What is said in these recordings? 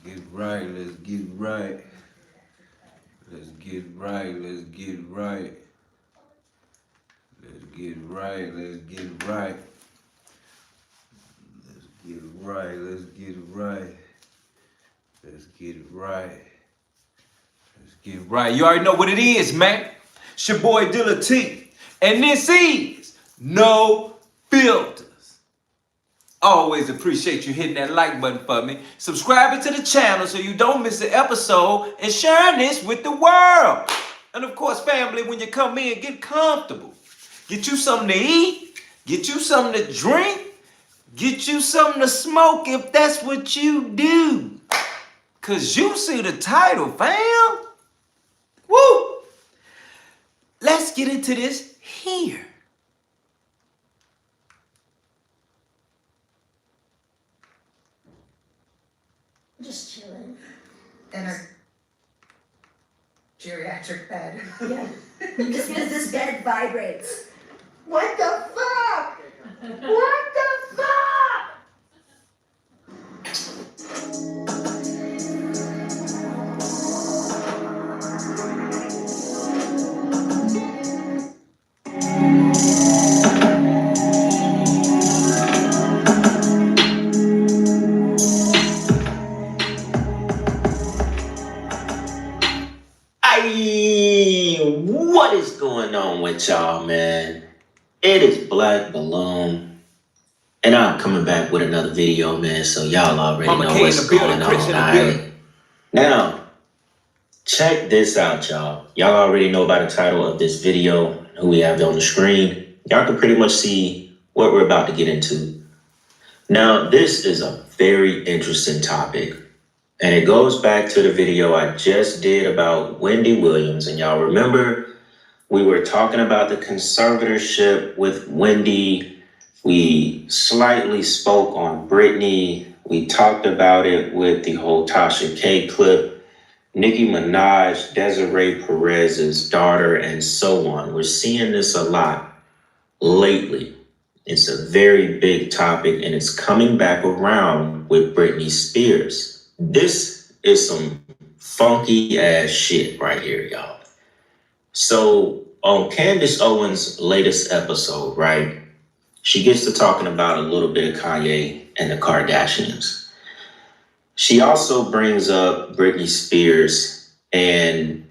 get right, let's get right. Let's get right, let's get right. Let's get right, let's get right. Let's get right, let's get right. Let's get right. Let's get right. You already know what it is, man. It's your boy Dilla T. And this is No Filters. Always appreciate you hitting that like button for me, subscribing to the channel so you don't miss an episode, and sharing this with the world. And of course, family, when you come in, get comfortable. Get you something to eat, get you something to drink, get you something to smoke if that's what you do. Cause you see the title, fam. Woo! Let's get into this here. Just chilling. In a geriatric bed. Yeah. Just because this bed vibrates. What the fuck? What the fuck? What is going on with y'all, man? It is Black Balloon, and I'm coming back with another video, man, so y'all already know what's going on, alright? Now, check this out, y'all. Y'all already know by the title of this video, who we have on the screen. Y'all can pretty much see what we're about to get into. Now, this is a very interesting topic. And it goes back to the video I just did about Wendy Williams. And y'all remember, we were talking about the conservatorship with Wendy. We slightly spoke on Brittany. We talked about it with the whole Tasha K clip, Nicki Minaj, Desiree Perez's daughter, and so on. We're seeing this a lot lately. It's a very big topic, and it's coming back around with Britney Spears. This is some funky ass shit right here, y'all. So on Candace Owens' latest episode, right, she gets to talking about a little bit of Kanye and the Kardashians. She also brings up Britney Spears, and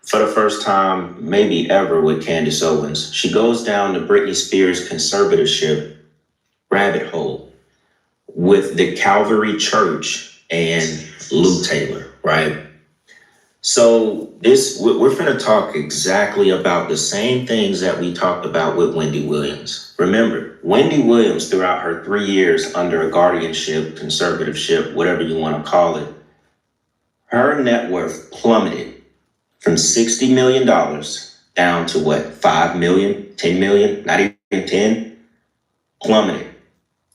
for the first time, maybe ever with Candace Owens, she goes down the Britney Spears conservatorship rabbit hole with the Calvary Church and Lou Taylor, right? So we're going to talk exactly about the same things that we talked about with Wendy Williams. Remember, Wendy Williams, throughout her 3 years under a guardianship, conservatorship, whatever you want to call it, her net worth plummeted from $60 million down to what, 5 million, 10 million, not even 10, plummeted.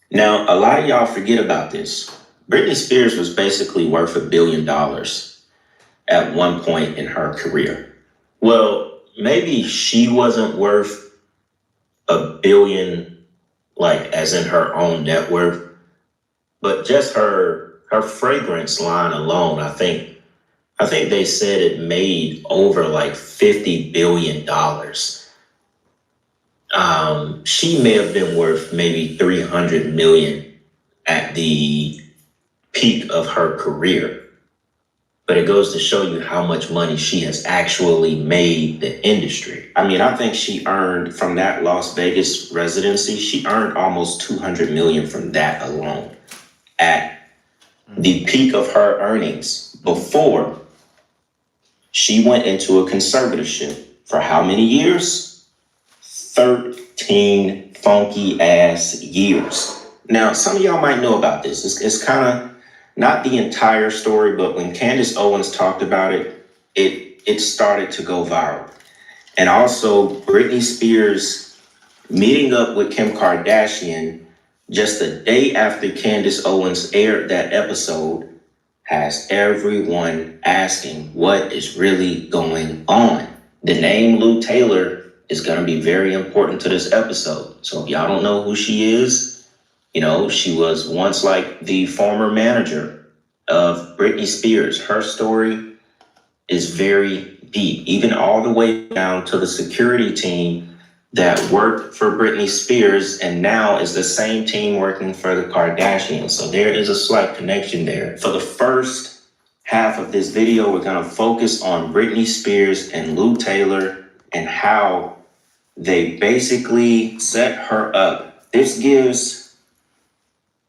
Now, a lot of y'all forget about this. Britney Spears was basically worth $1 billion at one point in her career. Well, maybe she wasn't worth $1 billion, like as in her own net worth, but just her fragrance line alone, I think they said it made over like $50 billion. She may have been worth maybe 300 million at the peak of her career, but it goes to show you how much money she has actually made the industry. I mean, I think she earned from that Las Vegas residency, she earned almost 200 million from that alone at the peak of her earnings before she went into a conservatorship for how many years? 13 funky ass years. Now, some of y'all might know about this. It's kind of not the entire story, but when Candace Owens talked about it, it started to go viral. And also Britney Spears meeting up with Kim Kardashian just a day after Candace Owens aired that episode has everyone asking what is really going on. The name Lou Taylor is going to be very important to this episode. So if y'all don't know who she is, you know, she was once like the former manager of Britney Spears. Her story is very deep, even all the way down to the security team that worked for Britney Spears and now is the same team working for the Kardashians. So there is a slight connection there. For the first half of this video, we're gonna focus on Britney Spears and Lou Taylor and how they basically set her up. This gives,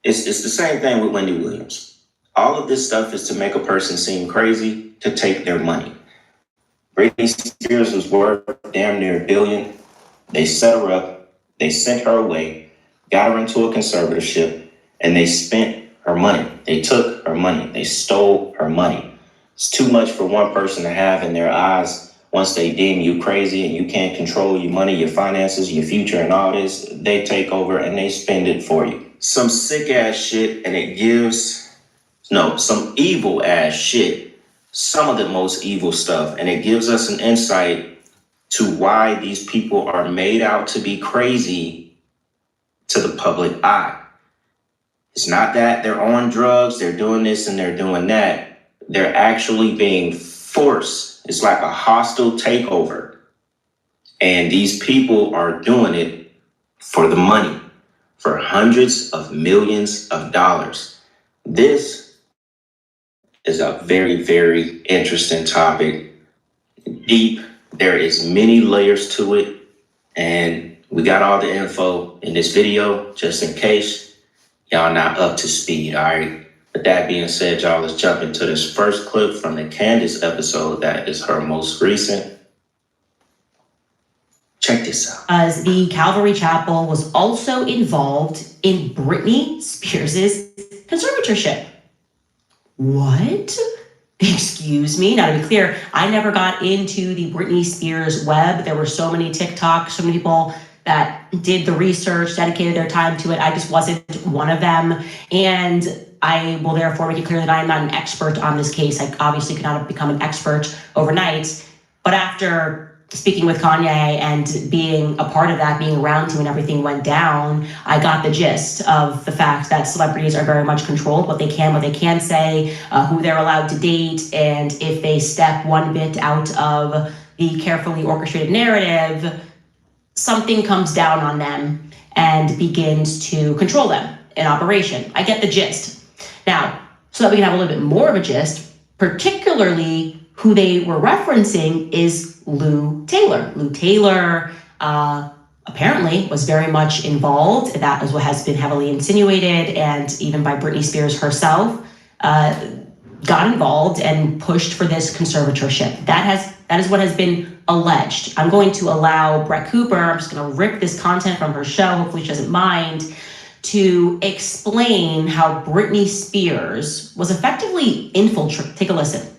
it's the same thing with Wendy Williams. All of this stuff is to make a person seem crazy to take their money. Britney Spears was worth damn near $1 billion. They set her up, they sent her away, got her into a conservatorship, and they spent her money. They took her money. They stole her money. It's too much for one person to have in their eyes. Once they deem you crazy and you can't control your money, your finances, your future, and all this, they take over and they spend it for you. Some sick ass shit, and it gives, some evil ass shit. Some of the most evil stuff, and it gives us an insight to why these people are made out to be crazy to the public eye. It's not that they're on drugs, they're doing this and they're doing that. They're actually being forced. It's like a hostile takeover. And these people are doing it for the money, for hundreds of millions of dollars. This is a very, very interesting topic. Deep. There is many layers to it, and we got all the info in this video, just in case y'all not up to speed, all right? With that being said, y'all, let's jump into this first clip from the Candace episode that is her most recent. Check this out. As the Calvary Chapel was also involved in Britney Spears' conservatorship. What? Excuse me. Now, to be clear, I never got into the Britney Spears web. There were so many TikToks, so many people that did the research, dedicated their time to it. I just wasn't one of them. And I will therefore make it clear that I am not an expert on this case. I obviously could not have become an expert overnight. But after speaking with Kanye and being a part of that, being around him when everything went down, I got the gist of the fact that celebrities are very much controlled, what they can say, who they're allowed to date, and if they step one bit out of the carefully orchestrated narrative, something comes down on them and begins to control them in operation. I get the gist. Now, so that we can have a little bit more of a gist, particularly who they were referencing is Lou Taylor. Lou Taylor apparently was very much involved. That is what has been heavily insinuated, and even by Britney Spears herself, got involved and pushed for this conservatorship. That is what has been alleged. I'm going to allow Brett Cooper, I'm just going to rip this content from her show, hopefully she doesn't mind, to explain how Britney Spears was effectively infiltrated. Take a listen.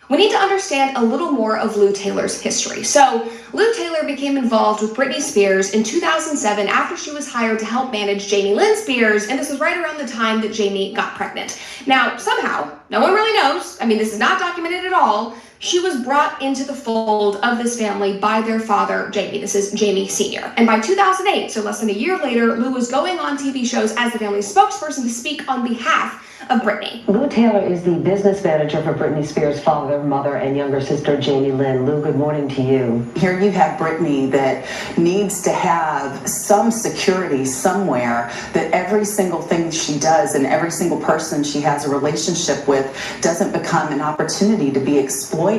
We need to understand a little more of Lou Taylor's history. So, Lou Taylor became involved with Britney Spears in 2007 after she was hired to help manage Jamie Lynn Spears, and this was right around the time that Jamie got pregnant. Now, somehow, no one really knows, this is not documented at all, she was brought into the fold of this family by their father, Jamie. This is Jamie Sr. And by 2008, so less than a year later, Lou was going on TV shows as the family's spokesperson to speak on behalf of Brittany. Lou Taylor is the business manager for Britney Spears' father, mother, and younger sister, Jamie Lynn. Lou, good morning to you. Here you have Brittany that needs to have some security somewhere, that every single thing she does and every single person she has a relationship with doesn't become an opportunity to be exploited.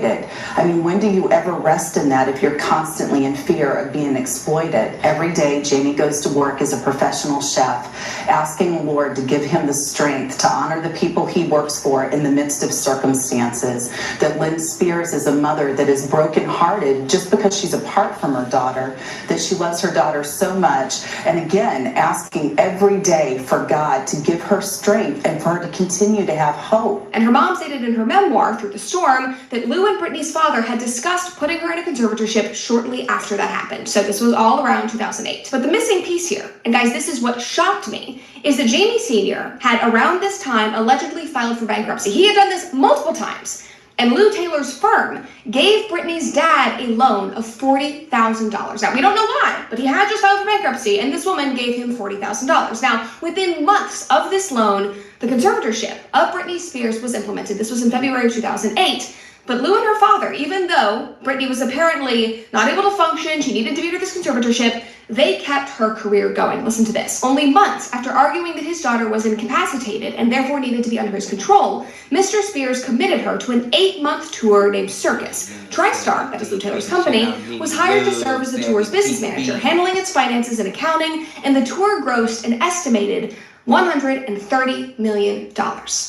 When do you ever rest in that if you're constantly in fear of being exploited? Every day, Jamie goes to work as a professional chef, asking the Lord to give him the strength to honor the people he works for in the midst of circumstances. That Lynn Spears is a mother that is brokenhearted just because she's apart from her daughter, that she loves her daughter so much, and again, asking every day for God to give her strength and for her to continue to have hope. And her mom stated in her memoir, Through the Storm, that Lou and Brittany's father had discussed putting her in a conservatorship shortly after that happened. So this was all around 2008. But the missing piece here, and guys, this is what shocked me, is that Jamie Sr. had around this time allegedly filed for bankruptcy. He had done this multiple times. And Lou Taylor's firm gave Britney's dad a loan of $40,000. Now, we don't know why, but he had just filed for bankruptcy, and this woman gave him $40,000. Now, within months of this loan, the conservatorship of Britney Spears was implemented. This was in February of 2008. But Lou and her father, even though Britney was apparently not able to function, she needed to be under this conservatorship, they kept her career going. Listen to this. Only months after arguing that his daughter was incapacitated and therefore needed to be under his control, Mr. Spears committed her to an 8-month tour named Circus. TriStar, that is Lou Taylor's company, was hired to serve as the tour's business manager, handling its finances and accounting, and the tour grossed an estimated $130 million.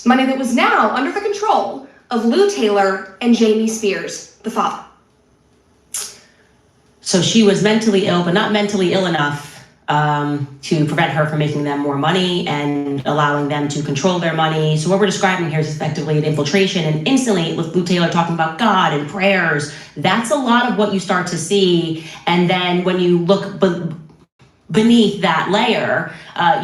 Money that was now under the control of Lou Taylor and Jamie Spears, the father. So she was mentally ill, but not mentally ill enough to prevent her from making them more money and allowing them to control their money. So what we're describing here is effectively an infiltration, and instantly with Lou Taylor talking about God and prayers, that's a lot of what you start to see. And then when you look beneath that layer,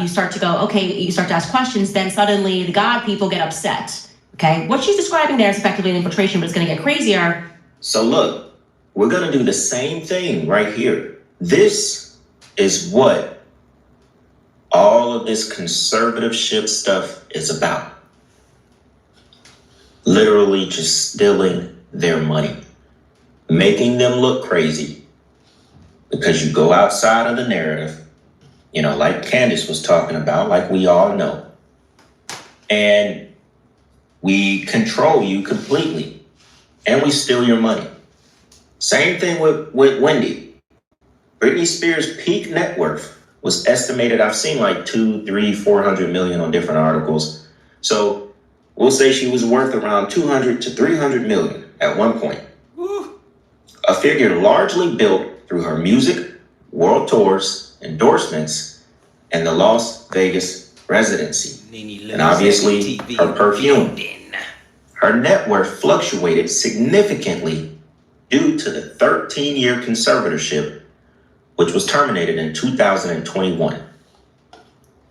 you start to go, okay, you start to ask questions, then suddenly the God people get upset. Okay, what she's describing there is effectively an infiltration, but it's going to get crazier. So look, we're going to do the same thing right here. This is what all of this conservatorship stuff is about. Literally just stealing their money, making them look crazy because you go outside of the narrative, you know, like Candace was talking about, like we all know. And we control you completely, and we steal your money. Same thing with Wendy. Britney Spears' peak net worth was estimated, I've seen like 200, 300, 400 million on different articles. So we'll say she was worth around 200 to 300 million at one point. Woo. A figure largely built through her music, world tours, endorsements, and the Las Vegas residency. And obviously her perfume. Her net worth fluctuated significantly due to the 13-year conservatorship, which was terminated in 2021.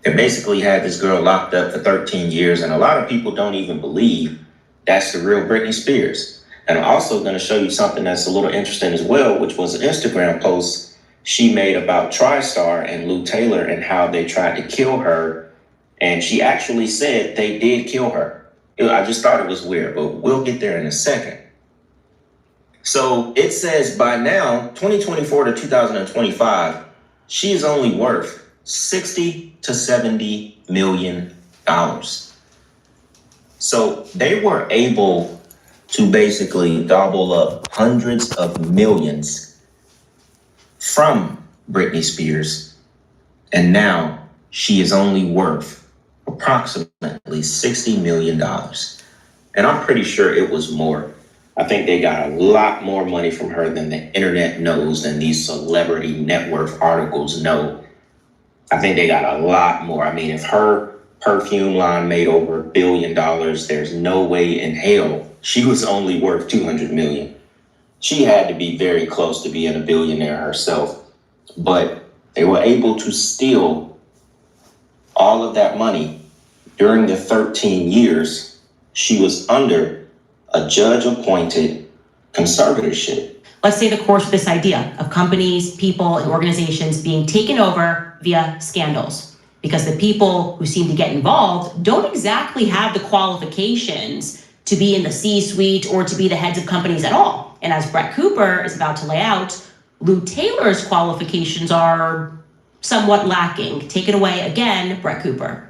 They basically had this girl locked up for 13 years, and a lot of people don't even believe that's the real Britney Spears. And I'm also going to show you something that's a little interesting as well, which was an Instagram post she made about TriStar and Lou Taylor and how they tried to kill her. And she actually said they did kill her. I just thought it was weird, but we'll get there in a second. So it says by now, 2024 to 2025, she is only worth $60 to $70 million. So they were able to basically gobble up hundreds of millions from Britney Spears. And now she is only worth approximately $60 million. And I'm pretty sure it was more. I think they got a lot more money from her than the internet knows, than these celebrity net worth articles know. I think they got a lot more. I mean, if her perfume line made over $1 billion, there's no way in hell she was only worth 200 million. She had to be very close to being a billionaire herself. But they were able to steal all of that money during the 13 years she was under a judge-appointed conservatorship. Let's say the course of this idea of companies, people, and organizations being taken over via scandals, because the people who seem to get involved don't exactly have the qualifications to be in the C-suite or to be the heads of companies at all. And as Brett Cooper is about to lay out, Lou Taylor's qualifications are somewhat lacking. Take it away again, Brett Cooper.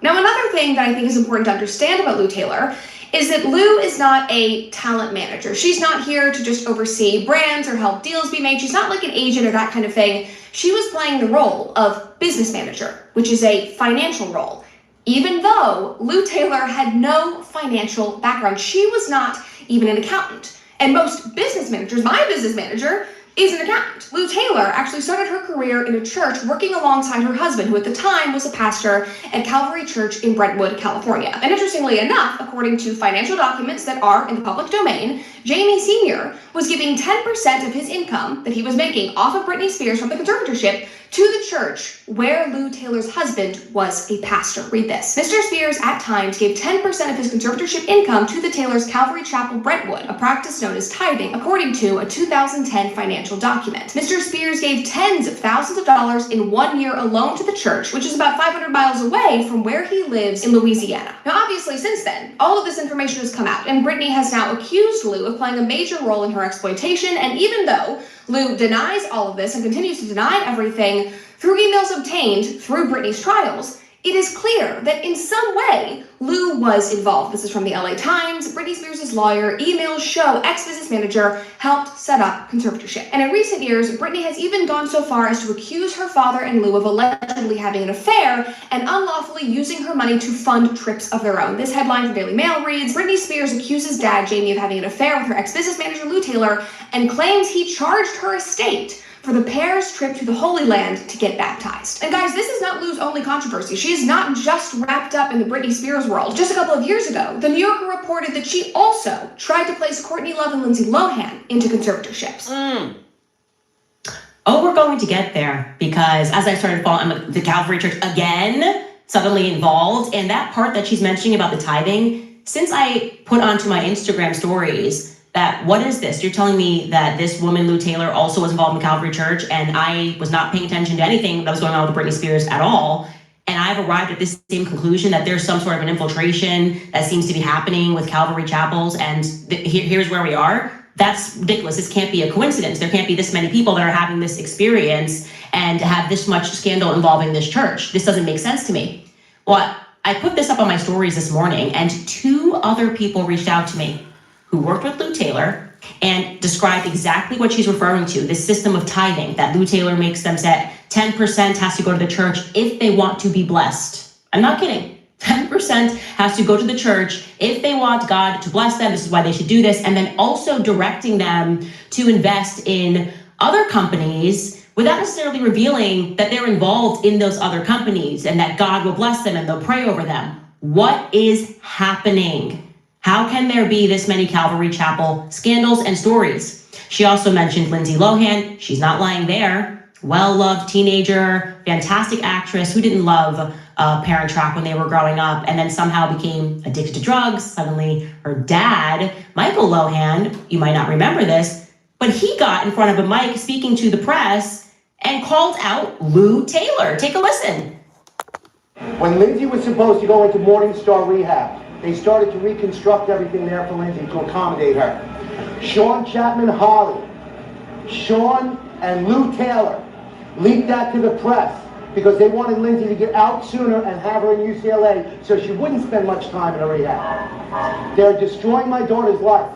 Now, another thing that I think is important to understand about Lou Taylor is that Lou is not a talent manager. She's not here to just oversee brands or help deals be made. She's not like an agent or that kind of thing. She was playing the role of business manager, which is a financial role. Even though Lou Taylor had no financial background, she was not even an accountant. And most business managers, my business manager, is an accountant. Lou Taylor actually started her career in a church working alongside her husband, who at the time was a pastor at Calvary Church in Brentwood, California. And interestingly enough, according to financial documents that are in the public domain, Jamie Sr. was giving 10% of his income that he was making off of Britney Spears from the conservatorship to the church where Lou Taylor's husband was a pastor. Read this. Mr. Spears at times gave 10% of his conservatorship income to the Taylors' Calvary Chapel, Brentwood, a practice known as tithing, according to a 2010 financial document. Mr. Spears gave tens of thousands of dollars in 1 year alone to the church, which is about 500 miles away from where he lives in Louisiana. Now, obviously, since then, all of this information has come out, and Brittany has now accused Lou of playing a major role in her exploitation, and even though Lou denies all of this and continues to deny everything through emails obtained through Britney's trials, it is clear that in some way, Lou was involved. This is from the LA Times. Britney Spears' lawyer, emails show ex-business manager helped set up conservatorship. And in recent years, Britney has even gone so far as to accuse her father and Lou of allegedly having an affair and unlawfully using her money to fund trips of their own. This headline from Daily Mail reads, Britney Spears accuses dad Jamie of having an affair with her ex-business manager Lou Taylor and claims he charged her estate for the pair's trip to the Holy Land to get baptized. And guys, this is not Lou's only controversy. She is not just wrapped up in the Britney Spears world. Just a couple of years ago, The New Yorker reported that she also tried to place Courtney Love and Lindsay Lohan into conservatorships. Oh, we're going to get there because as I started following the Calvary Church again, suddenly involved, and that part that she's mentioning about the tithing, since I put onto my Instagram stories that what is this? You're telling me that this woman, Lou Taylor, also was involved in Calvary Church and I was not paying attention to anything that was going on with Britney Spears at all. And I've arrived at this same conclusion that there's some sort of an infiltration that seems to be happening with Calvary chapels. And here's where we are. That's ridiculous. This can't be a coincidence. There can't be this many people that are having this experience and have this much scandal involving this church. This doesn't make sense to me. Well, I put this up on my stories this morning and 2 other people reached out to me who worked with Lou Taylor and described exactly what she's referring to, this system of tithing that Lou Taylor makes them set 10% has to go to the church if they want to be blessed. I'm not kidding. 10% has to go to the church if they want God to bless them. This is why they should do this. And then also directing them to invest in other companies without necessarily revealing that they're involved in those other companies and that God will bless them and they'll pray over them. What is happening? How can there be this many Calvary Chapel scandals and stories? She also mentioned Lindsay Lohan. She's not lying there. Well-loved teenager, fantastic actress who didn't love Parent Trap when they were growing up and then somehow became addicted to drugs. Suddenly her dad, Michael Lohan, you might not remember this, but he got in front of a mic speaking to the press and called out Lou Taylor. Take a listen. When Lindsay was supposed to go into Morningstar Rehab, they started to reconstruct everything there for Lindsay to accommodate her. Sean Chapman Holly, Sean and Lou Taylor leaked that to the press because they wanted Lindsay to get out sooner and have her in UCLA so she wouldn't spend much time in a rehab. They're destroying my daughter's life.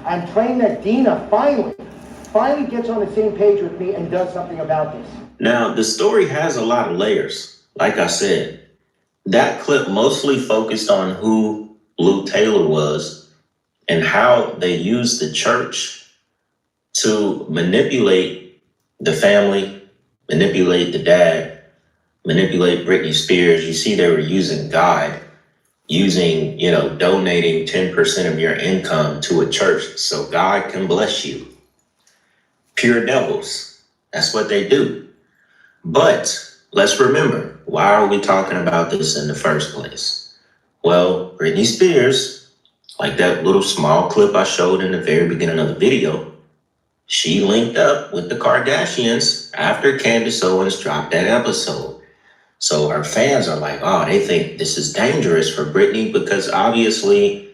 I'm praying that Dina finally gets on the same page with me and does something about this. Now, the story has a lot of layers. Like I said, that clip mostly focused on who Lou Taylor was and how they used the church to manipulate the family, manipulate the dad, manipulate Britney Spears. You see, they were using God, donating 10% of your income to a church so God can bless you. Pure devils. That's what they do. But let's remember, why are we talking about this in the first place? Well, Britney Spears, like that little small clip I showed in the very beginning of the video, she linked up with the Kardashians after Candace Owens dropped that episode. So her fans are like, oh, they think this is dangerous for Britney because obviously,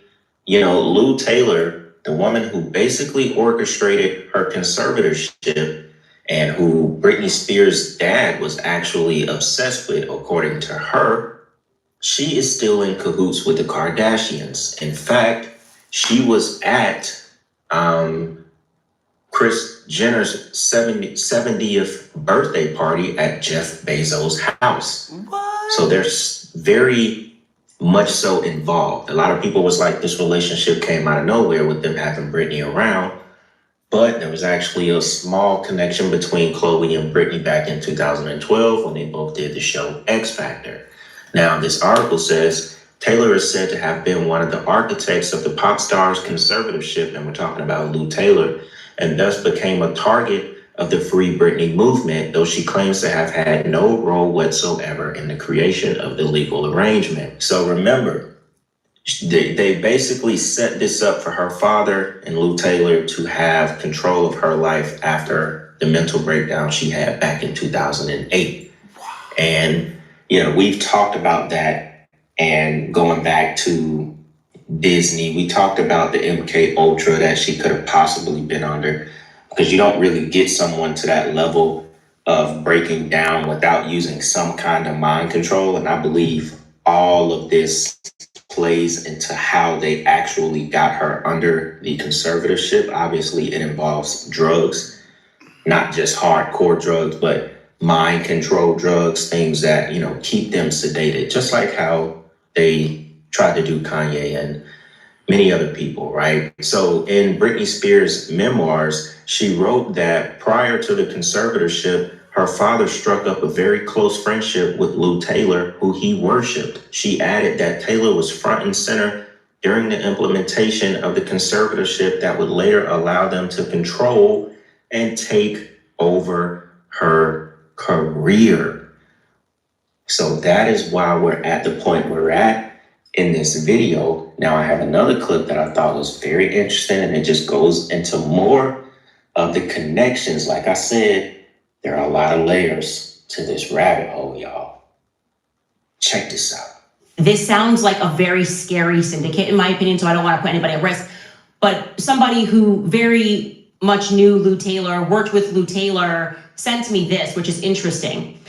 Lou Taylor, the woman who basically orchestrated her conservatorship and who Britney Spears' dad was actually obsessed with, according to her, she is still in cahoots with the Kardashians. In fact, she was at Kris Jenner's 70th birthday party at Jeff Bezos' house. What? So they're very much so involved. A lot of people was like, this relationship came out of nowhere with them having Britney around. But there was actually a small connection between Khloe and Britney back in 2012 when they both did the show X Factor. Now, this article says Taylor is said to have been one of the architects of the pop star's conservatorship, and we're talking about Lou Taylor, and thus became a target of the Free Britney movement, though she claims to have had no role whatsoever in the creation of the legal arrangement. So remember, they basically set this up for her father and Lou Taylor to have control of her life after the mental breakdown she had back in 2008. And, you know, we've talked about that, and going back to Disney, we talked about the MK Ultra that she could have possibly been under, because you don't really get someone to that level of breaking down without using some kind of mind control. And I believe all of this plays into how they actually got her under the conservatorship. Obviously, it involves drugs, not just hardcore drugs, but mind control drugs, things that, you know, keep them sedated, just like how they tried to do Kanye and many other people, right? So in Britney Spears' memoirs, she wrote that prior to the conservatorship, her father struck up a very close friendship with Lou Taylor, who he worshiped. She added that Taylor was front and center during the implementation of the conservatorship that would later allow them to control and take over her career. So that is why we're at the point we're at in this video. Now I have another clip that I thought was very interesting, and it just goes into more of the connections. Like I said, there are a lot of layers to this rabbit hole, y'all. Check this out. This sounds like a very scary syndicate, in my opinion, so I don't want to put anybody at risk. But somebody who very much knew Lou Taylor, worked with Lou Taylor, sent me this, which is interesting.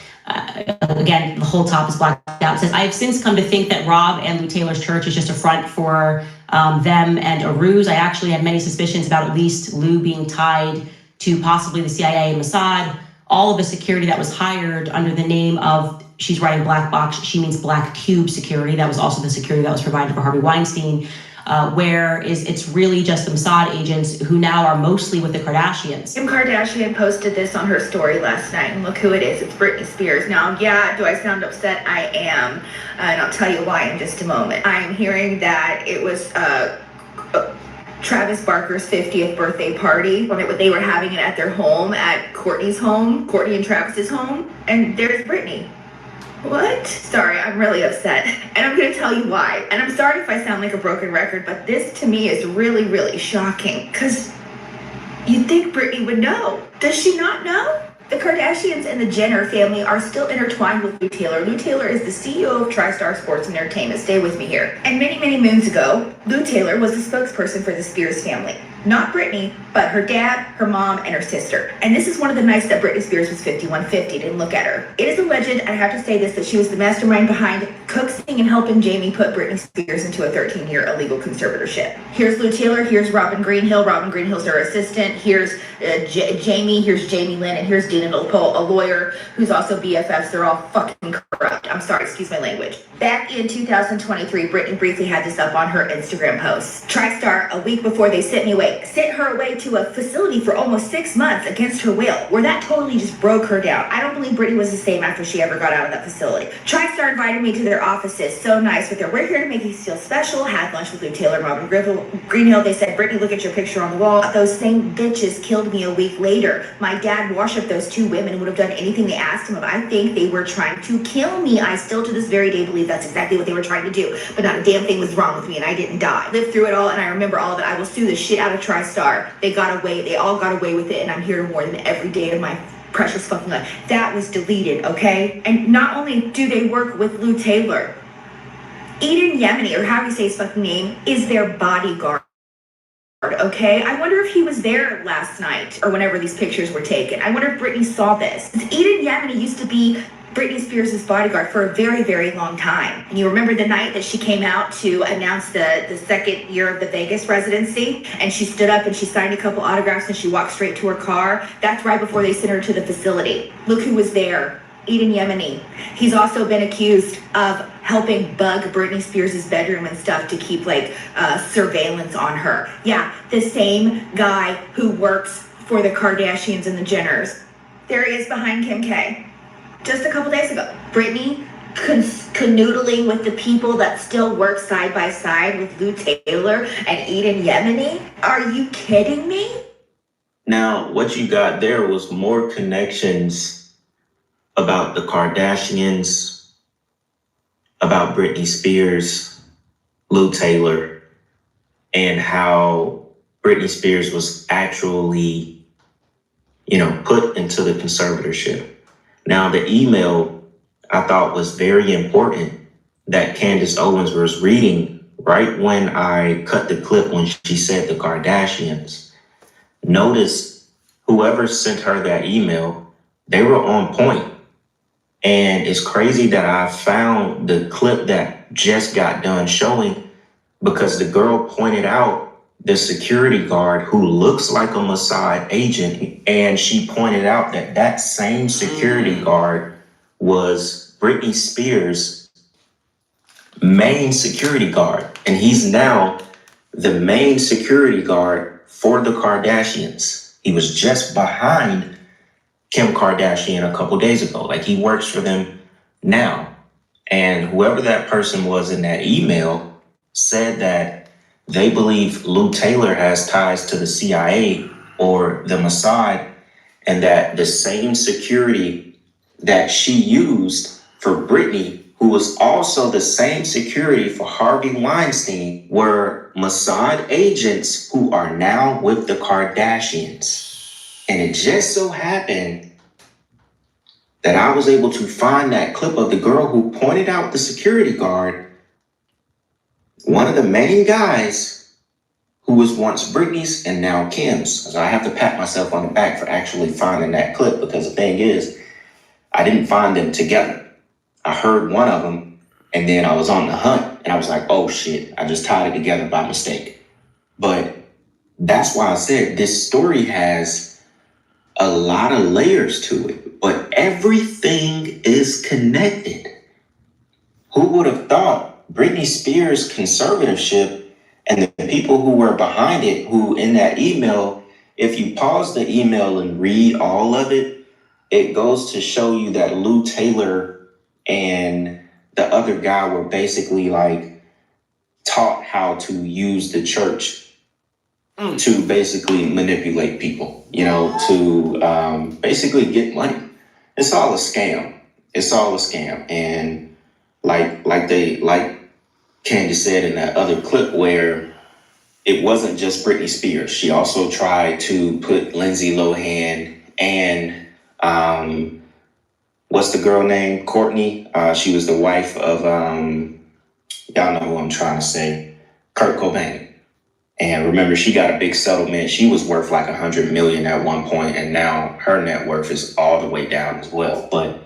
Again, the whole top is blacked out. It says, I have since come to think that Rob and Lou Taylor's church is just a front for them and a ruse. I actually had many suspicions about at least Lou being tied to possibly the CIA and Mossad. All of the security that was hired under the name of, she's writing black box, she means black cube security. That was also the security that was provided for Harvey Weinstein. It's really just the Mossad agents who now are mostly with the Kardashians. Kim Kardashian posted this on her story last night, and look who it is. It's Britney Spears. Now, yeah, do I sound upset? I am, and I'll tell you why in just a moment. I am hearing that it was Travis Barker's 50th birthday party, when they were having it at their home, at Kourtney's home, Kourtney and Travis's home, and there's Britney. What? Sorry, I'm really upset. And I'm going to tell you why. And I'm sorry if I sound like a broken record, but this to me is really, really shocking. Because you'd think Britney would know. Does she not know? The Kardashians and the Jenner family are still intertwined with Lou Taylor. Lou Taylor is the CEO of TriStar Sports and Entertainment. Stay with me here. And many, many moons ago, Lou Taylor was the spokesperson for the Spears family. Not Britney, but her dad, her mom, and her sister. And this is one of the nights that Britney Spears was 5150. Didn't look at her. It is alleged, and I have to say this, that she was the mastermind behind coaxing and helping Jamie put Britney Spears into a 13-year illegal conservatorship. Here's Lou Taylor, here's Robin Greenhill. Robin Greenhill's her assistant. Here's Jamie, here's Jamie Lynn, and here's Dina Lopol, a lawyer who's also BFFs. They're all fucking corrupt. I'm sorry, excuse my language. Back in 2023, Britney briefly had this up on her Instagram post. TriStar, a week before they sent her away to a facility for almost 6 months against her will, where that totally just broke her down. I don't believe Britney was the same after she ever got out of that facility. TriStar invited me to their offices. So nice with her. We're here to make you feel special. Had lunch with Lou Taylor and Robin Greenhill. They said, Britney, look at your picture on the wall. Those same bitches killed me a week later. My dad worshipped those two women, would have done anything they asked him of. I think they were trying to kill me. I still to this very day believe that's exactly what they were trying to do. But not a damn thing was wrong with me, and I didn't die. Lived through it all, and I remember all of it. I will sue the shit out of TriStar. They all got away with it, and I'm here to warn them every day of my precious fucking life. That was deleted, okay? And not only do they work with Lou Taylor, Eden Yemeni, or however you say his fucking name, is their bodyguard, okay? I wonder if he was there last night, or whenever these pictures were taken. I wonder if Britney saw this. Eden Yemeni used to be Britney Spears' bodyguard for a very, very long time. And you remember the night that she came out to announce the second year of the Vegas residency, and she stood up and she signed a couple autographs and she walked straight to her car? That's right before they sent her to the facility. Look who was there. Eden Yemeni. He's also been accused of helping bug Britney Spears' bedroom and stuff to keep surveillance on her. Yeah, the same guy who works for the Kardashians and the Jenners. There he is behind Kim K. Just a couple days ago. Britney canoodling with the people that still work side by side with Lou Taylor and Eden Yemeni? Are you kidding me? Now, what you got there was more connections about the Kardashians, about Britney Spears, Lou Taylor, and how Britney Spears was actually, put into the conservatorship. Now, the email I thought was very important that Candace Owens was reading right when I cut the clip when she said the Kardashians. Notice whoever sent her that email, they were on point. And it's crazy that I found the clip that just got done showing, because the girl pointed out the security guard who looks like a Mossad agent, and she pointed out that same security guard was Britney Spears' main security guard, and he's now the main security guard for the Kardashians. He was just behind Kim Kardashian a couple days ago. Like, he works for them now. And whoever that person was in that email said that they believe Lou Taylor has ties to the CIA or the Mossad, and that the same security that she used for Britney, who was also the same security for Harvey Weinstein, were Mossad agents who are now with the Kardashians. And it just so happened that I was able to find that clip of the girl who pointed out the security guard, one of the main guys who was once Britney's and now Kim's. So I have to pat myself on the back for actually finding that clip, because the thing is, I didn't find them together. I heard one of them, and then I was on the hunt, and I was like, oh shit, I just tied it together by mistake. But that's why I said this story has a lot of layers to it, but everything is connected. Who would have thought Britney Spears' conservatorship and the people who were behind it, who in that email, if you pause the email and read all of it, it goes to show you that Lou Taylor and the other guy were basically like taught how to use the church to basically manipulate people, to basically get money. It's all a scam. It's all a scam. And like Candace said in that other clip, where it wasn't just Britney Spears. She also tried to put Lindsay Lohan and what's the girl name? Courtney. She was the wife of y'all know who I'm trying to say, Kurt Cobain. And remember, she got a big settlement. She was worth like $100 million at one point, and now her net worth is all the way down as well. But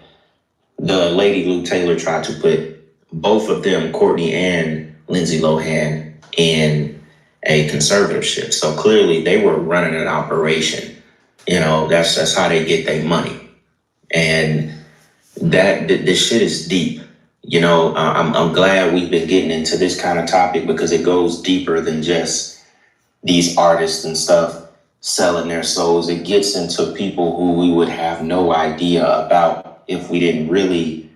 the lady Lou Taylor tried to put both of them, Courtney and Lindsay Lohan, in a conservatorship. So clearly they were running an operation. That's how they get their money. And this shit is deep. I'm glad we've been getting into this kind of topic, because it goes deeper than just these artists and stuff selling their souls. It gets into people who we would have no idea about if we didn't really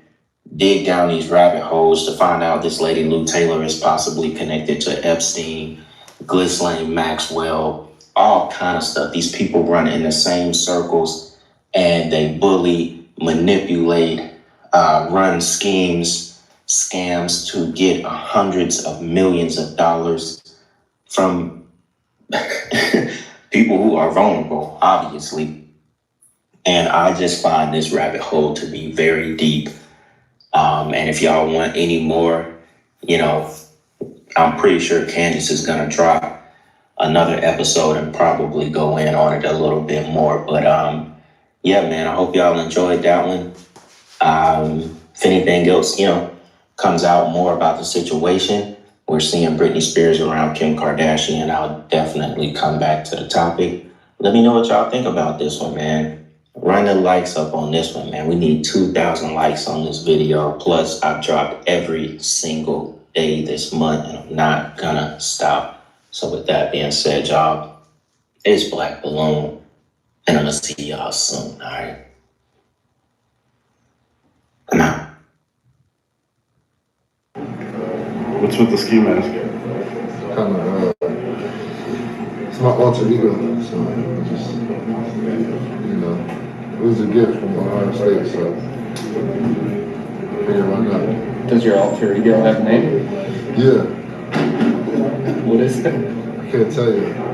dig down these rabbit holes to find out this lady Lou Taylor is possibly connected to Epstein, Ghislaine Maxwell, all kind of stuff. These people run in the same circles, and they bully, manipulate, run schemes, scams to get hundreds of millions of dollars from people who are vulnerable, obviously. And I just find this rabbit hole to be very deep. And if y'all want any more, I'm pretty sure Candace is going to drop another episode and probably go in on it a little bit more. But yeah, man, I hope y'all enjoyed that one. If anything else, comes out more about the situation, we're seeing Britney Spears around Kim Kardashian, I'll definitely come back to the topic. Let me know what y'all think about this one, man. Run the likes up on this one, man. We need 2,000 likes on this video. Plus, I've dropped every single day this month, and I'm not gonna stop. So with that being said, y'all, it's Black Balloon, and I'm gonna see y'all soon, all right? I'm out. What's with the ski mask? It's my alter ego, so just, you know, it was a gift from Ohio State, so yeah, why not? Does your alter ego have a name? Yeah. What is it? I can't tell you.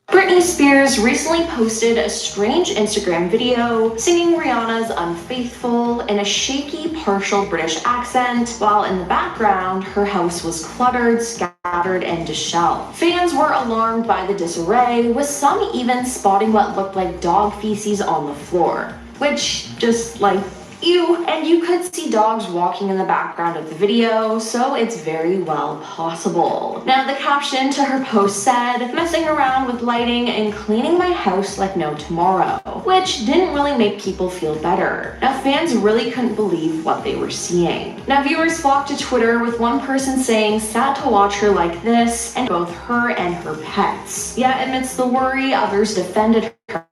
Britney Spears recently posted a strange Instagram video singing Rihanna's Unfaithful in a shaky, partial British accent, while in the background, her house was cluttered, scattered, and disheveled. Fans were alarmed by the disarray, with some even spotting what looked like dog feces on the floor, which just like ew, and you could see dogs walking in the background of the video, so it's very well possible. Now, the caption to her post said, "Messing around with lighting and cleaning my house like no tomorrow," which didn't really make people feel better. Now, fans really couldn't believe what they were seeing. Now, viewers flocked to Twitter, with one person saying, "Sad to watch her like this," and both her and her pets. Yet, amidst the worry, others defended her.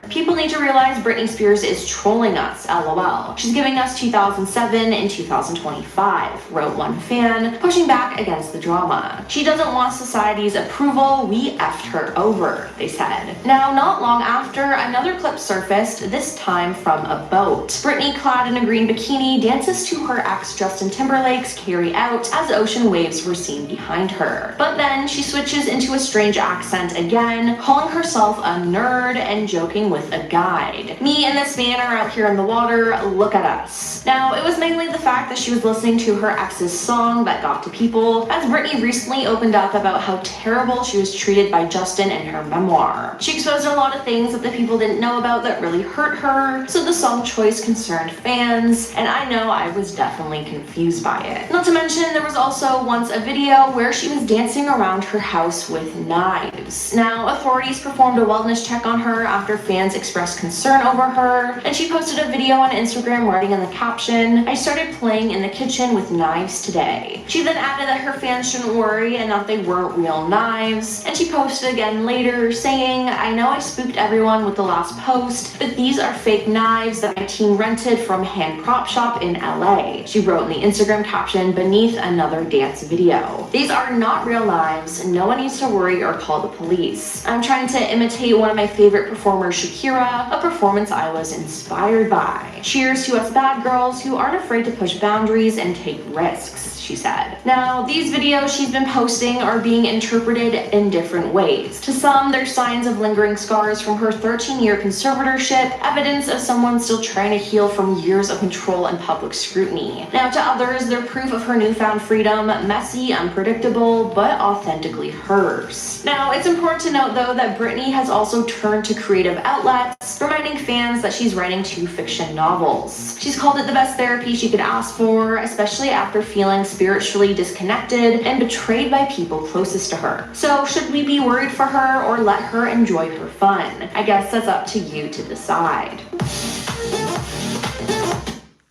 People need to realize Britney Spears is trolling us, lol. She's giving us 2007 and 2025, wrote one fan, pushing back against the drama. She doesn't want society's approval, we effed her over, they said. Now, not long after, another clip surfaced, this time from a boat. Britney, clad in a green bikini, dances to her ex Justin Timberlake's Carry Out as ocean waves were seen behind her. But then she switches into a strange accent again, calling herself a nerd and joking with a guide. Me and this man are out here in the water, look at us. Now, it was mainly the fact that she was listening to her ex's song that got to people, as Britney recently opened up about how terrible she was treated by Justin in her memoir. She exposed a lot of things that the people didn't know about that really hurt her, so the song choice concerned fans, and I know I was definitely confused by it. Not to mention, there was also once a video where she was dancing around her house with knives. Now, authorities performed a wellness check on her after fans expressed concern over her, and she posted a video on Instagram writing in the caption, "I started playing in the kitchen with knives today." She then added that her fans shouldn't worry and that they weren't real knives, and she posted again later saying, "I know I spooked everyone with the last post, but these are fake knives that my team rented from Hand Prop Shop in LA." She wrote in the Instagram caption beneath another dance video, "These are not real knives, no one needs to worry or call the police. I'm trying to imitate one of my favorite performers, Shakira, a performance I was inspired by. Cheers to us bad girls who aren't afraid to push boundaries and take risks," she said. Now, these videos she's been posting are being interpreted in different ways. To some, they're signs of lingering scars from her 13-year conservatorship, evidence of someone still trying to heal from years of control and public scrutiny. Now, to others, they're proof of her newfound freedom, messy, unpredictable, but authentically hers. Now, it's important to note, though, that Britney has also turned to creative outlets, reminding fans that she's writing 2 fiction novels. She's called it the best therapy she could ask for, especially after feeling spiritually disconnected and betrayed by people closest to her. So, should we be worried for her or let her enjoy her fun? I guess that's up to you to decide.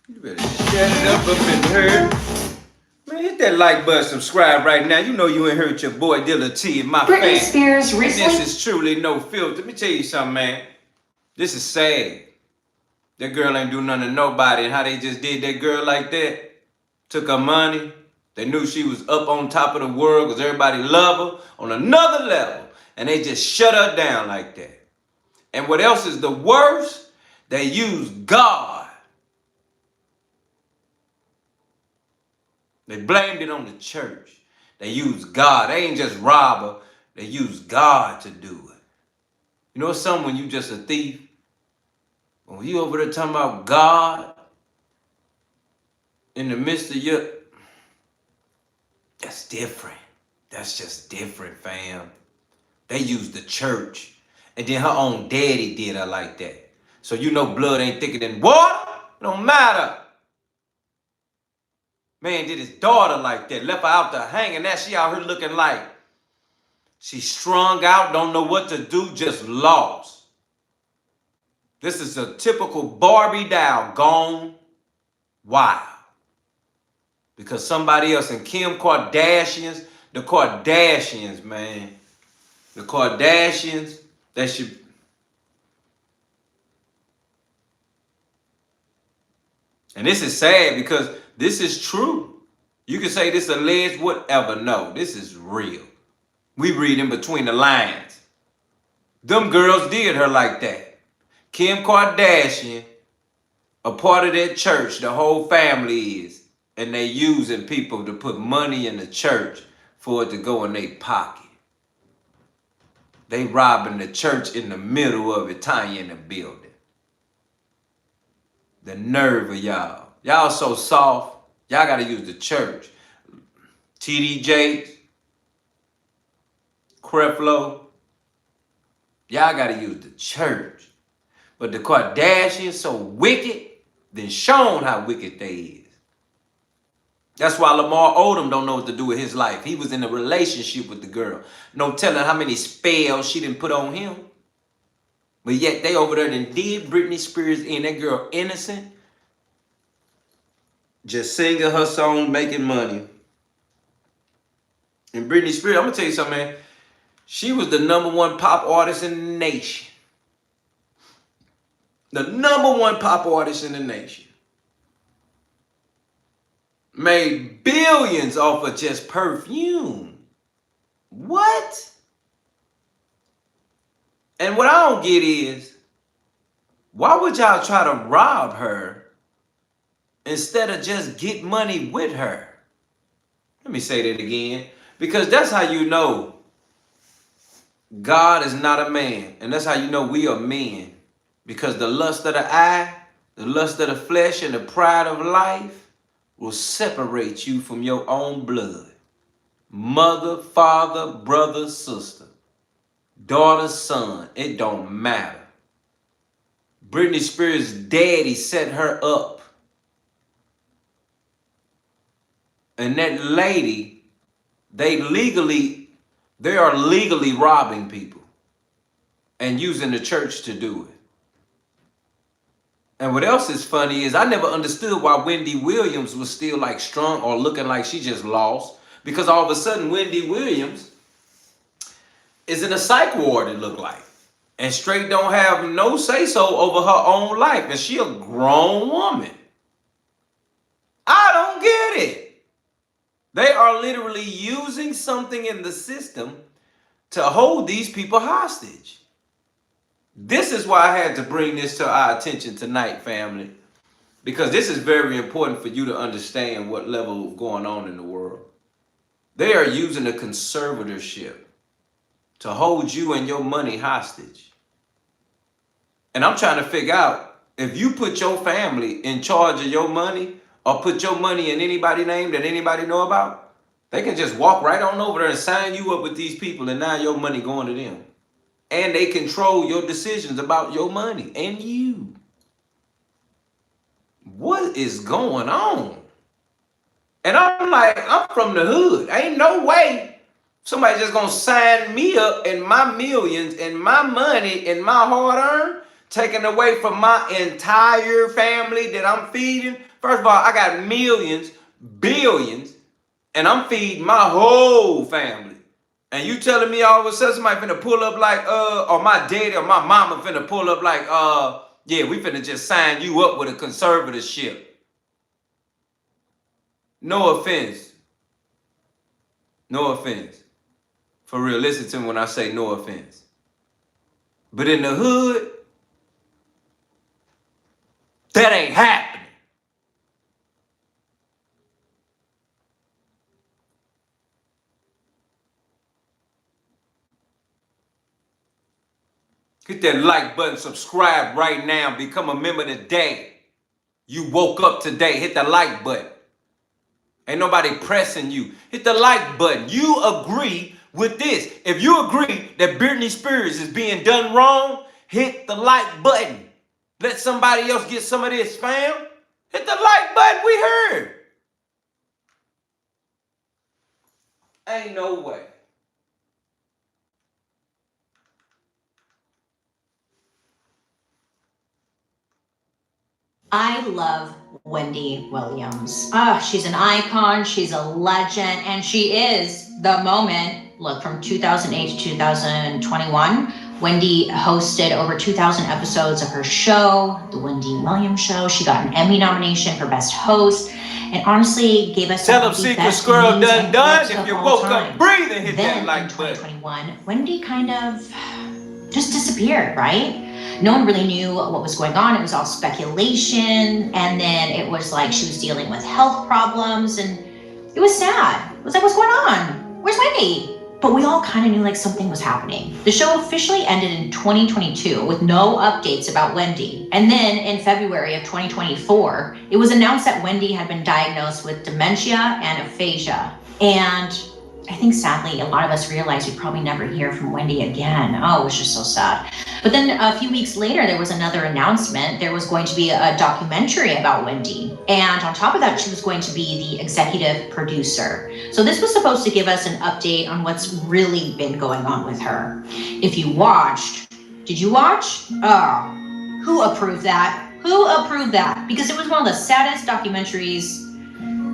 You better shut it up in here. Man, hit that like button, subscribe right now. You know you ain't heard your boy Dilla T and my Britney fans. Spears recently... And this is truly no filter. Let me tell you something, man. This is sad. That girl ain't do nothing to nobody, and how they just did that girl like that. Took her money. They knew she was up on top of the world because everybody loved her on another level. And they just shut her down like that. And what else is the worst? They used God. They blamed it on the church. They used God. They ain't just rob her. They used God to do it. You know something when you just a thief? When you over there talking about God in the midst of your... That's different. That's just different, fam. They used the church. And then her own daddy did her like that. So you know blood ain't thicker than water. It don't matter. Man did his daughter like that. Left her out there hanging. Now she out here looking like she's strung out, don't know what to do, just lost. This is a typical Barbie doll gone wild. Because somebody else, and Kim Kardashians, the Kardashians, man. The Kardashians that should. And this is sad because this is true. You can say this alleged, whatever. No, this is real. We read in between the lines. Them girls did her like that. Kim Kardashian, a part of that church, the whole family is. And they using people to put money in the church for it to go in their pocket. They robbing the church in the middle of it, tying in the building. The nerve of y'all. Y'all so soft. Y'all got to use the church. TD Jakes, Creflo. Y'all got to use the church. But the Kardashians so wicked, then shown how wicked they is. That's why Lamar Odom don't know what to do with his life. He was in a relationship with the girl. No telling how many spells she didn't put on him. But yet they over there and did Britney Spears in. That girl innocent. Just singing her song, making money. And Britney Spears, I'm going to tell you something, man. She was the #1 pop artist in the nation. The #1 pop artist in the nation. Made billions off of just perfume. What? And what I don't get is, why would y'all try to rob her instead of just get money with her? Let me say that again. Because that's how you know God is not a man. And that's how you know we are men. Because the lust of the eye, the lust of the flesh, and the pride of life will separate you from your own blood. Mother, father, brother, sister, daughter, son, it don't matter. Britney Spears' daddy set her up. And that lady, they are legally robbing people and using the church to do it. And what else is funny is I never understood why Wendy Williams was still like strong or looking like she just lost. Because all of a sudden Wendy Williams is in a psych ward, it looked like. And straight don't have no say-so over her own life. And she a grown woman. I don't get it. They are literally using something in the system to hold these people hostage. This is why I had to bring this to our attention tonight, family. Because this is very important for you to understand what level of going on in the world. They are using a conservatorship to hold you and your money hostage. And I'm trying to figure out, if you put your family in charge of your money or put your money in anybody's name that anybody know about, they can just walk right on over there and sign you up with these people, and now your money going to them. And they control your decisions about your money and you. What is going on? And I'm like, I'm from the hood. Ain't no way somebody just gonna sign me up and my millions and my money and my hard earned taken away from my entire family that I'm feeding. First of all, I got millions, billions, and I'm feeding my whole family. And you telling me all of a sudden somebody finna pull up like, or my daddy or my mama finna pull up like, yeah, we finna just sign you up with a conservatorship. No offense. No offense. For real, listen to me when I say no offense. But in the hood, that ain't happening. Hit that like button, subscribe right now, become a member today. You woke up today, hit the like button. Ain't nobody pressing you. Hit the like button. You agree with this. If you agree that Britney Spears is being done wrong, hit the like button. Let somebody else get some of this, fam. Hit the like button, we heard. Ain't no way. I love Wendy Williams. She's an icon, she's a legend, and she is the moment. Look, from 2008 to 2021, Wendy hosted over 2,000 episodes of her show, The Wendy Williams Show. She got an Emmy nomination for Best Host, and honestly gave us Tell them Secret Squirrel done. If you woke up breathing, hit then, that like in button. 2021, Wendy kind of just disappeared, right? No one really knew what was going on. It was all speculation. And then it was like she was dealing with health problems, and it was sad. It was like, what's going on? Where's Wendy? But we all kind of knew like something was happening. The show officially ended in 2022 with no updates about Wendy. And then in February of 2024, it was announced that Wendy had been diagnosed with dementia and aphasia. And I think sadly, a lot of us realized we'd probably never hear from Wendy again. Oh, it was just so sad. But then a few weeks later, there was another announcement. There was going to be a documentary about Wendy. And on top of that, she was going to be the executive producer. So this was supposed to give us an update on what's really been going on with her. If you watched, did you watch? Oh, who approved that? Who approved that? Because it was one of the saddest documentaries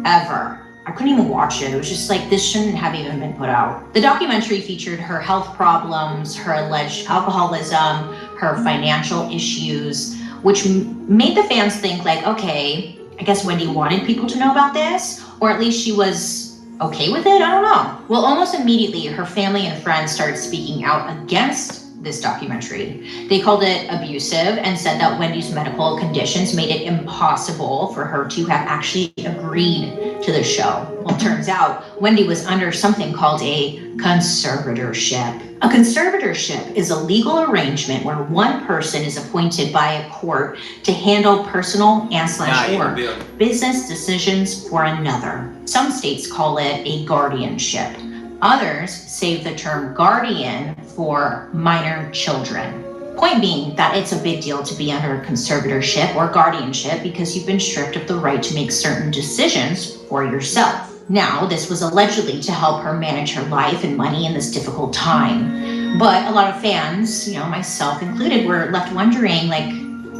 ever. I couldn't even watch it. It was just like, this shouldn't have even been put out. The documentary featured her health problems, her alleged alcoholism, her financial issues, which made the fans think like, okay, I guess Wendy wanted people to know about this, or at least she was okay with it. I don't know. Well, almost immediately, her family and friends started speaking out against this documentary. They called it abusive and said that Wendy's medical conditions made it impossible for her to have actually agreed to the show. Well, it turns out Wendy was under something called a conservatorship. A conservatorship is a legal arrangement where one person is appointed by a court to handle personal and/or business decisions for another. Some states call it a guardianship. Others save the term guardian for minor children. Point being that it's a big deal to be under conservatorship or guardianship because you've been stripped of the right to make certain decisions for yourself. Now, this was allegedly to help her manage her life and money in this difficult time. But a lot of fans, myself included, were left wondering, like,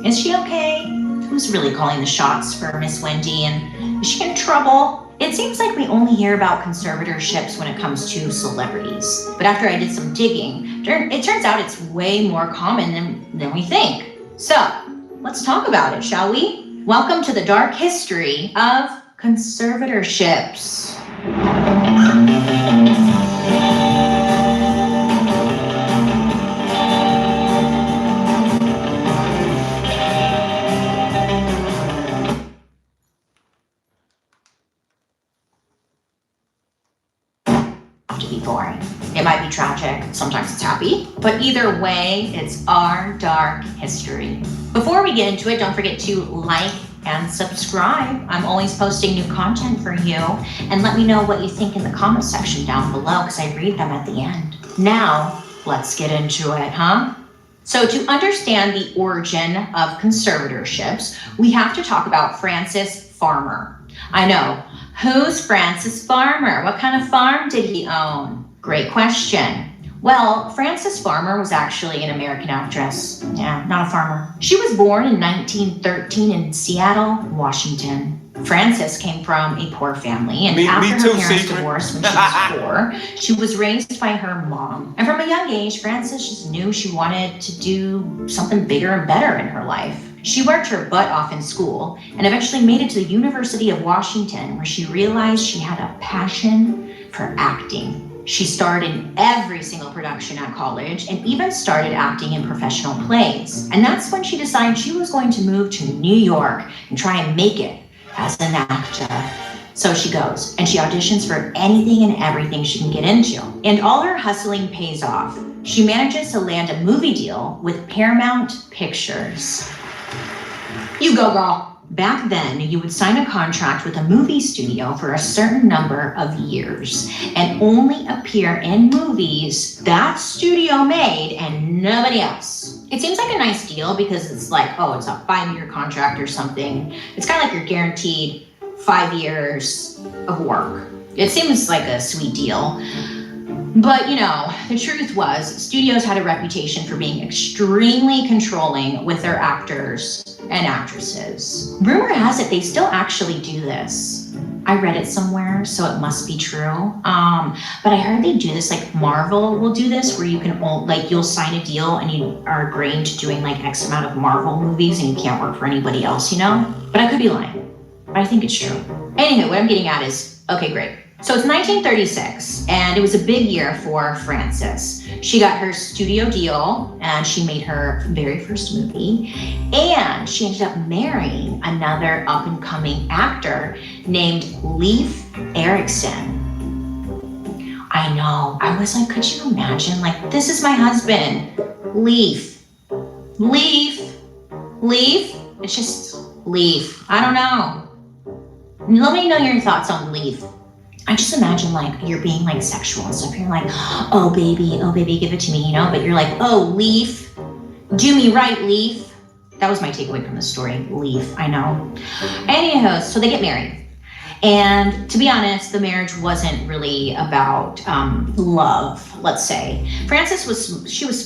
is she okay? Who's really calling the shots for Miss Wendy? And is she in trouble? It seems like we only hear about conservatorships when it comes to celebrities. But after I did some digging, it turns out it's way more common than we think. So let's talk about it, shall we? Welcome to the dark history of conservatorships. To be boring. It might be tragic, sometimes it's happy, but either way, it's our dark history. Before we get into it, don't forget to like and subscribe. I'm always posting new content for you, and let me know what you think in the comment section down below because I read them at the end. Now, let's get into it, huh? So to understand the origin of conservatorships, we have to talk about Francis Farmer. I know. Who's Francis Farmer? What kind of farm did he own? Great question. Well, Francis Farmer was actually an American actress. Yeah, not a farmer. She was born in 1913 in Seattle, Washington. Frances came from a poor family, and after her parents divorced when she was 4, she was raised by her mom. And from a young age, Frances just knew she wanted to do something bigger and better in her life. She worked her butt off in school and eventually made it to the University of Washington, where she realized she had a passion for acting. She starred in every single production at college and even started acting in professional plays. And that's when she decided she was going to move to New York and try and make it as an actor. So she goes and she auditions for anything and everything she can get into. And all her hustling pays off. She manages to land a movie deal with Paramount Pictures. You go, girl. Back then, you would sign a contract with a movie studio for a certain number of years and only appear in movies that studio made and nobody else. It seems like a nice deal because it's like, oh, it's a 5-year contract or something. It's kind of like you're guaranteed 5 years of work. It seems like a sweet deal. But, the truth was, studios had a reputation for being extremely controlling with their actors and actresses. Rumor has it they still actually do this. I read it somewhere, so it must be true. But I heard they do this, like Marvel will do this, where you can, you'll sign a deal and you are agreeing to doing like X amount of Marvel movies and you can't work for anybody else, you know? But I could be lying, but I think it's true. Anyway, what I'm getting at is, okay, great. So it's 1936, and it was a big year for Frances. She got her studio deal, and she made her very first movie, and she ended up marrying another up-and-coming actor named Leif Erikson. I know, I was like, could you imagine? Like, this is my husband, Leif. Leif. Leif? It's just Leif. I don't know. Let me know your thoughts on Leif. I just imagine like you're being like sexual and stuff. You're like, oh baby, give it to me, you know? But you're like, oh, Leif, do me right, Leif. That was my takeaway from the story, Leif, I know. Anyhow, so they get married. And to be honest, the marriage wasn't really about love, let's say. Frances was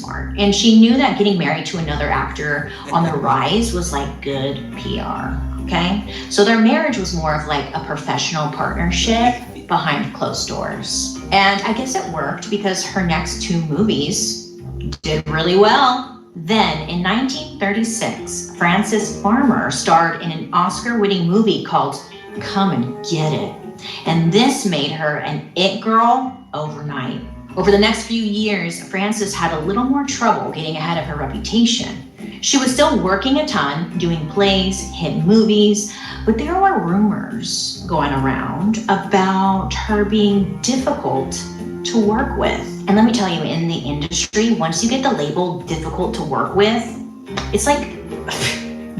smart, and she knew that getting married to another actor on the rise was like good PR, okay? So their marriage was more of like a professional partnership behind closed doors. And I guess it worked because her next two movies did really well. Then in 1936, Frances Farmer starred in an Oscar-winning movie called Come and Get It. And this made her an it girl overnight. Over the next few years, Frances had a little more trouble getting ahead of her reputation. She was still working a ton, doing plays, hit movies, but there were rumors going around about her being difficult to work with. And let me tell you, in the industry, once you get the label difficult to work with, it's like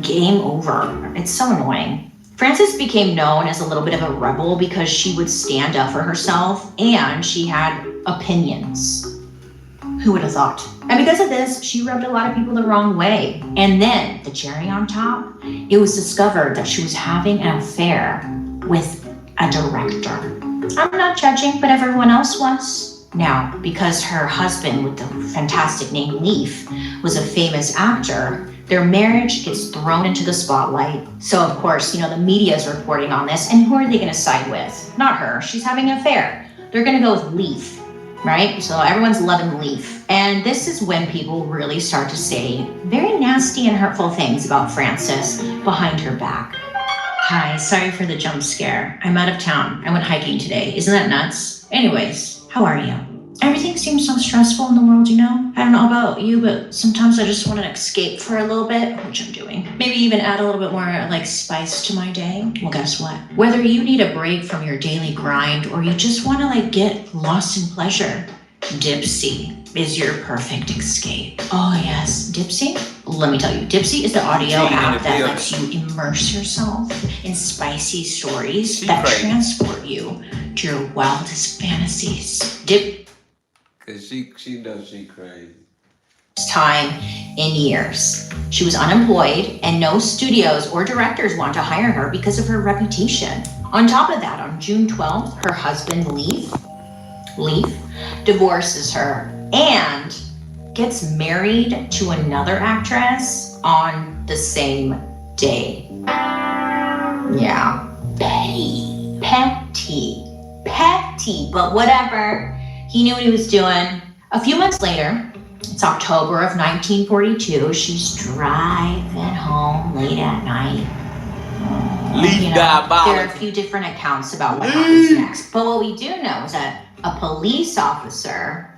game over. It's so annoying. Frances became known as a little bit of a rebel because she would stand up for herself and she had opinions. Who would have thought? And because of this, she rubbed a lot of people the wrong way. And then, the cherry on top, it was discovered that she was having an affair with a director. I'm not judging, but everyone else was. Now, because her husband with the fantastic name Leif was a famous actor, their marriage gets thrown into the spotlight. So of course, you know, the media is reporting on this, and who are they gonna side with? Not her, she's having an affair. They're gonna go with Leif, right? So everyone's loving Leif. And this is when people really start to say very nasty and hurtful things about Frances behind her back. Hi, sorry for the jump scare. I'm out of town. I went hiking today. Isn't that nuts? Anyways, how are you? Everything seems so stressful in the world, you know? I don't know about you, but sometimes I just want to escape for a little bit, which I'm doing. Maybe even add a little bit more like spice to my day. Well, guess what? Whether you need a break from your daily grind or you just want to like get lost in pleasure, Dipsea is your perfect escape. Oh yes, Dipsea? Let me tell you, Dipsea is the audio app that lets you immerse yourself in spicy stories that transport you to your wildest fantasies. Cause she knows she crazy. Time in years. She was unemployed and no studios or directors wanted to hire her because of her reputation. On top of that, on June 12th, her husband Leif divorces her and gets married to another actress on the same day. Yeah, petty, but whatever. He knew what he was doing. A few months later, it's October of 1942, she's driving home late at night. There are a few different accounts about what happens next, but what we do know is that a police officer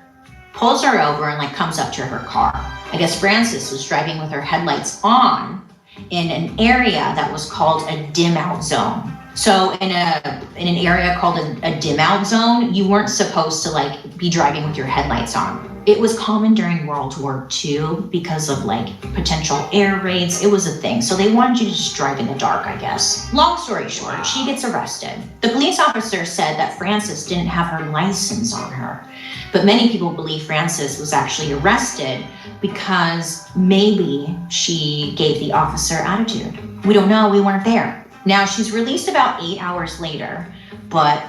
pulls her over and like comes up to her car. I guess Frances was driving with her headlights on in an area that was called a dim out zone. So in an area called a dim out zone, you weren't supposed to like be driving with your headlights on. It was common during World War II because of like potential air raids. It was a thing. So they wanted you to just drive in the dark, I guess. Long story short, she gets arrested. The police officer said that Frances didn't have her license on her. But many people believe Frances was actually arrested because maybe she gave the officer attitude. We don't know, we weren't there. Now, she's released about 8 hours later, but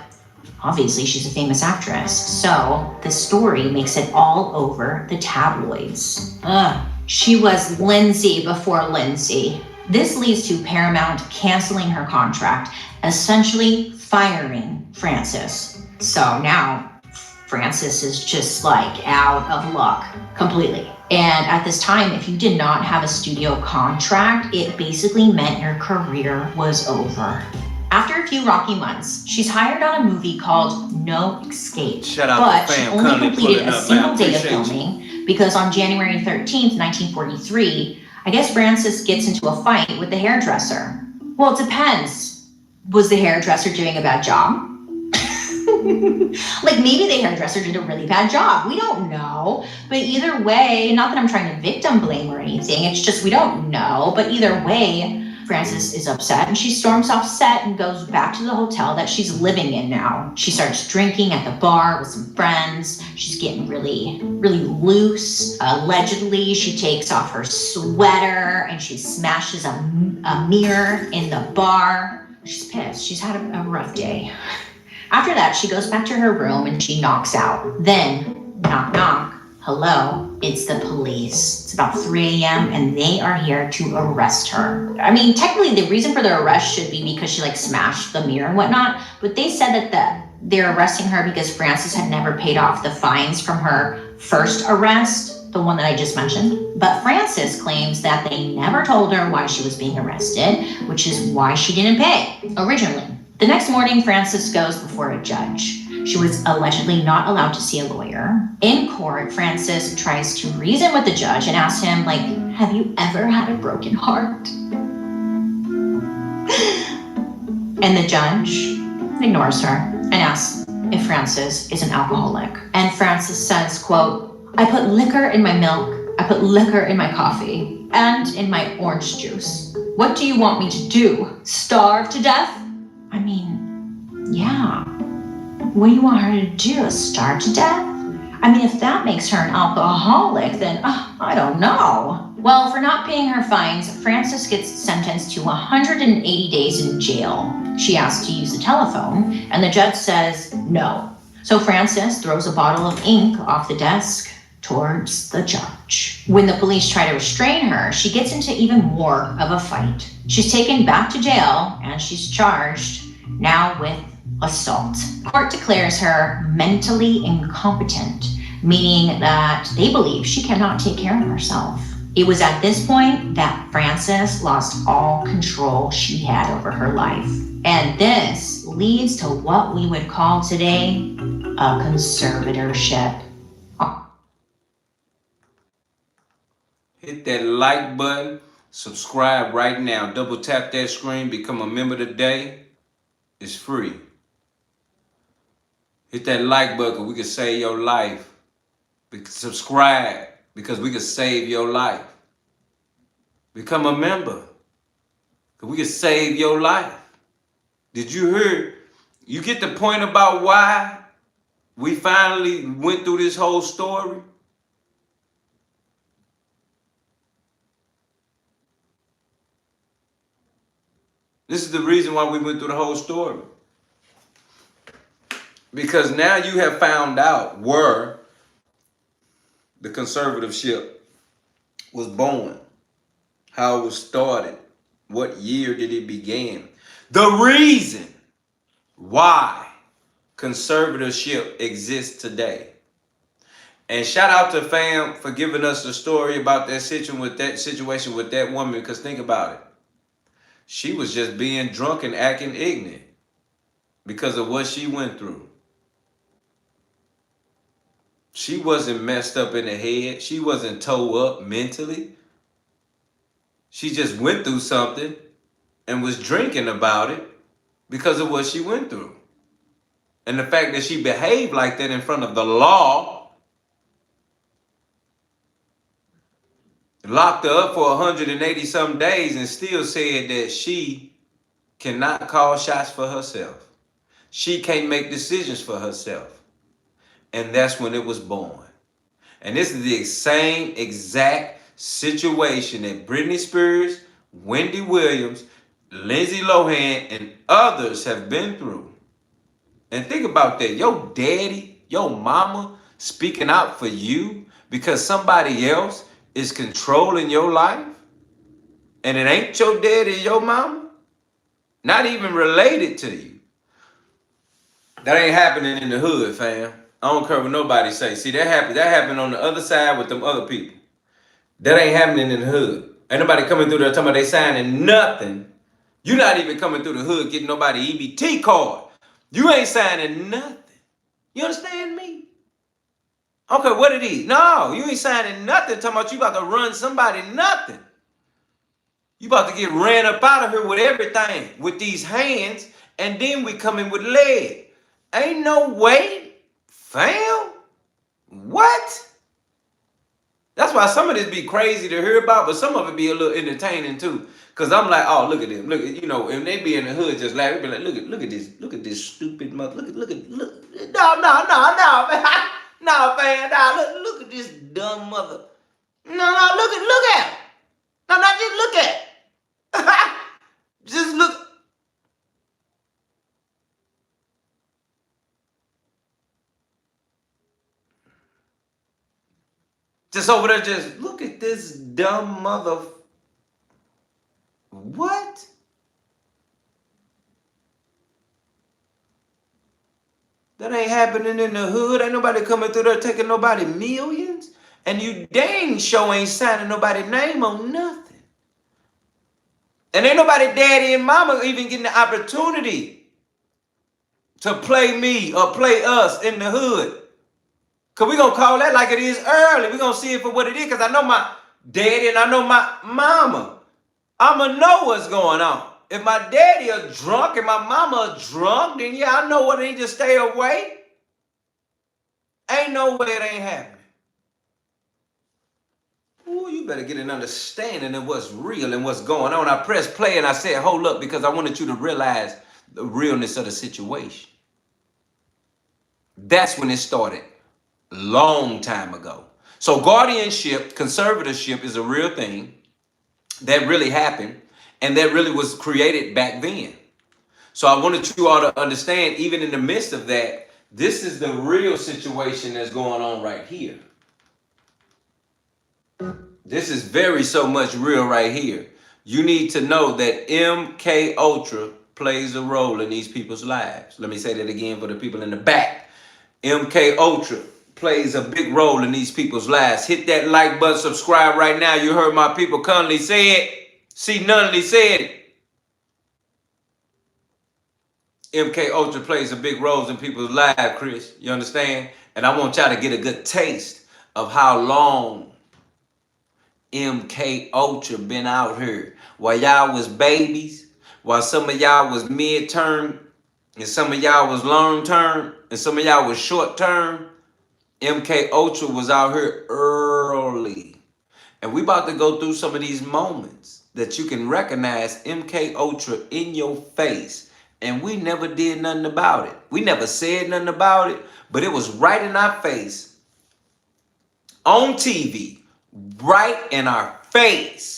obviously she's a famous actress, so the story makes it all over the tabloids. She was Lindsay before Lindsay. This leads to Paramount canceling her contract, essentially firing Frances. So now Frances is just like out of luck completely. And at this time, if you did not have a studio contract, it basically meant your career was over. After a few rocky months, she's hired on a movie called No Escape. But she only completed a single day of filming because on January 13th, 1943, I guess Frances gets into a fight with the hairdresser. Well, it depends. Was the hairdresser doing a bad job? Like maybe the hairdresser did a really bad job. We don't know. But either way, not that I'm trying to victim blame or anything, it's just we don't know. But either way, Frances is upset and she storms off set and goes back to the hotel that she's living in now. She starts drinking at the bar with some friends. She's getting really loose. Allegedly, she takes off her sweater and she smashes a mirror in the bar. She's pissed. She's had a rough day. After that, she goes back to her room and she knocks out. Then, knock, knock. Hello, it's the police. It's about 3 a.m. and they are here to arrest her. I mean, technically the reason for the arrest should be because she like smashed the mirror and whatnot, but they said that they're arresting her because Frances had never paid off the fines from her first arrest, the one that I just mentioned. But Frances claims that they never told her why she was being arrested, which is why she didn't pay originally. The next morning, Frances goes before a judge. She was allegedly not allowed to see a lawyer. In court, Frances tries to reason with the judge and asks him, like, have you ever had a broken heart? And the judge ignores her and asks if Frances is an alcoholic. And Frances says, quote, I put liquor in my milk, I put liquor in my coffee, and in my orange juice. What do you want me to do? Starve to death? I mean, yeah. What do you want her to do? Starve to death? I mean, if that makes her an alcoholic, then I don't know. Well, for not paying her fines, Frances gets sentenced to 180 days in jail. She asks to use the telephone, and the judge says no. So Frances throws a bottle of ink off the desk towards the judge. When the police try to restrain her, she gets into even more of a fight. She's taken back to jail, and she's charged now with assault. Court declares her mentally incompetent, meaning that they believe she cannot take care of herself. It was at this point that Frances lost all control she had over her life. And this leads to what we would call today a conservatorship. Hit that like button, subscribe right now, double tap that screen, become a member today. It's free. Hit that like button, we can save your life. Subscribe because we can save your life. Become a member because we can save your life. Did you hear? You get the point about why we finally went through this whole story? This is the reason why we went through the whole story. Because now you have found out where the conservatorship was born, how it was started, what year did it begin, the reason why conservatorship exists today. And shout out to fam for giving us the story about that situation with that woman, because think about it. She was just being drunk and acting ignorant because of what she went through. She wasn't messed up in the head. She wasn't towed up mentally. She just went through something and was drinking about it because of what she went through. And the fact that she behaved like that in front of the law locked her up for 180 some days and still said that she cannot call shots for herself. She can't make decisions for herself. And that's when it was born. And this is the same exact situation that Britney Spears, Wendy Williams, Lindsay Lohan, and others have been through. And think about that. Your daddy, your mama speaking out for you because somebody else is controlling your life and it ain't your daddy or your mama, not even related to you, that ain't happening in the hood, fam. I don't care what nobody say. See, that happened on the other side with them other people. That ain't happening in the hood. Ain't nobody coming through there talking about they signing nothing. You not even coming through the hood getting nobody EBT card. You ain't signing nothing. You understand me? Okay, what it is? No, you ain't signing nothing. Talking about you about to run somebody nothing. You about to get ran up out of here with everything, with these hands, and then we come in with leg. Ain't no way, fam. What? That's why some of this be crazy to hear about, but some of it be a little entertaining too. Cause I'm like, oh, look at them, look at, you know, and they be in the hood just laughing, be like, look at this stupid mother, look, no, man, no, man, no, look at this dumb mother, no, look at it, no, just look at it, just look. Just over there, just look at this dumb mother. What? That ain't happening in the hood. Ain't nobody coming through there taking nobody millions. And you dang sure ain't signing nobody's name on nothing. And ain't nobody daddy and mama even getting the opportunity to play me or play us in the hood. Because we're going to call that like it is early. We're going to see it for what it is. Because I know my daddy and I know my mama. I'm going to know what's going on. If my daddy are drunk and my mama are drunk, then yeah, I know what I need to stay away. Ain't no way it ain't happening. Ooh, you better get an understanding of what's real and what's going on. I pressed play and I said, hold up, because I wanted you to realize the realness of the situation. That's when it started. Long time ago. So guardianship, conservatorship is a real thing that really happened and that really was created back then. So I wanted you all to understand, even in the midst of that, this is the real situation that's going on right here. This is very so much real right here. You need to know that MK Ultra plays a role in these people's lives. Let me say that again for the people in the back. MK Ultra plays a big role in these people's lives. Hit that like button, subscribe right now. You heard my people Conley say it. See, Nunley said it. MK Ultra plays a big role in people's lives, Chris. You understand? And I want y'all to get a good taste of how long MK Ultra been out here. While y'all was babies, while some of y'all was mid-term, and some of y'all was long-term, and some of y'all was short-term, MK Ultra was out here early. And we about to go through some of these moments that you can recognize MK Ultra in your face. And we never did nothing about it. We never said nothing about it, but it was right in our face. On TV, right in our face.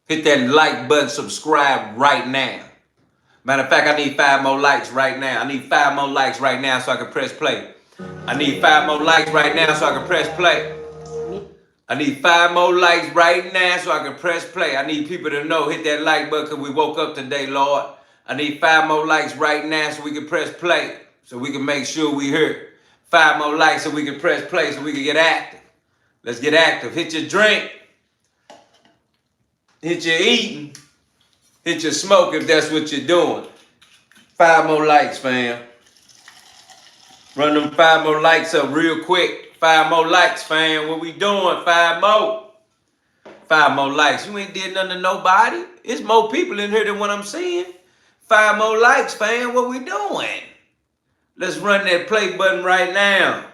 Hit that like button, subscribe right now. Matter of fact, I need 5 more likes right now. I need 5 more likes right now so I can press play. I need 5 more likes right now so I can press play. I need 5 more likes right now so I can press play. I need people to know, hit that like button because we woke up today, Lord. I need 5 more likes right now so we can press play. So we can make sure we hear. 5 more likes so we can press play so we can get active. Let's get active. Hit your drink. Hit your eating. Hit your smoke if that's what you're doing. 5 more likes, fam. Run them 5 more likes up real quick. 5 more likes, fam. What we doing? 5 more. 5 more likes. You ain't did nothing to nobody. It's more people in here than what I'm seeing. 5 more likes, fam. What we doing? Let's run that play button right now.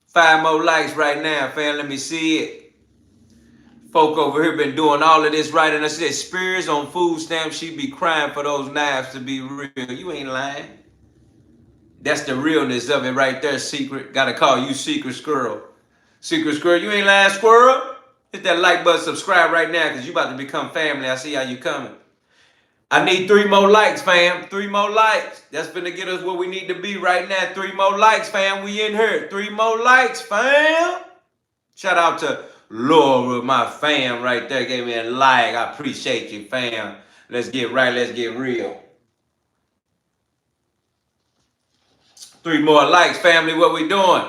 5 more likes right now, fam. Let me see it. Folk over here been doing all of this right. And I said, Spears on food stamps, she be crying for those knives to be real. You ain't lying. That's the realness of it right there, Secret. Gotta call you Secret Squirrel. Secret Squirrel, you ain't lying, Squirrel. Hit that like button, subscribe right now, because you about to become family. I see how you coming. I need 3 more likes, fam. 3 more likes. That's finna get us where we need to be right now. 3 more likes, fam. We in here. 3 more likes, fam. Shout out to Laura, my fam right there. Gave me a like. I appreciate you, fam. Let's get right. Let's get real. 3 more likes, family. What we doing?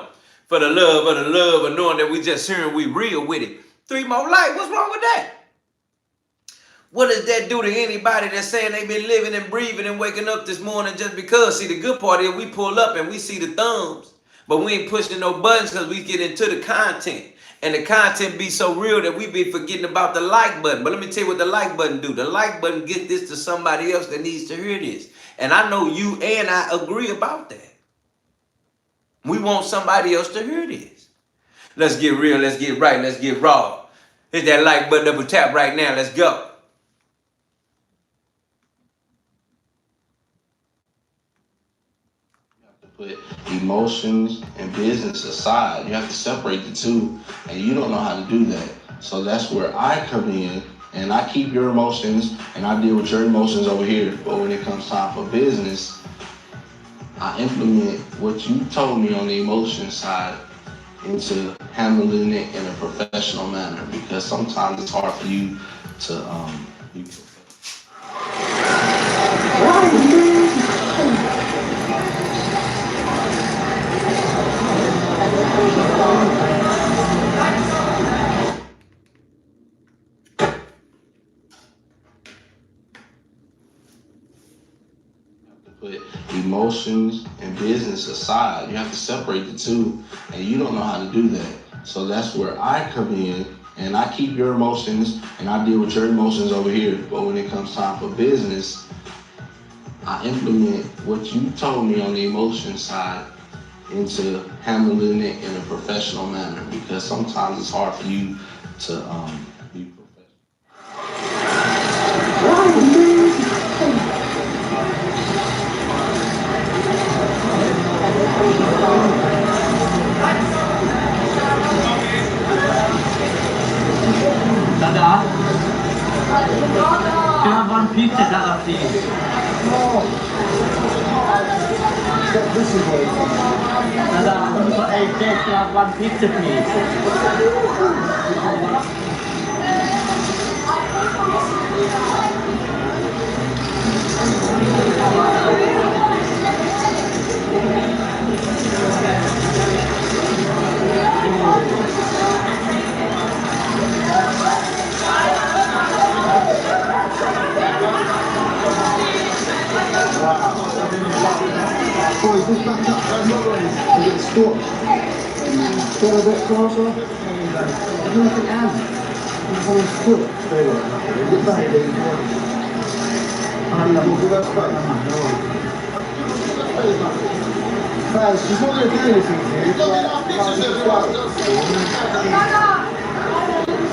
For the love of knowing that we just hearing we real with it. 3 more likes. What's wrong with that? What does that do to anybody that's saying they been living and breathing and waking up this morning just because? See, the good part is we pull up and we see the thumbs, but we ain't pushing no buttons because we get into the content. And the content be so real that we be forgetting about the like button. But let me tell you what the like button do. The like button get this to somebody else that needs to hear this. And I know you and I agree about that. We want somebody else to hear this. Let's get real. Let's get right. Let's get raw. Hit that like button, double tap right now. Let's go. Put emotions and business aside. You have to separate the two, and you don't know how to do that. So that's where I come in, and I keep your emotions, and I deal with your emotions over here. But when it comes time for business, I implement what you told me on the emotion side into handling it in a professional manner, because sometimes it's hard for you to be put emotions and business aside. You have to separate the two, and you don't know how to do that. So that's where I come in, and I keep your emotions, and I deal with your emotions over here. But when it comes time for business, I implement what you told me on the emotion side into handling it in a professional manner, because sometimes it's hard for you to be Dada, can I have 1 pizza, Dada, please? This is what Dada, I'm for 8 days, can I have 1 pizza, please? Boys, this back up that motorway and get stopped. Get a bit closer. Look at Anne. He's on his foot. Stay there. Get back there. We'll go back. Faz, she's not going to do anything to you.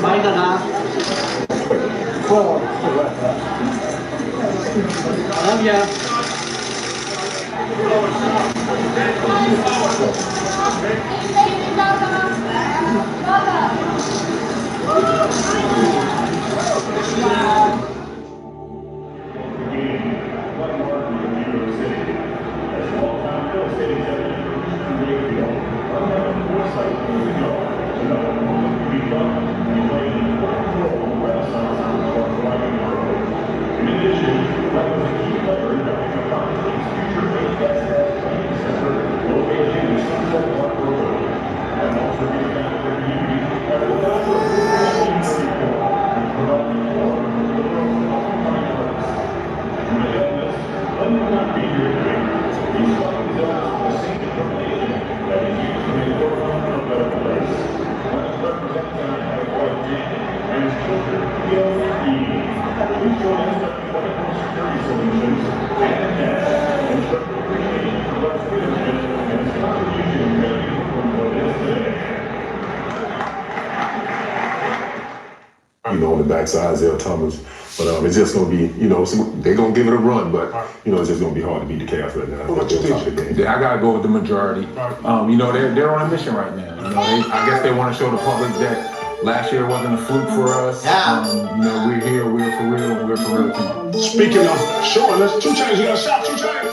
Bye, Dada. Well, I love ya. You know, on the backside, ZELLE Thomas. But it's just going to be, you know, they're going to give it a run, but, you know, it's just going to be hard to beat the Cavs right now. Yeah, I got to go with the majority. You know, they're on a mission right now. You know, I guess they want to show the public that Last year wasn't a fluke for us. You know, we're here, we're for real, and we're for real too. Speaking of showing us, 2 Chainz, you got a shot, 2 Chainz?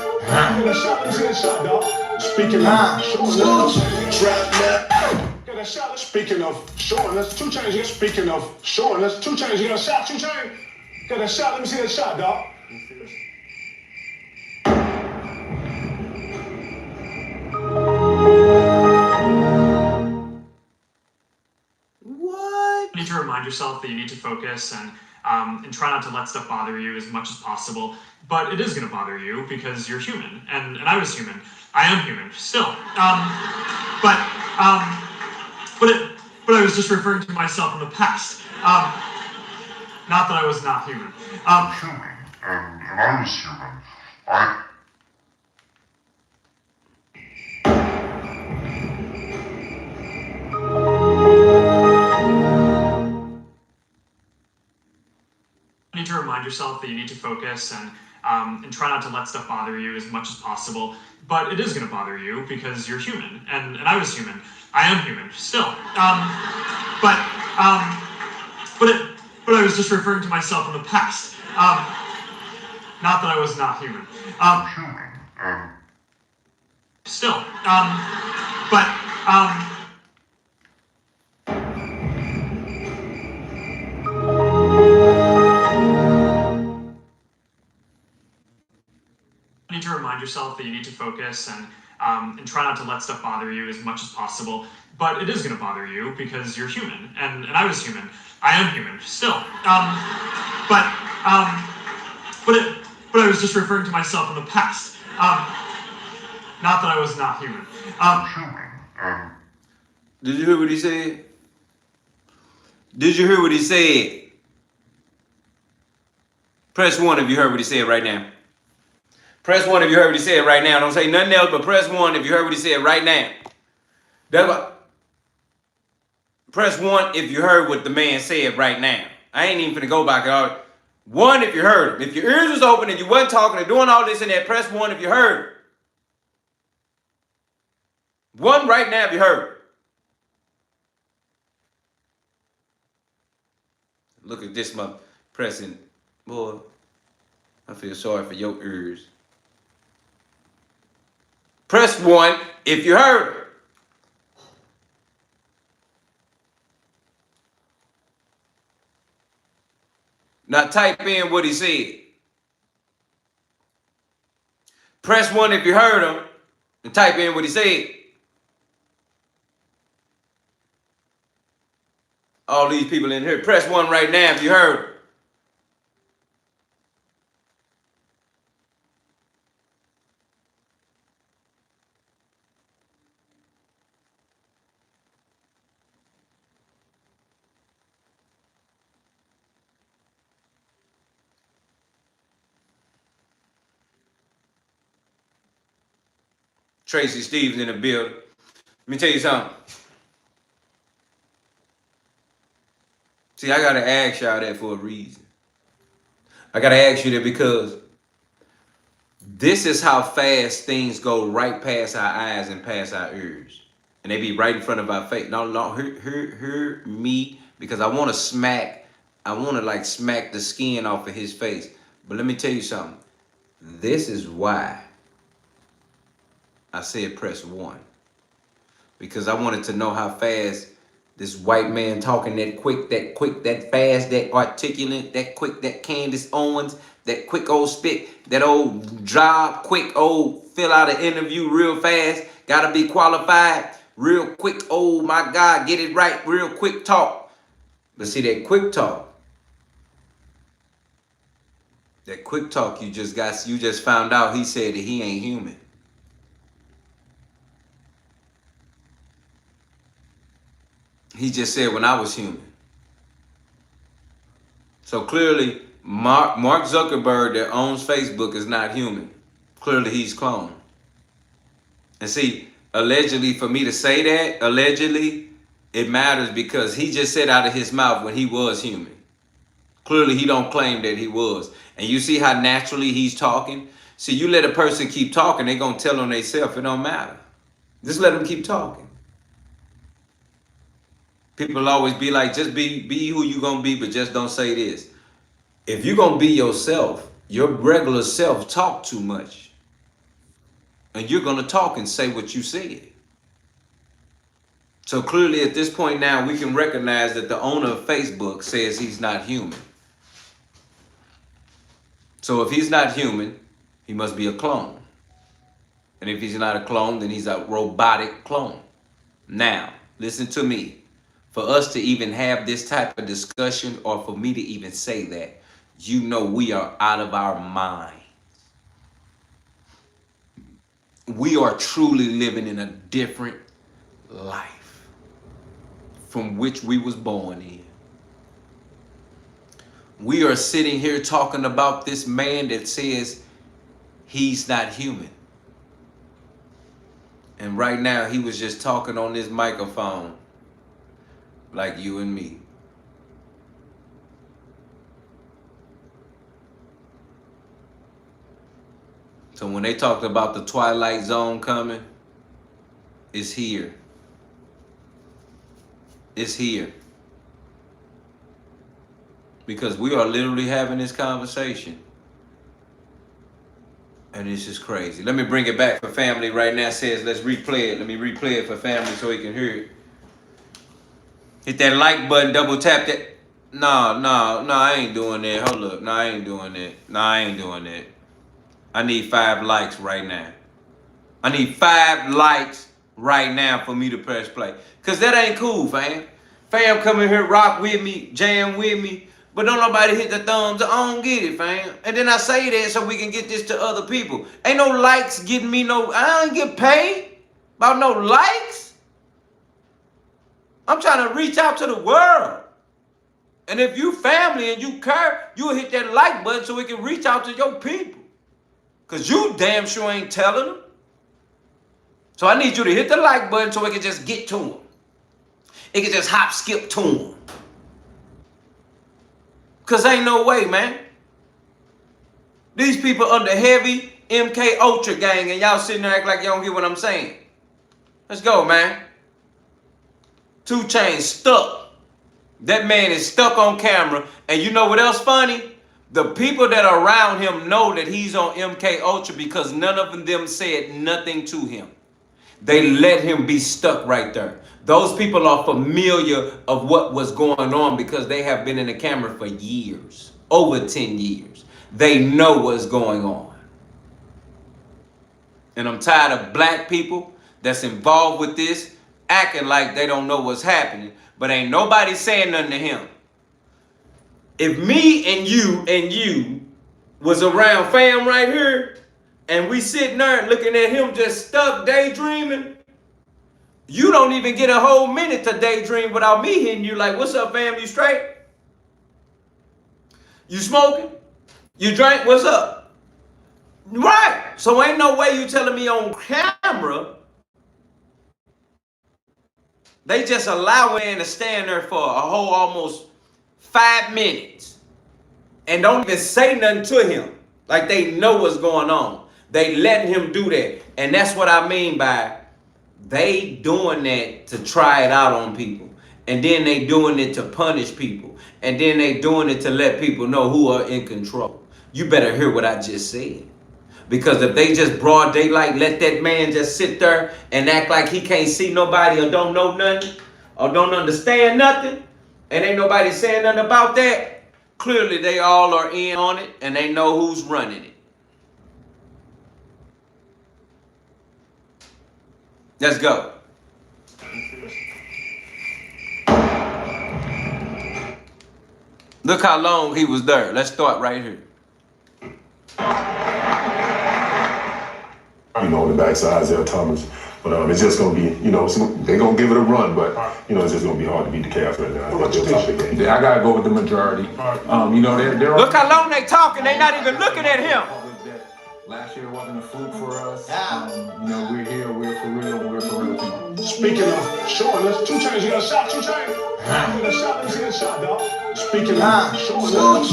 You got a shot, let me see that shot, dog. Speaking of showing us, trap now. Got a shot, speaking of showing us, 2 Chainz, you got speaking of showing us, 2 Chainz, you got a shot, 2 Chainz? Got a shot, let me see that shot, dog. What? You need to remind yourself that you need to focus and try not to let stuff bother you as much as possible. But it is going to bother you because you're human, and I was human. I am human still. But I was just referring to myself in the past. Not that I was not human. Human, and I was human. You need to remind yourself that you need to focus and try not to let stuff bother you as much as possible. But it is going to bother you because you're human, and I was human. I am human still. But I was just referring to myself in the past. Not that I was not human. Human, Still. You need to remind yourself that you need to focus and try not to let stuff bother you as much as possible. But it is going to bother you because you're human, and I was human. I am human still. But I was just referring to myself in the past. Not that I was not human. Did you hear what he said? Did you hear what he said? Press 1 if you heard what he said right now. Press 1 if you heard what he said right now. Don't say nothing else, but press 1 if you heard what he said right now. That's what. Press 1 if you heard what the man said right now. I ain't even finna go back out. 1 if you heard him. If your ears was open and you wasn't talking and doing all this and that, press 1 if you heard. 1 right now if you heard. Look at this month pressing. Boy, I feel sorry for your ears. Press 1 if you heard her. Now type in what he said. Press 1 if you heard him and type in what he said. All these people in here, press 1 right now if you heard him. Tracy Stevens in the building. Let me tell you something. See, I gotta ask y'all that for a reason. I gotta ask you that because this is how fast things go right past our eyes and past our ears. And they be right in front of our face. No, hear me, because I wanna smack the skin off of his face. But let me tell you something. This is why I said press 1. Because I wanted to know how fast this white man talking that quick, that fast, that articulate, that quick, that Candace Owens, that quick old spit, that old job, quick old fill out an interview real fast, gotta be qualified, real quick, oh my God, get it right, real quick talk. But see, that quick talk you just found out he said that he ain't human. He just said when I was human. So clearly, Mark Zuckerberg that owns Facebook is not human. Clearly, he's cloned. And see, allegedly, for me to say that, allegedly, it matters because he just said out of his mouth when he was human. Clearly, he don't claim that he was. And you see how naturally he's talking? See, you let a person keep talking, they're going to tell on themselves. It don't matter. Just let them keep talking. People always be like, just be who you gonna be, but just don't say this. If you're gonna be yourself, your regular self talk too much. And you're gonna talk and say what you said. So clearly at this point now, we can recognize that the owner of Facebook says he's not human. So if he's not human, he must be a clone. And if he's not a clone, then he's a robotic clone. Now, listen to me. For us to even have this type of discussion, or for me to even say that, you know we are out of our mind. We are truly living in a different life from which we was born in. We are sitting here talking about this man that says he's not human. And right now he was just talking on this microphone like you and me. So when they talked about the Twilight Zone coming, it's here. It's here. Because we are literally having this conversation. And this is crazy. Let me bring it back for family right now. It says, let's replay it. Let me replay it for family so he can hear it. Hit that like button, double tap that. No, I ain't doing that. Hold up. No, I ain't doing that. No, I ain't doing that. I need 5 likes right now. I need 5 likes right now for me to press play. Because that ain't cool, fam. Fam come in here, rock with me, jam with me. But don't nobody hit the thumbs. I don't get it, fam. And then I say that so we can get this to other people. Ain't no likes getting me no... I ain't get paid about no likes. I'm trying to reach out to the world. And if you family and you care, you'll hit that like button so we can reach out to your people. Because you damn sure ain't telling them. So I need you to hit the like button so we can just get to them. It can just hop, skip to them. Because ain't no way, man. These people under heavy MK Ultra gang and y'all sitting there acting like y'all don't get what I'm saying. Let's go, man. 2 Chainz stuck. That man is stuck on camera. And you know what else funny? The people that are around him know that he's on MK Ultra because none of them said nothing to him. They let him be stuck right there. Those people are familiar of what was going on because they have been in the camera for years, over 10 years. They know what's going on. And I'm tired of black people that's involved with this acting like they don't know what's happening, but ain't nobody saying nothing to him. If me and you was around fam right here, and we sitting there looking at him just stuck daydreaming, you don't even get a whole minute to daydream without me hitting you like, what's up, fam? You straight? You smoking? You drink? What's up? Right. So ain't no way you telling me on camera. They just allow a man to stand there for a whole almost 5 minutes and don't even say nothing to him. Like they know what's going on. They letting him do that. And that's what I mean by they doing that to try it out on people. And then they doing it to punish people. And then they doing it to let people know who are in control. You better hear what I just said. Because if they just broad daylight let that man just sit there and act like he can't see nobody or don't know nothing or don't understand nothing, and ain't nobody saying nothing about that, clearly they all are in on it and they know who's running it. Let's go. Look how long he was there. Let's start right here. You know, on the backside, ZELLE Thomas. But it's just going to be, you know, they're going to give it a run, but, you know, it's just going to be hard to beat the Cavs right now. I got to go with the majority. You know, they're look how long they talking. They're not even looking at him. Last year wasn't a fluke for us. You know, we're here, we're for real, we're for real people. Speaking of showing us, 2 Chainz, you got a shot, 2 Chainz? You got a shot, let me see that shot, dog. Speaking of showing us,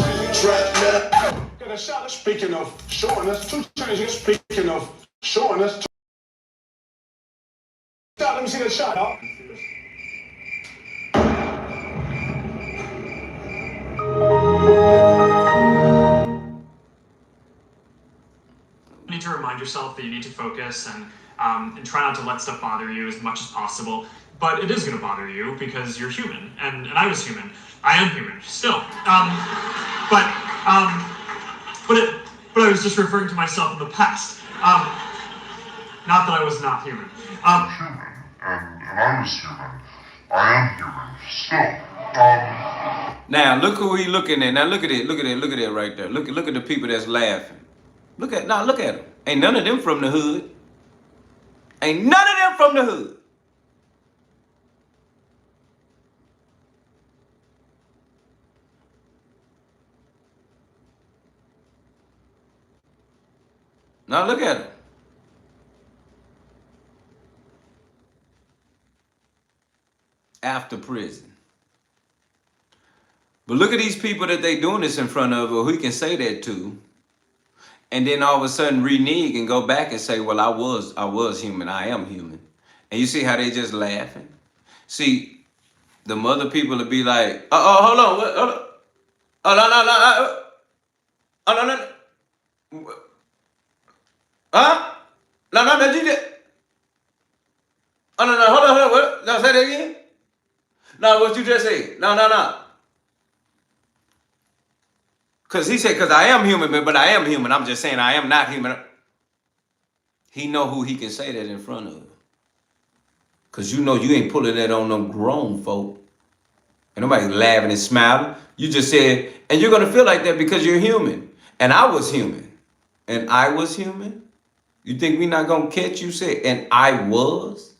got a shot. Speaking of showing us, 2 Chainz, speaking of showing us. Let me see that shot, dog. You need to remind yourself that you need to focus and try not to let stuff bother you as much as possible. But it is going to bother you because you're human, and I was human. I am human still. But I was just referring to myself in the past. Not that I was not human. Human, and I was human. I am human still. Now look who we looking at. Now look at it. Look at it. Look at it right there. Look at the people that's laughing. Look at them. Ain't none of them from the hood. Ain't none of them from the hood. Now look at them. After prison. But look at these people that they doing this in front of, or who can say that to. And then all of a sudden renege and go back and say, well, I was human. I am human. And you see how they just laughing? See, the mother people will be like, hold on. No. Huh? No, you did. Oh, no, hold on. What? No, say that again. No, what you just said. No. Because he said, because I am human, but I am human. I'm just saying I am not human. He know who he can say that in front of. Because you know you ain't pulling that on them grown folk. And nobody laughing and smiling. You just said, and you're going to feel like that because you're human. And I was human. And I was human. You think we not going to catch you say, and I was?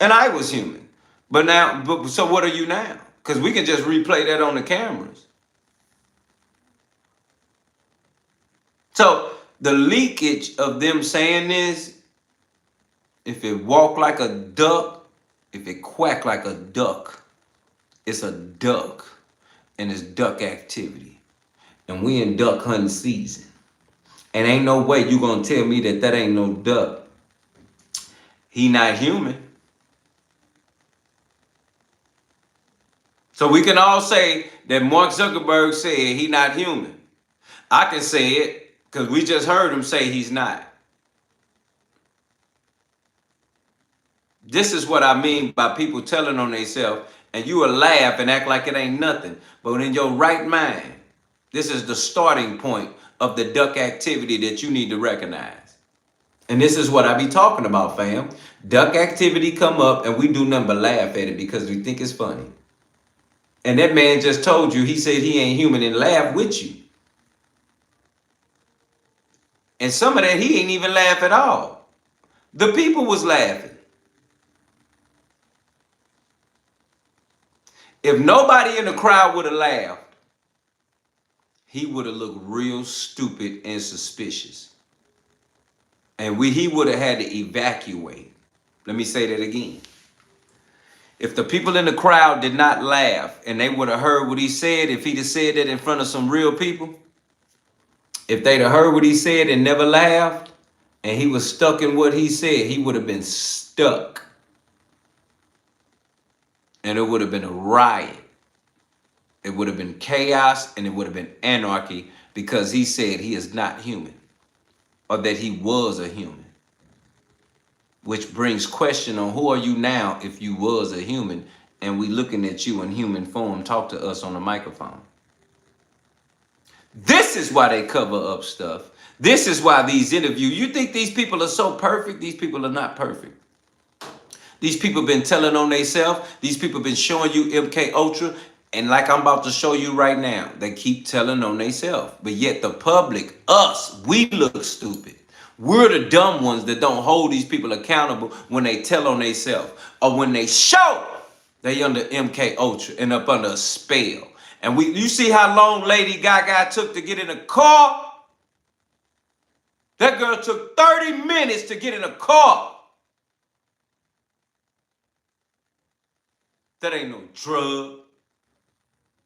And I was human. So what are you now? Because we can just replay that on the cameras. So the leakage of them saying this, if it walk like a duck, if it quack like a duck, it's a duck. And it's duck activity. And we in duck hunting season. And ain't no way you gonna tell me that ain't no duck. He not human. So we can all say that Mark Zuckerberg said he not human. I can say it because we just heard him say he's not. This is what I mean by people telling on themselves, and you will laugh and act like it ain't nothing. But in your right mind, this is the starting point of the duck activity that you need to recognize. And this is what I be talking about, fam. Duck activity come up and we do nothing but laugh at it because we think it's funny. And that man just told you, he said he ain't human and laugh with you. And some of that, he ain't even laugh at all. The people was laughing. If nobody in the crowd would have laughed, he would have looked real stupid and suspicious. And he would have had to evacuate. Let me say that again. If the people in the crowd did not laugh and they would have heard what he said, if he'd have said that in front of some real people, if they'd have heard what he said and never laughed, and he was stuck in what he said, he would have been stuck. And it would have been a riot. It would have been chaos and it would have been anarchy because he said he is not human or that he was a human. Which brings question on who are you now if you was a human and we looking at you in human form, talk to us on the microphone. This is why they cover up stuff. This is why these interviews, you think these people are so perfect? These people are not perfect. These people been telling on themselves. These people been showing you MK Ultra. And like I'm about to show you right now, they keep telling on themselves. But yet the public, us, we look stupid. We're the dumb ones that don't hold these people accountable when they tell on themselves. Or when they show they under MK Ultra and up under a spell. And you see how long Lady Gaga took to get in a car? That girl took 30 minutes to get in a car. That ain't no drug.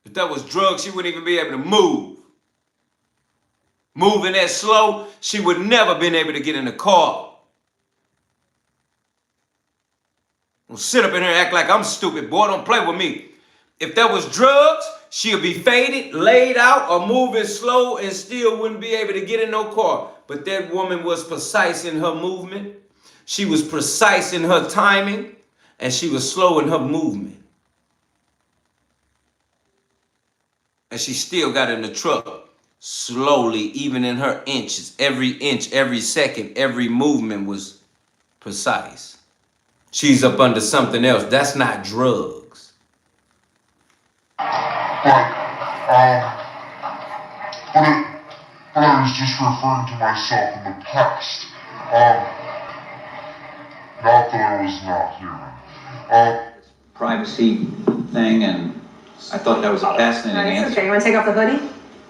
If that was drugs, she wouldn't even be able to move. Moving that slow, she would never been able to get in the car. Don't sit up in here and act like I'm stupid, boy. Don't play with me. If that was drugs, she'll be faded, laid out, or moving slow and still wouldn't be able to get in no car. But that woman was precise in her movement. She was precise in her timing, and she was slow in her movement. And she still got in the truck slowly, even in her inches. Every inch, every second, every movement was precise. She's up under something else. That's not drugs. But I was just referring to myself in the past. Not that I was not human. Privacy thing, and I thought that was a fascinating answer. Okay, you want to take off the hoodie?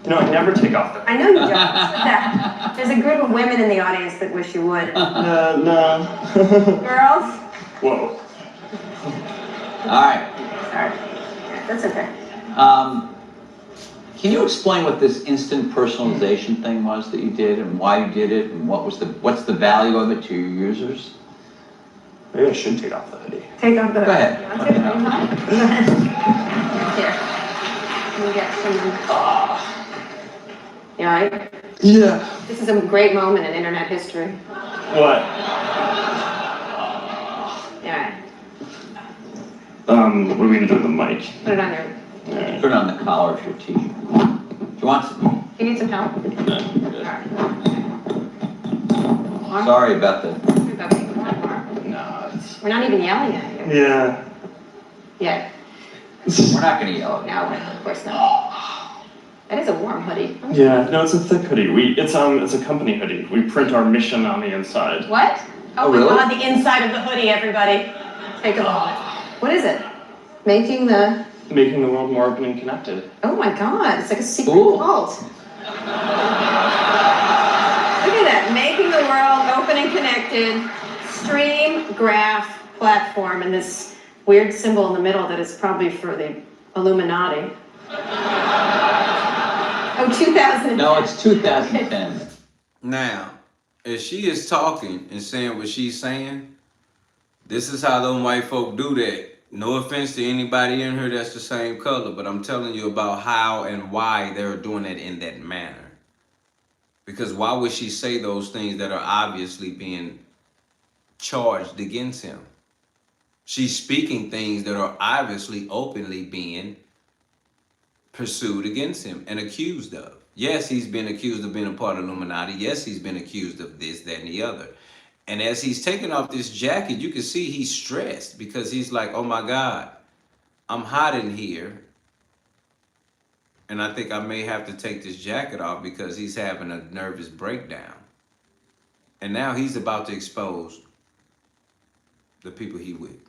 No, I never take off the hoodie. I know you don't. There's a group of women in the audience that wish you would. No. Girls? Whoa. All right. Sorry. Yeah, that's okay. Can you explain what this instant personalization thing was that you did, and why you did it, and what's the value of it to your users? Maybe I should take off the hoodie. Take off the hoodie. Go ahead. You want to take the hoodie off? Go ahead. Here. Let me get some. You all right? Yeah. This is a great moment in internet history. What? Yeah. What are we gonna do with the mic? Put it on your. Put it on the collar of your t-shirt. Do you want some? You need some help? All right. Sorry about the... No, it's... We're not even yelling at you. Yeah. Yet. We're not going to yell at you. No, of course not. That is a warm hoodie. Yeah, no, it's a thick hoodie. It's a company hoodie. We print our mission on the inside. What? Oh, really? My God, the inside of the hoodie, everybody. Take a moment. What is it? Making the world more open and connected. Oh my God, it's like a secret Ooh. vault. Look at that, making the world open and connected, stream, graph, platform, and this weird symbol in the middle that is probably for the Illuminati. Oh, 2010. No, it's 2010. Now, if she is talking and saying what she's saying, this is how them white folk do that. No offense to anybody in here that's the same color, but I'm telling you about how and why they're doing it in that manner. Because why would she say those things that are obviously being charged against him? She's speaking things that are obviously openly being pursued against him and accused of. Yes, he's been accused of being a part of Illuminati. Yes, he's been accused of this, that, and the other. And as he's taking off this jacket, you can see he's stressed because he's like, oh my God, I'm hot in here. And I think I may have to take this jacket off because he's having a nervous breakdown. And now he's about to expose the people he with.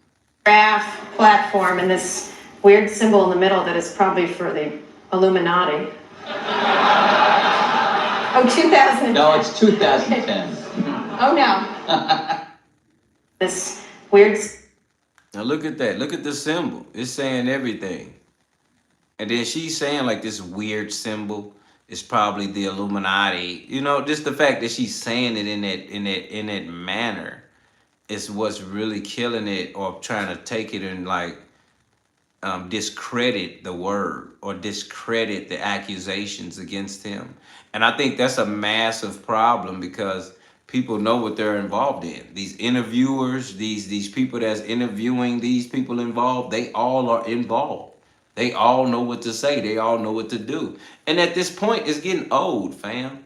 Graph, platform, and this weird symbol in the middle that is probably for the Illuminati. Oh, 2010. No, it's 2010. Oh no. This weird. Now look at that. Look at the symbol. It's saying everything. And then she's saying like this weird symbol is probably the Illuminati. You know, just the fact that she's saying it in that manner is what's really killing it, or trying to take it and like discredit the word or discredit the accusations against him. And I think that's a massive problem because people know what they're involved in. These interviewers, these people that's interviewing these people involved, they all are involved. They all know what to say. They all know what to do. And at this point, it's getting old, fam.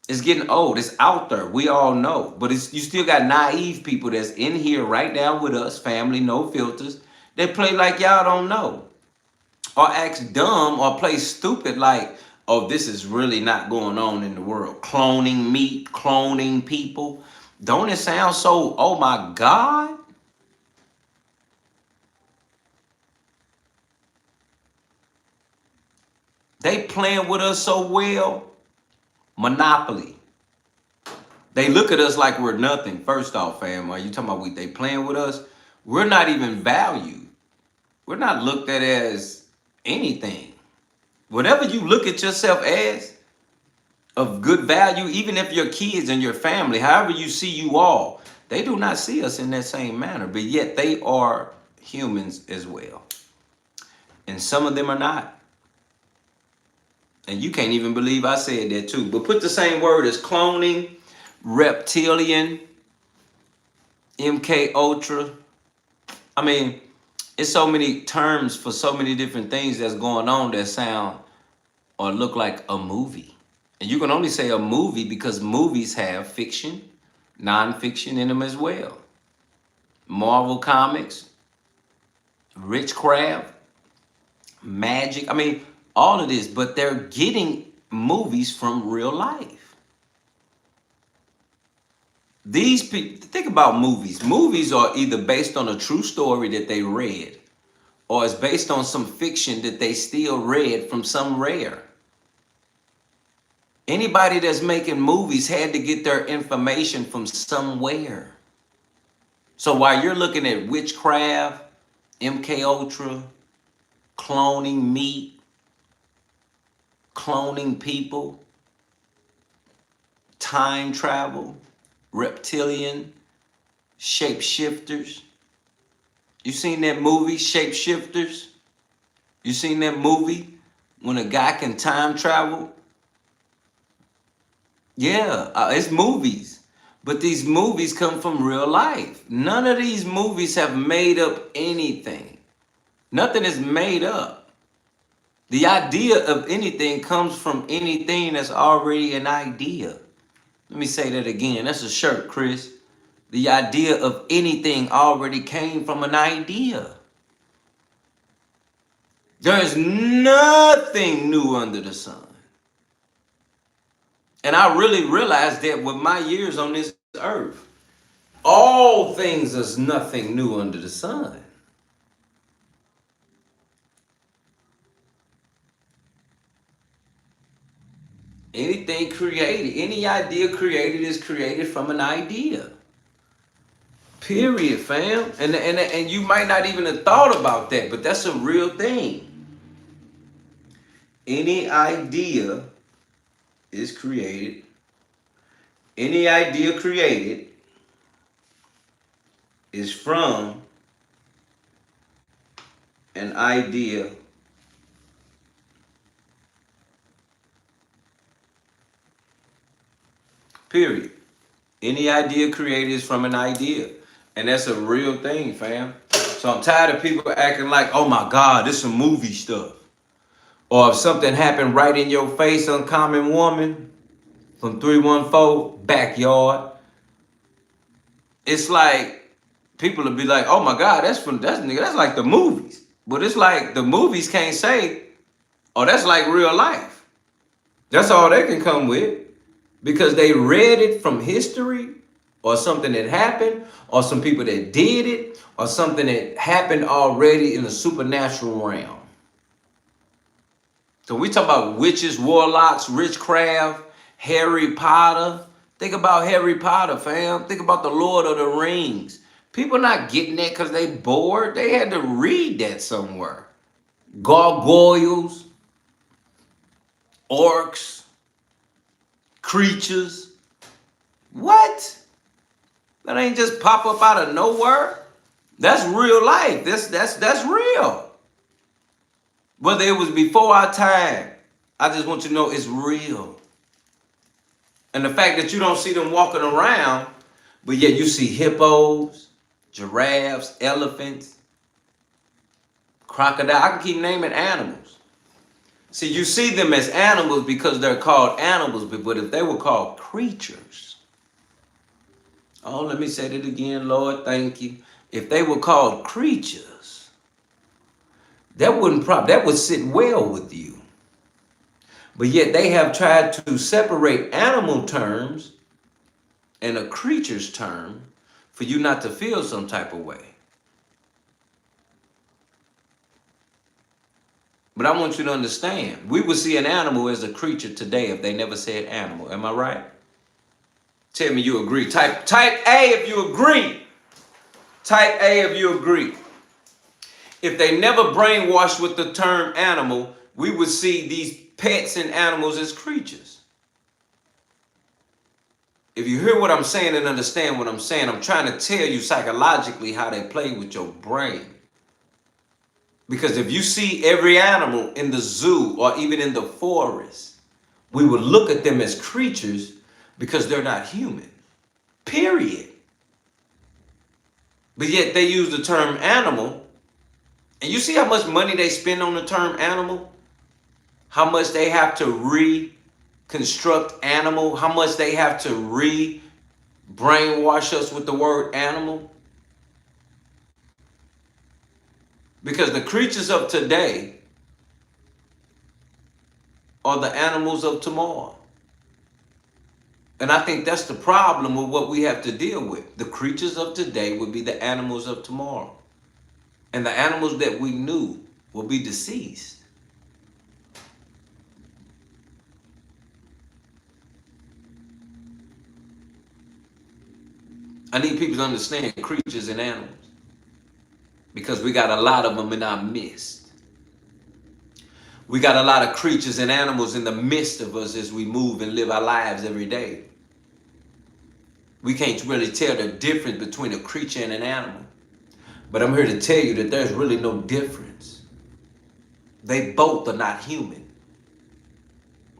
It's getting old. It's out there. We all know. But you still got naive people that's in here right now with us, family, no filters, that play like y'all don't know. Or act dumb or play stupid like, oh, this is really not going on in the world. Cloning meat, cloning people. Don't it sound so, oh my God? They playing with us so well. Monopoly. They look at us like we're nothing. First off, fam, are you talking about they playing with us? We're not even valued. We're not looked at as anything. Whatever you look at yourself as of good value, even if your kids and your family, however you see you all, they do not see us in that same manner, but yet they are humans as well. And some of them are not. And you can't even believe I said that too. But put the same word as cloning, reptilian, MK Ultra. I mean, it's so many terms for so many different things that's going on that sound or look like a movie. And you can only say a movie because movies have fiction, non-fiction in them as well. Marvel Comics, witchcraft, magic. I mean, all of this, but they're getting movies from real life. These people, think about movies. Movies are either based on a true story that they read, or it's based on some fiction that they still read from some rare. Anybody that's making movies had to get their information from somewhere. So while you're looking at witchcraft, MK Ultra, cloning meat, cloning people, time travel, reptilian, shapeshifters. You seen that movie, Shapeshifters? You seen that movie when a guy can time travel? Yeah, it's movies. But these movies come from real life. None of these movies have made up anything. Nothing is made up. The idea of anything comes from anything that's already an idea. Let me say that again. That's a shirt, Chris. The idea of anything already came from an idea. There is nothing new under the sun. And I really realized that with my years on this earth, all things is nothing new under the sun. Anything created, any idea created is created from an idea. Period, fam. And you might not even have thought about that, but that's a real thing. Any idea is created. Any idea created is from an idea period. Any idea created is from an idea. And that's a real thing, fam. So I'm tired of people acting like, oh my God, this is some movie stuff. Or if something happened right in your face, Uncommon Woman from 314 Backyard. It's like people will be like, oh my God, that's like the movies. But it's like the movies can't say, oh, that's like real life. That's all they can come with. Because they read it from history or something that happened or some people that did it or something that happened already in the supernatural realm. So we talk about witches, warlocks, witchcraft, Harry Potter. Think about Harry Potter, fam. Think about the Lord of the Rings. People not getting that because they bored. They had to read that somewhere. Gargoyles, orcs, creatures. What? That ain't just pop up out of nowhere. That's real life. That's real. Whether it was before our time, I just want you to know it's real. And the fact that you don't see them walking around, but yet you see hippos, giraffes, elephants, crocodile. I can keep naming animals. See, you see them as animals because they're called animals, but if they were called creatures, oh, let me say that again, Lord, thank you. If they were called creatures, that would sit well with you. But yet they have tried to separate animal terms and a creature's term for you not to feel some type of way. But I want you to understand, we would see an animal as a creature today if they never said animal. Am I right? Tell me you agree. Type A if you agree. Type A if you agree. If they never brainwashed with the term animal, we would see these pets and animals as creatures. If you hear what I'm saying and understand what I'm saying, I'm trying to tell you psychologically how they play with your brain. Because if you see every animal in the zoo or even in the forest, we would look at them as creatures because they're not human. Period. But yet they use the term animal. And you see how much money they spend on the term animal? How much they have to reconstruct animal? How much they have to brainwash us with the word animal? Because the creatures of today are the animals of tomorrow. And I think that's the problem with what we have to deal with. The creatures of today would be the animals of tomorrow. And the animals that we knew will be deceased. I need people to understand creatures and animals, because we got a lot of them in our midst. We got a lot of creatures and animals in the midst of us as we move and live our lives every day. We can't really tell the difference between a creature and an animal. But I'm here to tell you that there's really no difference. They both are not human.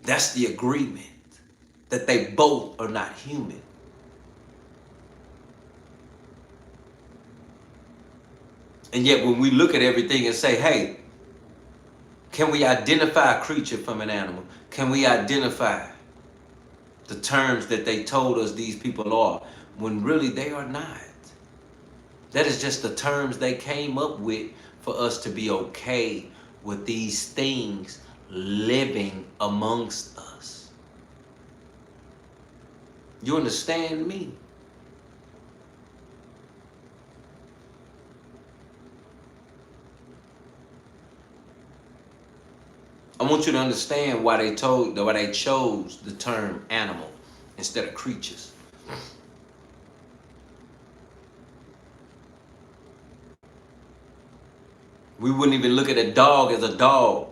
That's the agreement, that they both are not human. And yet when we look at everything and say, hey, can we identify a creature from an animal? Can we identify the terms that they told us these people are, when really they are not? That is just the terms they came up with for us to be okay with these things living amongst us. You understand me? I want you to understand why they chose the term animal instead of creatures. We wouldn't even look at a dog as a dog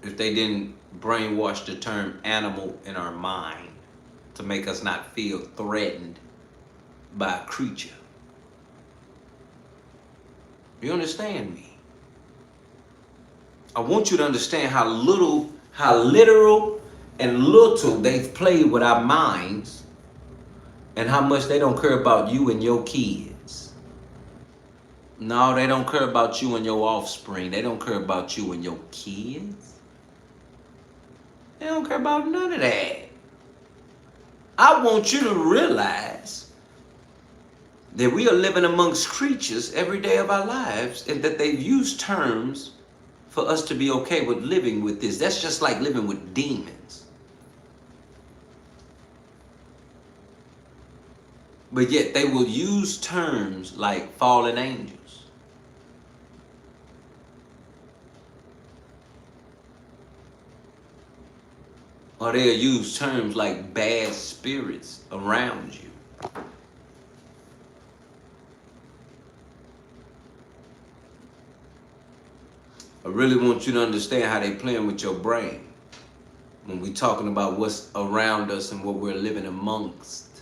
if they didn't brainwash the term animal in our mind to make us not feel threatened by a creature. You understand me? I want you to understand how literal and little they've played with our minds, and how much they don't care about you and your kids. No, they don't care about you and your offspring. They don't care about you and your kids. They don't care about none of that. I want you to realize that we are living amongst creatures every day of our lives, and that they've used terms for us to be okay with living with this. That's just like living with demons. But yet they will use terms like fallen angels. Or they'll use terms like bad spirits around you. I really want you to understand how they playing with your brain when we're talking about what's around us and what we're living amongst.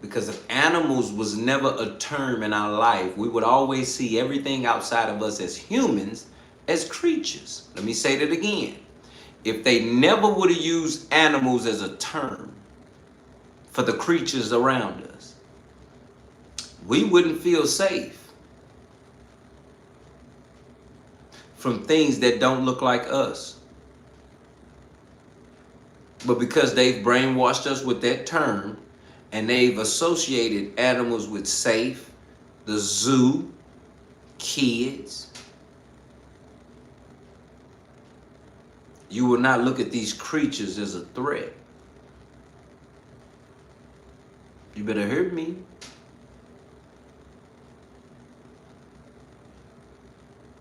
Because if animals was never a term in our life, we would always see everything outside of us as humans as creatures. Let me say that again. If they never would have used animals as a term for the creatures around us, we wouldn't feel safe from things that don't look like us. But because they've brainwashed us with that term, and they've associated animals with safe, the zoo, kids, you will not look at these creatures as a threat. You better hear me.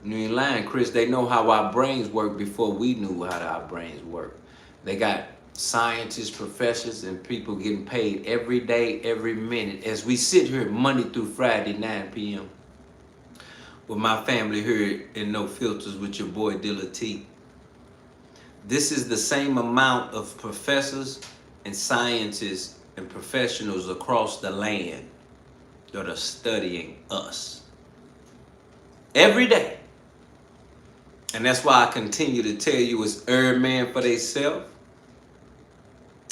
You ain't lying, Chris. They know how our brains work before we knew how our brains work. They got scientists, professors, and people getting paid every day, every minute. As we sit here Monday through Friday, 9 p.m. with my family here in No Filters with your boy Dilla T. This is the same amount of professors and scientists and professionals across the land that are studying us. Every day. And that's why I continue to tell you it's every man for theyself.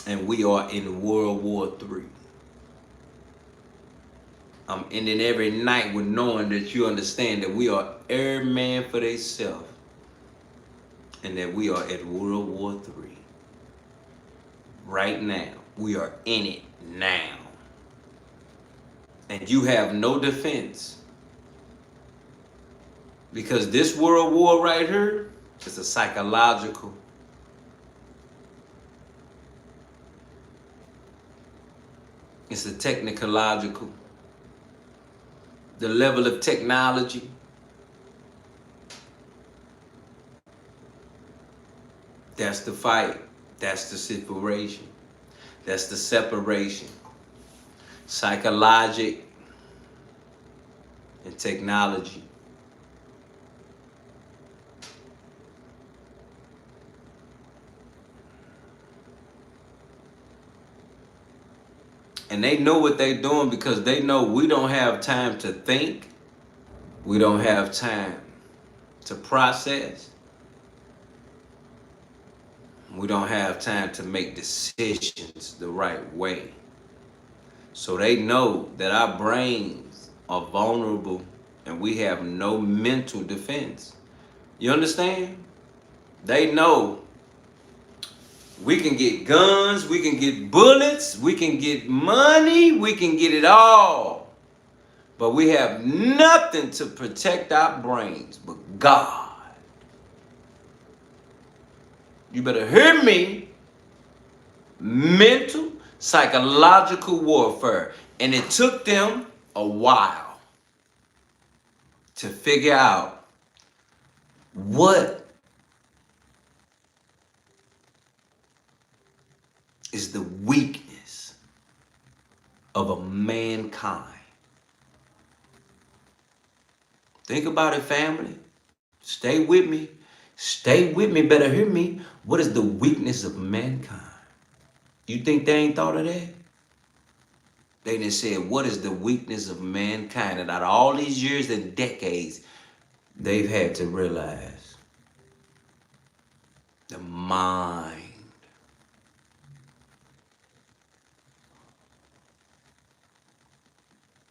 And we are in World War III. I'm ending every night with knowing that you understand that we are every man for theyself. And that we are at World War III. Right now. We are in it now. And you have no defense. Because this world war right here is a psychological. It's a technological. The level of technology. That's the fight. That's the separation. That's the separation. Psychologic and technology. And they know what they're doing because they know we don't have time to think. We don't have time to process. We don't have time to make decisions the right way. So they know that our brains are vulnerable and we have no mental defense. You understand? They know we can get guns, we can get bullets, we can get money, we can get it all. But we have nothing to protect our brains but God. You better hear me. Mental, psychological warfare. And it took them a while to figure out what is the weakness of a mankind. Think about it, family. Stay with me. Stay with me. Better hear me. What is the weakness of mankind? You think they ain't thought of that? They done said, what is the weakness of mankind? And out of all these years and decades, they've had to realize the mind.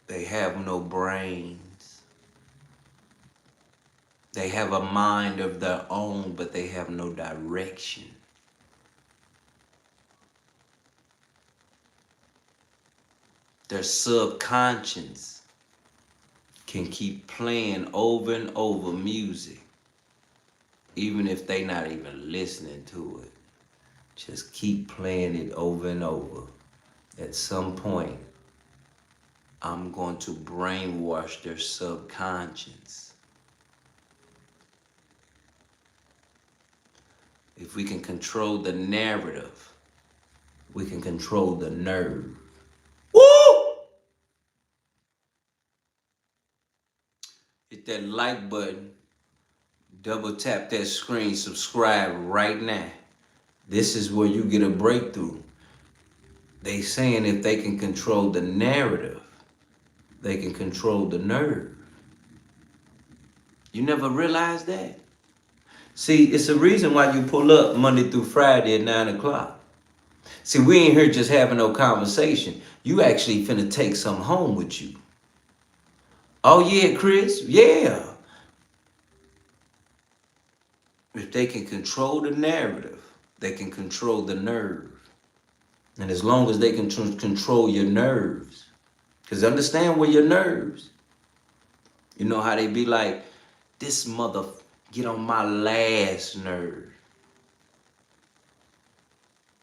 They have no brains. They have a mind of their own, but they have no direction. Their subconscious can keep playing over and over music, even if they're not even listening to it. Just keep playing it over and over. At some point, I'm going to brainwash their subconscious. If we can control the narrative, we can control the nerve. Woo! Hit that like button. Double tap that screen. Subscribe right now. This is where you get a breakthrough. They saying if they can control the narrative, they can control the nerve. You never realized that? See, it's a reason why you pull up Monday through Friday at 9 o'clock. See, we ain't here just having no conversation. You actually finna take something home with you. Oh yeah, Chris, yeah. If they can control the narrative, they can control the nerve. And as long as they can control your nerves, because understand where your nerves, you know how they be like, this mother get on my last nerve.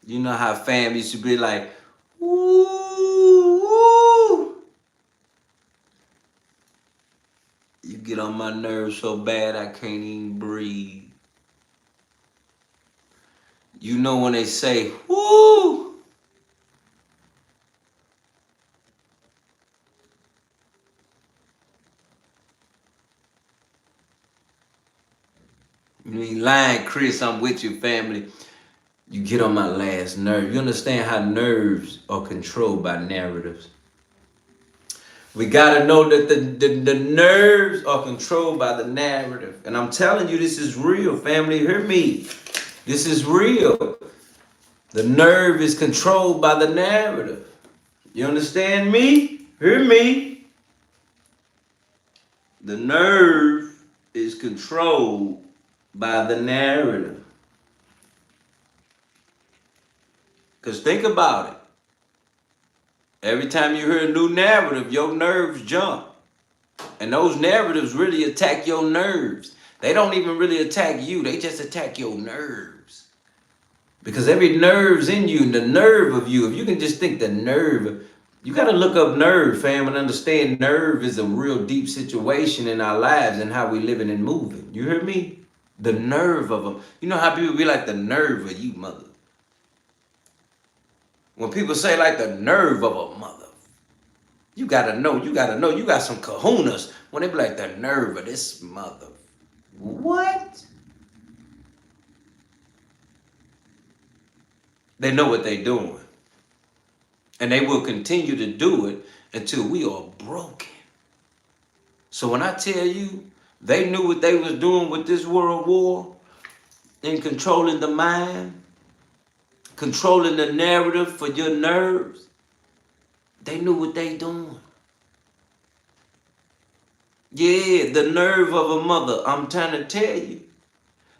You know how family used to be like, ooh, ooh. You get on my nerves so bad I can't even breathe. You know when they say, whoo. You ain't lying, Chris, I'm with you, family. You get on my last nerve. You understand how nerves are controlled by narratives. We gotta know that the nerves are controlled by the narrative. And I'm telling you, this is real, family. Hear me. This is real. The nerve is controlled by the narrative. You understand me? Hear me. The nerve is controlled by the narrative. Because think about it. Every time you hear a new narrative, your nerves jump. And those narratives really attack your nerves. They don't even really attack you. They just attack your nerves. Because every nerve's in you, and the nerve of you, if you can just think the nerve, you got to look up nerve, fam, and understand nerve is a real deep situation in our lives and how we living and moving. You hear me? The nerve of them. You know how people be like, the nerve of you, mother. When people say like the nerve of a mother, you gotta know, you got some kahunas. When they be like the nerve of this mother. What? They know what they doing. And they will continue to do it until we are broken. So when I tell you, they knew what they was doing with this world war in controlling the mind, controlling the narrative for your nerves. They knew what they doing. Yeah, the nerve of a mother, I'm trying to tell you.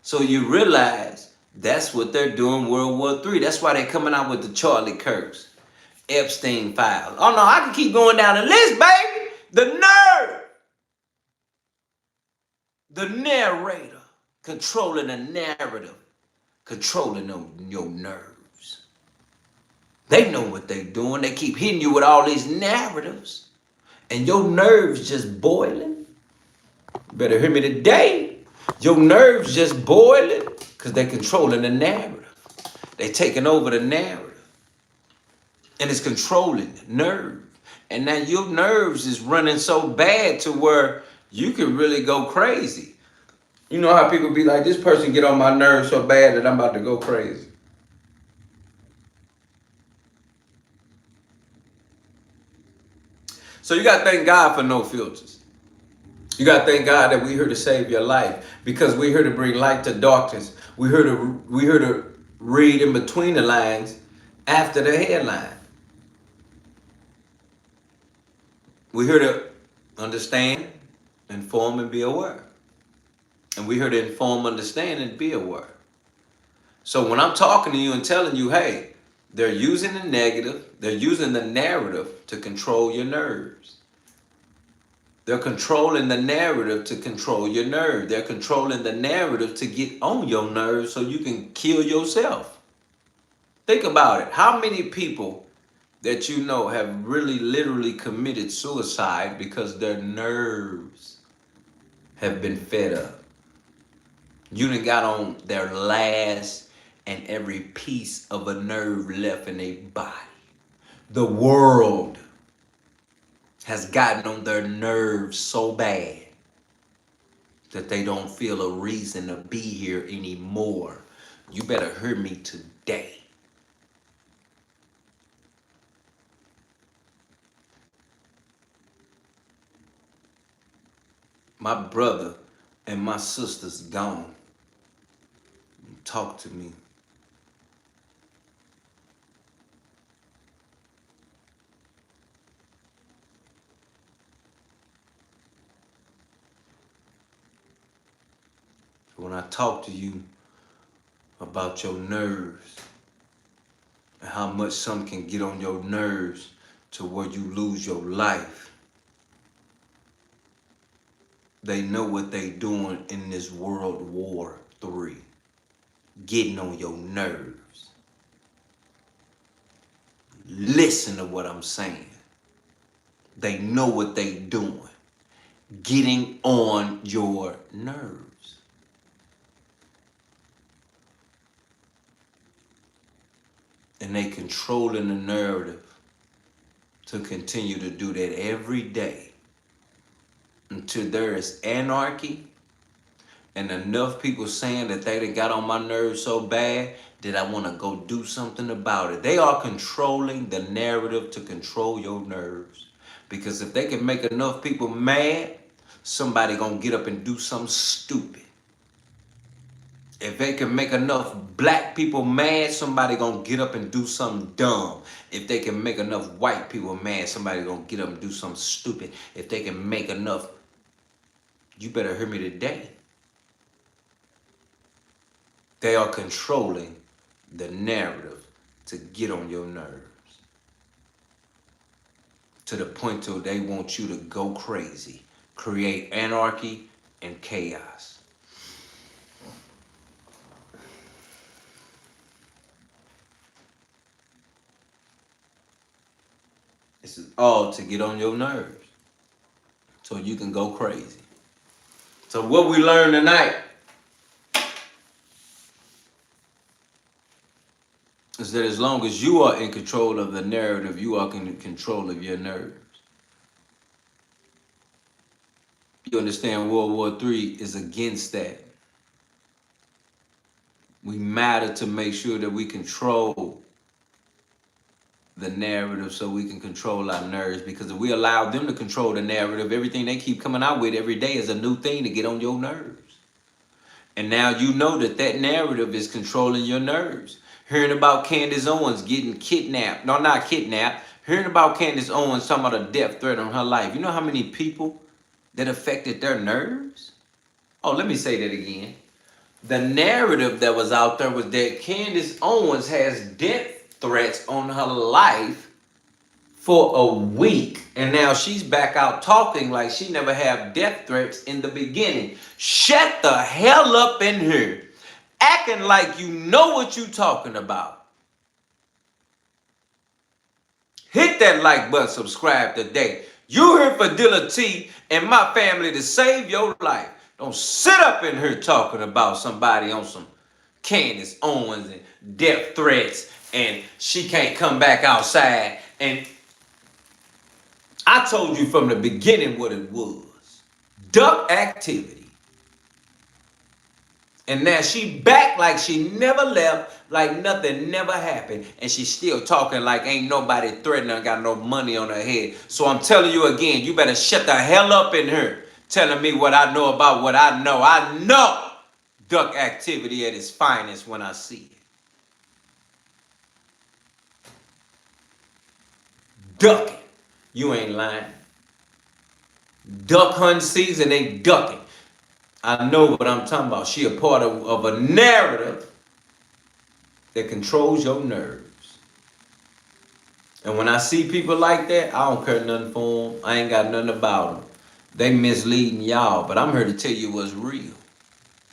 So you realize that's what they're doing World War III. That's why they're coming out with the Charlie Kirks, Epstein files. Oh no, I can keep going down the list, baby. The nerve. The narrator, controlling the narrative, controlling your nerves. They know what they're doing. They keep hitting you with all these narratives. And your nerves just boiling. You better hear me today. Your nerves just boiling because they're controlling the narrative. They're taking over the narrative. And it's controlling the nerve. And now your nerves is running so bad to where you can really go crazy. You know how people be like, this person get on my nerves so bad that I'm about to go crazy. So you got to thank God for No Filters. You got to thank God that we're here to save your life, because we're here to bring light to darkness. We're here to read in between the lines after the headline. We're here to understand, inform, and be aware. And we're here to inform, understand, and be aware. So when I'm talking to you and telling you, hey, they're using the negative, they're using the narrative to control your nerves. They're controlling the narrative to control your nerve. They're controlling the narrative to get on your nerves so you can kill yourself. Think about it. How many people that you know have really literally committed suicide because their nerves have been fed up? You done got on their last and every piece of a nerve left in their body. The world has gotten on their nerves so bad that they don't feel a reason to be here anymore. You better hear me today. My brother and my sister's gone. Talk to me. When I talk to you about your nerves and how much some can get on your nerves to where you lose your life, they know what they doing in this World War III, getting on your nerves. Listen to what I'm saying. They know what they doing, getting on your nerves. And they controlling the narrative to continue to do that every day until there is anarchy and enough people saying that they done got on my nerves so bad that I want to go do something about it. They are controlling the narrative to control your nerves. Because if they can make enough people mad, somebody gonna get up and do something stupid. If they can make enough black people mad, somebody gonna get up and do something dumb. If they can make enough white people mad, somebody gonna get up and do something stupid. If they can make enough, you better hear me today. They are controlling the narrative to get on your nerves. To the point till they want you to go crazy. Create anarchy and chaos. This is all to get on your nerves. So you can go crazy. So what we learned tonight is that as long as you are in control of the narrative, you are in control of your nerves. You understand World War III is against that. We matter to make sure that we control the narrative so we can control our nerves, because if we allow them to control the narrative, everything they keep coming out with every day is a new thing to get on your nerves. And now you know that that narrative is controlling your nerves. Hearing about Candace Owens getting kidnapped. No, not kidnapped. Hearing about Candace Owens talking about a death threat on her life. You know how many people that affected their nerves? Oh, let me say that again. The narrative that was out there was that Candace Owens has death threats on her life for a week. And now she's back out talking like she never had death threats in the beginning. Shut the hell up in here. Acting like you know what you talking about. Hit that like button, subscribe today. You here for Dilla T and my family to save your life. Don't sit up in here talking about somebody on some Candace Owens and death threats and she can't come back outside. And I told you from the beginning what it was. Duck activity. And now she back like she never left, like nothing never happened. And she's still talking like ain't nobody threatening her, got no money on her head. So I'm telling you again, you better shut the hell up in here. Telling me what I know about what I know. I know duck activity at its finest when I see it. Ducking. You ain't lying. Duck hunting season, they ducking. I know what I'm talking about. She a part of a narrative that controls your nerves. And when I see people like that, I don't care nothing for them. I ain't got nothing about them. They misleading y'all, but I'm here to tell you what's real.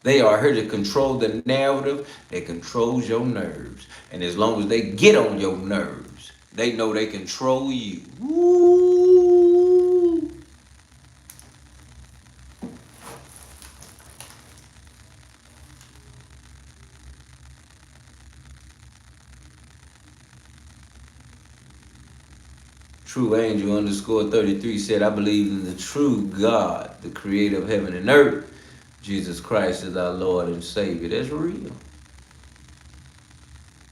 They are here to control the narrative that controls your nerves. And as long as they get on your nerves, they know they control you. Woo! True Angel _33 said, I believe in the true God, the creator of heaven and earth. Jesus Christ is our Lord and Savior. That's real.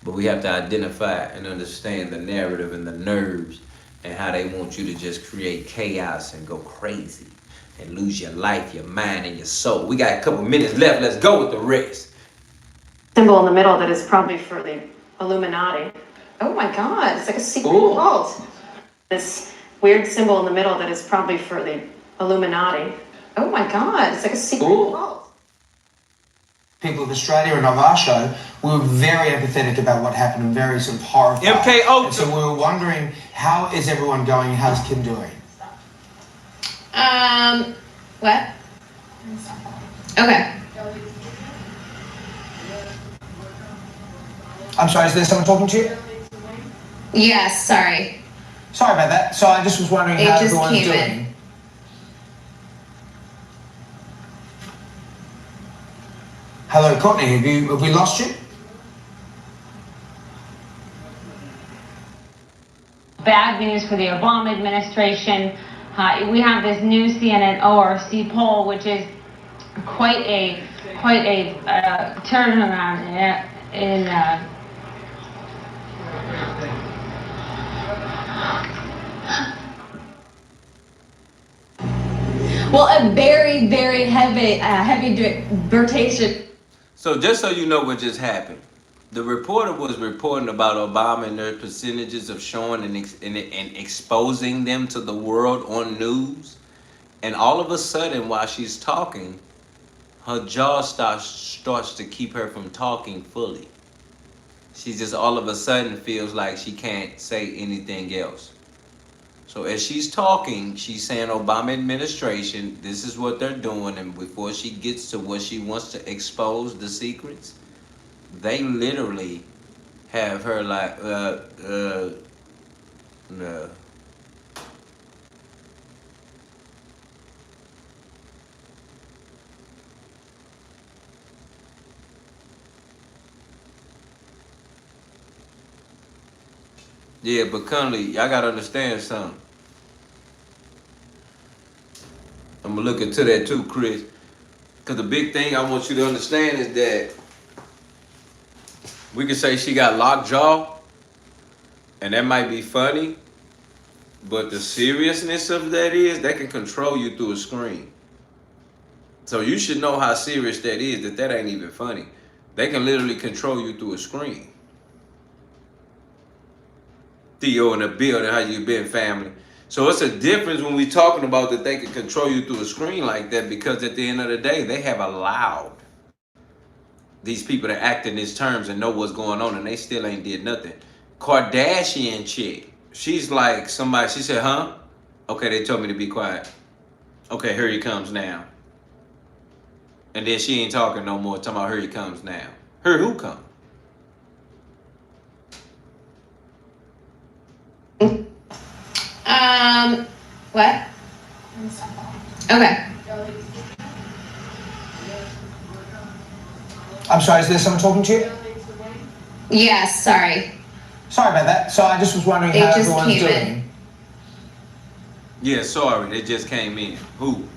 But we have to identify and understand the narrative and the nerves and how they want you to just create chaos and go crazy and lose your life, your mind, and your soul. We got a couple minutes left. Let's go with the rest. Symbol in the middle that is probably for the Illuminati. Oh my God, it's like a secret vault. This weird symbol in the middle that is probably for the Illuminati. Oh my God, it's like a secret vault. People of Australia and of our show, we were very empathetic about what happened and very sort of horrified. MKO. And so we were wondering, how is everyone going? How's Kim doing? What? Okay. I'm sorry, is there someone talking to you? Yes, sorry. Sorry about that. So I just was wondering how everyone's doing. Hello, Courtney, have we lost you? Bad news for the Obama administration. We have this new CNN ORC poll, which is quite a turnaround in Well, a very, very heavy deportation. So just so you know what just happened, the reporter was reporting about Obama and their percentages of showing and exposing them to the world on news. And all of a sudden, while she's talking, her jaw starts to keep her from talking fully. She just all of a sudden feels like she can't say anything else. So as she's talking, she's saying Obama administration, this is what they're doing. And before she gets to what she wants to expose the secrets, they literally have her like, no. Yeah, but Conley, y'all gotta understand something. I'm gonna look into that too, Chris. Cause the big thing I want you to understand is that we can say she got lockjaw, and that might be funny, but the seriousness of that is they can control you through a screen. So you should know how serious that is, that ain't even funny. They can literally control you through a screen. Theo in the building, how you been, family? So it's a difference when we talking about that they can control you through a screen like that, because at the end of the day, they have allowed these people to act in these terms and know what's going on, and they still ain't did nothing. Kardashian chick, she's like somebody, she said, huh? Okay, they told me to be quiet. Okay, here he comes now. And then she ain't talking no more, talking about here he comes now. Here who come? What? Okay. I'm sorry, is there someone talking to you? Yes, sorry. Sorry about that. So I just was wondering how everyone's doing. Yeah, sorry, they just came in. Who?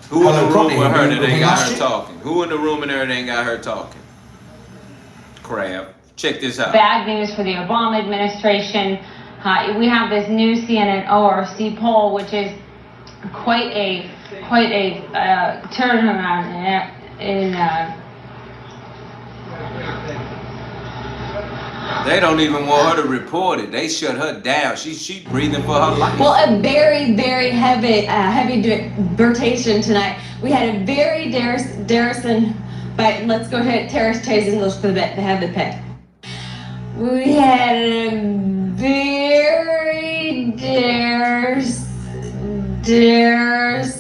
Who in the room with her that ain't got her talking? Who in the room and her that ain't got her talking? Crap. Check this out. Bad news for the Obama administration. We have this new CNN ORC poll, which is quite a turnaround in They don't even want her to report it. They shut her down. She breathing for her life. Well, a very, very heavy deportation tonight. We had a very Darrison, but let's go ahead, terrorist chasing those for the bit. They have the pick. We had a very Darrison,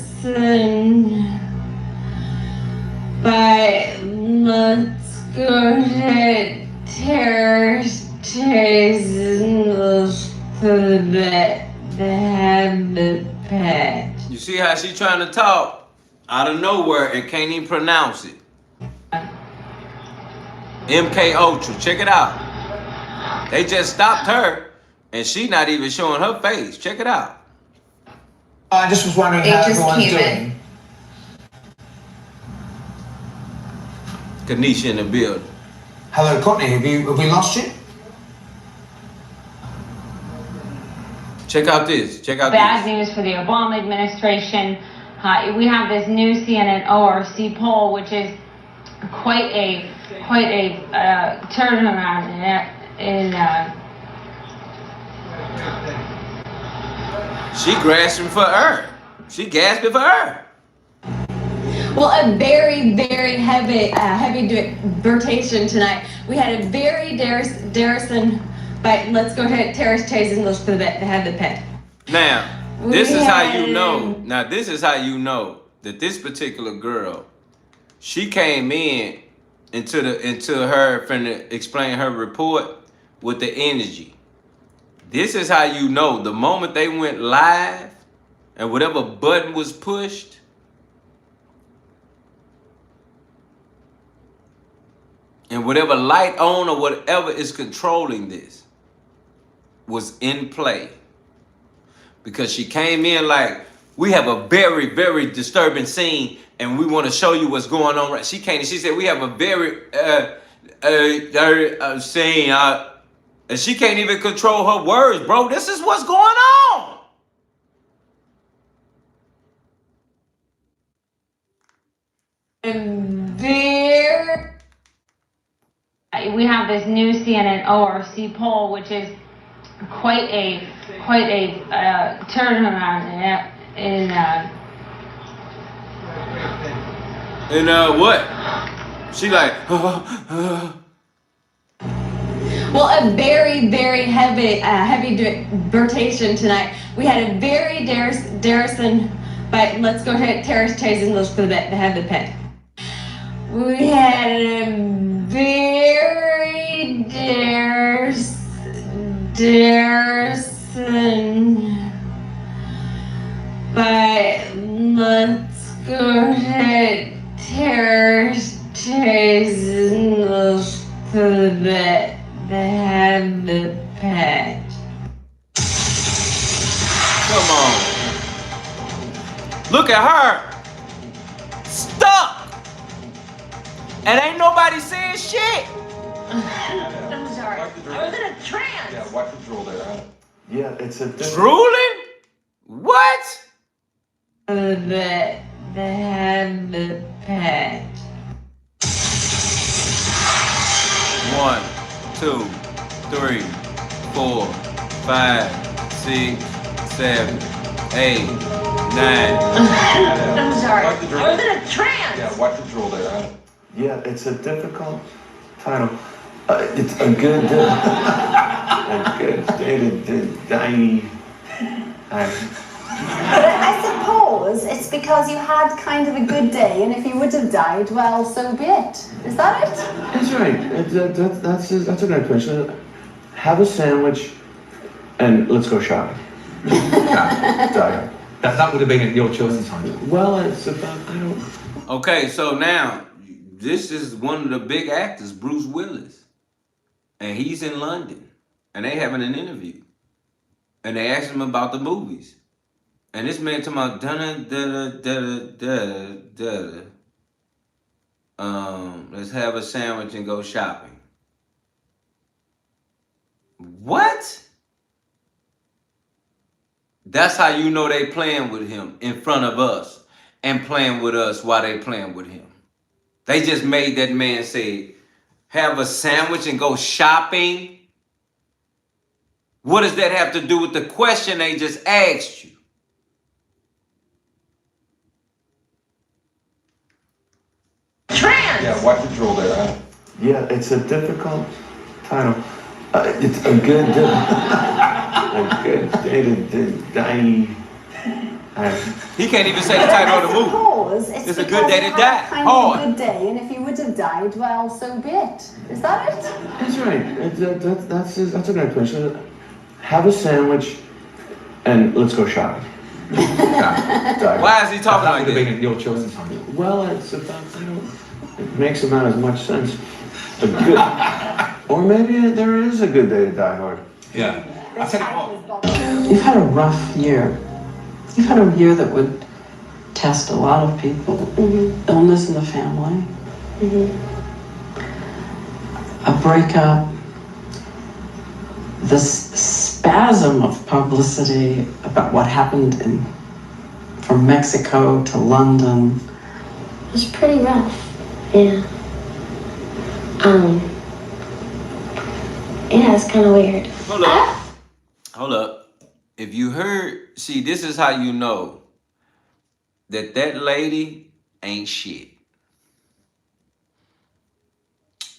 but let's go ahead, terrorist chasing those for the bit. They have the pick. You see how she trying to talk out of nowhere and can't even pronounce it. MK Ultra, check it out. They just stopped her, and she not even showing her face. Check it out. I just was wondering how everyone's doing. Kanisha in the building. Hello, Courtney. Have we lost you? Check out this. Check out Bad news for the Obama administration. We have this new CNN ORC poll, which is quite a turnaround in She grasping for her. She gasping for her. Well, a very, very heavy deportation tonight. We had a very Darrison, but let's go ahead, terrorist chasing those for the bit. They have the pick. Now, this is how you know. Now, this is how you know that this particular girl, she came into her finna explain her report with the energy. This is how you know the moment they went live and whatever button was pushed, and whatever light on or whatever is controlling this was in play. Because she came in like, we have a very, very disturbing scene and we want to show you what's going on. Right? She came and she said, we have a very scene. And she can't even control her words, bro. This is what's going on. this new CNN ORC poll, which is quite a turnaround in what? She like, well, a very, very heavy rotation tonight. We had a very Darrison, but let's go ahead, Terrace chasing those for the bit, they have the pick. We had a very Darrison, but let's go ahead, Terrace chasing those for the bit. They have the pet. come on. Look at her. Stuck. And ain't nobody saying shit. I'm sorry. I was in a trance. Yeah, watch the drool there, huh? Yeah, it's a Drooling? What? They have the pet. 1, 2, 3, 4, 5, 6, 7, 8, 9. I'm sorry. I was in a trance. Yeah, watch the drool there, huh? Yeah, it's a difficult title. It's a good day to die. But I suppose it's because you had kind of a good day, and if you would have died, well, so be it. Is that it? That's right. That's a good question. Have a sandwich, and let's go shopping. That would have been your chosen time. Well, it's about, I don't... Okay, so now, this is one of the big actors, Bruce Willis. And he's in London. And they having an interview. And they asked him about the movies. And this man talking about let's have a sandwich and go shopping. What? That's how you know they playing with him in front of us and playing with us while they playing with him. They just made that man say, have a sandwich and go shopping. What does that have to do with the question they just asked you? Trance! Yeah, watch the drool there, huh? Yeah, it's a difficult title. It's a good day to die. He can't even say the title of the movie. It's a good day to die. Kind of a good day, and if you would have died, well, so be it. Is that it? That's right. That's a good question. Have a sandwich, and let's go shopping. Why is he talking like that? Would have that? been your chosen time. Well, it's about, it makes about as much sense. A good, or maybe there is a good day to die hard. Yeah. I said it all. You've had a rough year. You've had a year that would test a lot of people. Illness in the family. A breakup. This spasm of publicity about what happened from Mexico to London. It was pretty rough. Yeah. Yeah, it's kind of weird. Hold up. Hold up. If you heard, see, this is how you know that that lady ain't shit.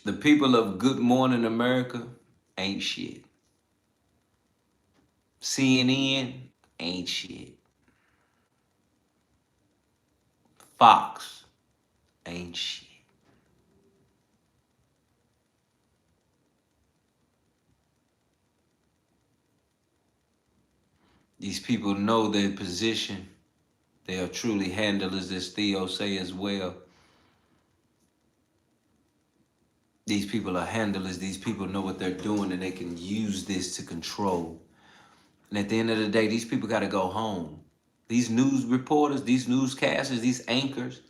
The people of Good Morning America ain't shit. CNN ain't shit. Fox ain't shit. These people know their position. They are truly handlers, as Theo say as well. These people are handlers. These people know what they're doing, and they can use this to control. And at the end of the day, these people got to go home. These news reporters, these newscasters, these anchors,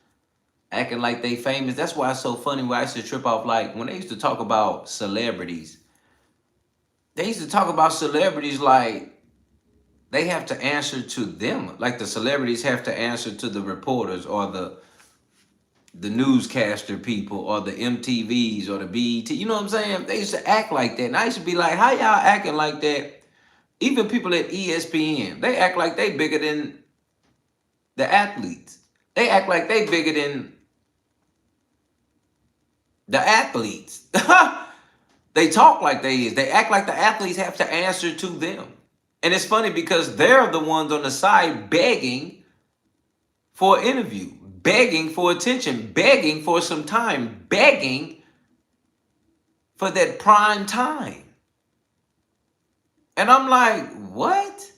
acting like they famous. That's why it's so funny when I used to trip off, like, when they used to talk about celebrities. They used to talk about celebrities like they have to answer to them. Like the celebrities have to answer to the reporters or the the newscaster people or the MTVs or the BET. You know what I'm saying? They used to act like that. And I used to be like, how y'all acting like that? Even people at ESPN, they act like they bigger than the athletes. They act like they bigger than the athletes. They talk like they is. They act like the athletes have to answer to them. And it's funny because they're the ones on the side begging for an interview, begging for attention, begging for some time, begging for that prime time. And I'm like, what?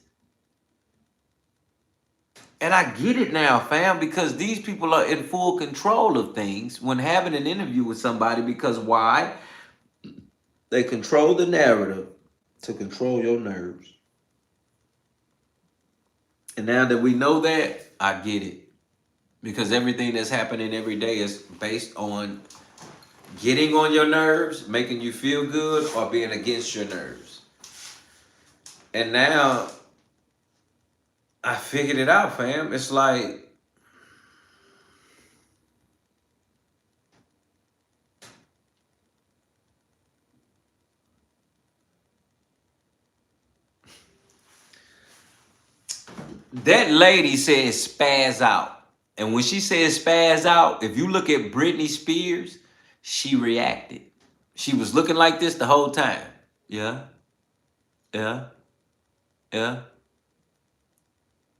And I get it now, fam, because these people are in full control of things when having an interview with somebody, because why? They control the narrative to control your nerves. And now that we know that, I get it. Because everything that's happening every day is based on getting on your nerves, making you feel good, or being against your nerves. And now I figured it out, fam. It's like, that lady said spaz out. And when she said spaz out, if you look at Britney Spears, she reacted. She was looking like this the whole time. Yeah. Yeah. Yeah.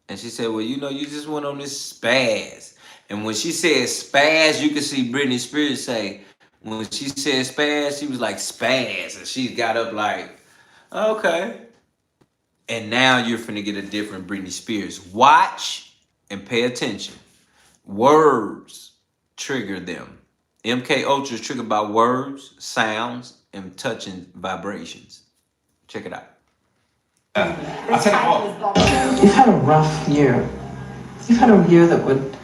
And she said, well, you know, you just went on this spaz. And when she said spaz, you could see Britney Spears say, when she said spaz, she was like spaz. And she got up like, okay. And now you're finna get a different Britney Spears. Watch and pay attention. Words trigger them. MK Ultra is triggered by words, sounds, and touching vibrations. Check it out. You've had a rough year. You've had a year that would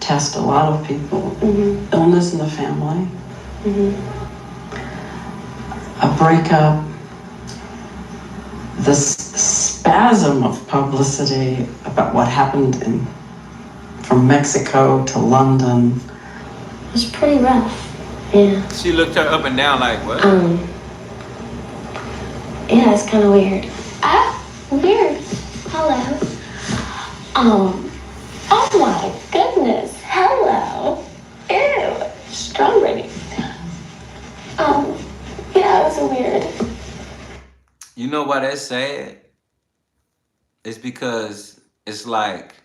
test a lot of people. Illness in the family. A breakup. This spasm of publicity about what happened from Mexico to London. It was pretty rough. Yeah. She looked her up and down like, what? Yeah, it's kind of weird. Weird. Hello. Oh my goodness. Hello. Ew. Strawberry. Yeah, it was weird. You know why that's sad? It's because it's like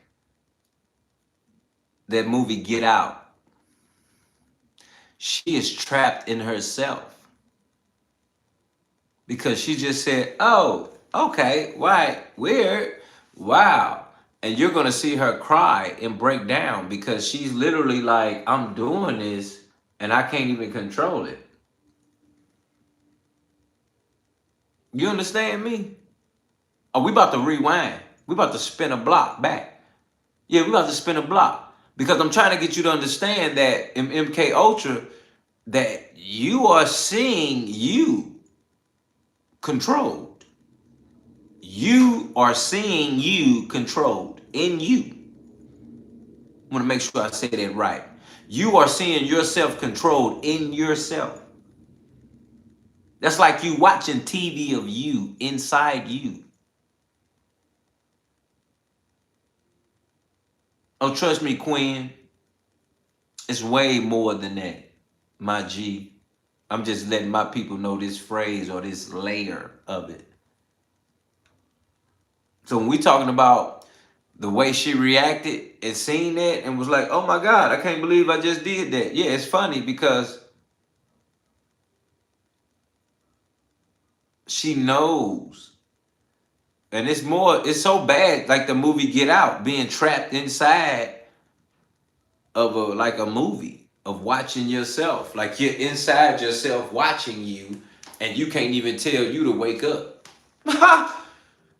that movie Get Out. She is trapped in herself. Because she just said, oh, okay, right, weird, wow. And you're gonna see her cry and break down because she's literally like, I'm doing this and I can't even control it. You understand me? Oh, we about to rewind. We about to spin a block back. Yeah, we about to spin a block. Because I'm trying to get you to understand that in MK Ultra, that you are seeing you controlled. You are seeing you controlled in you. I want to make sure I say that right. You are seeing yourself controlled in yourself. That's like you watching TV of you inside you. Oh, trust me, Queen. It's way more than that, my G. I'm just letting my people know this phrase or this layer of it. So when we talking about the way she reacted and seen that and was like, oh my God, I can't believe I just did that. Yeah, it's funny because she knows. And it's so bad, like the movie Get Out, being trapped inside of a movie of watching yourself. Like you're inside yourself watching you and you can't even tell you to wake up.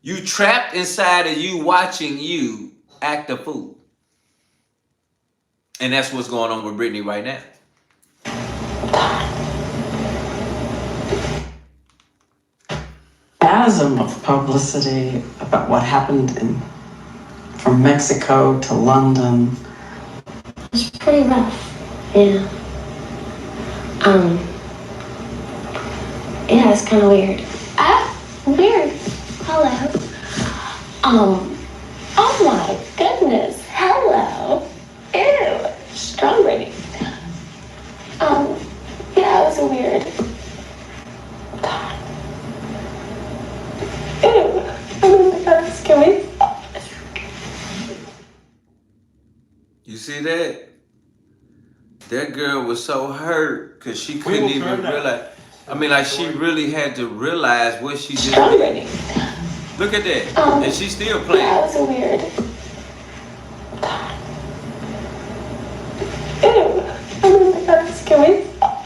You trapped inside of you watching you act a fool. And that's what's going on with Brittany right now. Spasm of publicity about what happened from Mexico to London. It was pretty rough. Yeah. Yeah, it's kind of weird. Weird. Hello. Oh my goodness. Hello. Ew. Strawberry. Yeah, it was weird. Ew. Oh my God, can we stop? You see that? That girl was so hurt because she couldn't even realize. I mean, like, she really had to realize what she just did. Look at that. And she's still playing. Yeah, it was weird. Ew. Oh my God, can we stop?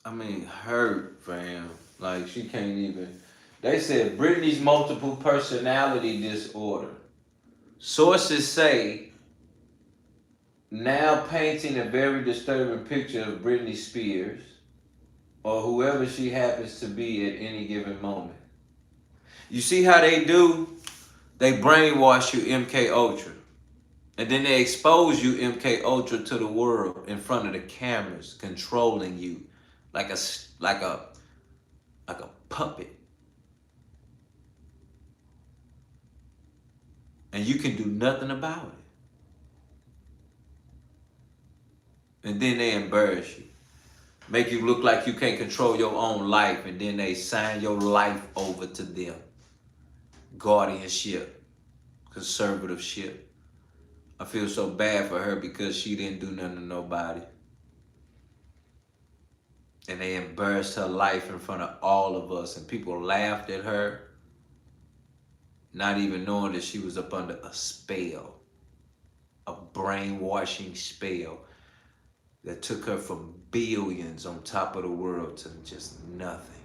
I mean, hurt, fam. Like, she can't even. They said Britney's multiple personality disorder. Sources say, now painting a very disturbing picture of Britney Spears or whoever she happens to be at any given moment. You see how they do? They brainwash you MK Ultra. And then they expose you MK Ultra to the world in front of the cameras, controlling you like a puppet. And you can do nothing about it. And then they embarrass you. Make you look like you can't control your own life, and then they sign your life over to them. Guardianship. Conservatorship. I feel so bad for her because she didn't do nothing to nobody. And they embarrassed her life in front of all of us, and people laughed at her, not even knowing that she was up under a spell. A brainwashing spell that took her from billions on top of the world to just nothing.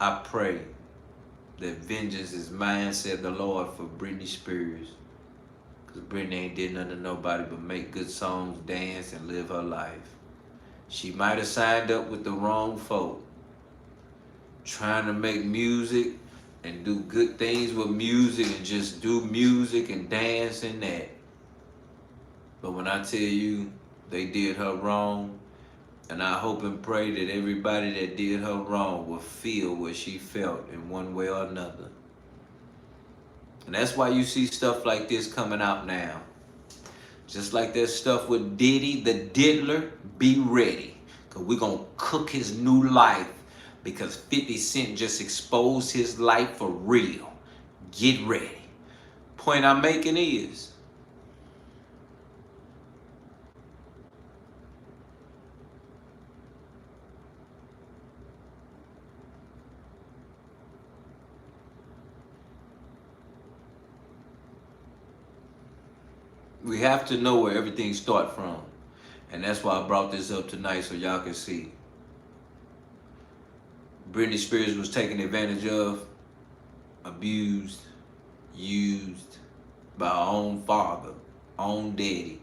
I pray that vengeance is mine, said the Lord, for Britney Spears. Because Britney ain't did nothing to nobody but make good songs, dance, and live her life. She might have signed up with the wrong folk, trying to make music and do good things with music and just do music and dance and that. But when I tell you they did her wrong, and I hope and pray that everybody that did her wrong will feel what she felt in one way or another. And that's why you see stuff like this coming out now. Just like that stuff with Diddy, the diddler, be ready. Because we're going to cook his new life because 50 Cent just exposed his life for real. Get ready. Point I'm making is, we have to know where everything starts from. And that's why I brought this up tonight so y'all can see. Britney Spears was taken advantage of, abused, used by her own father, own daddy,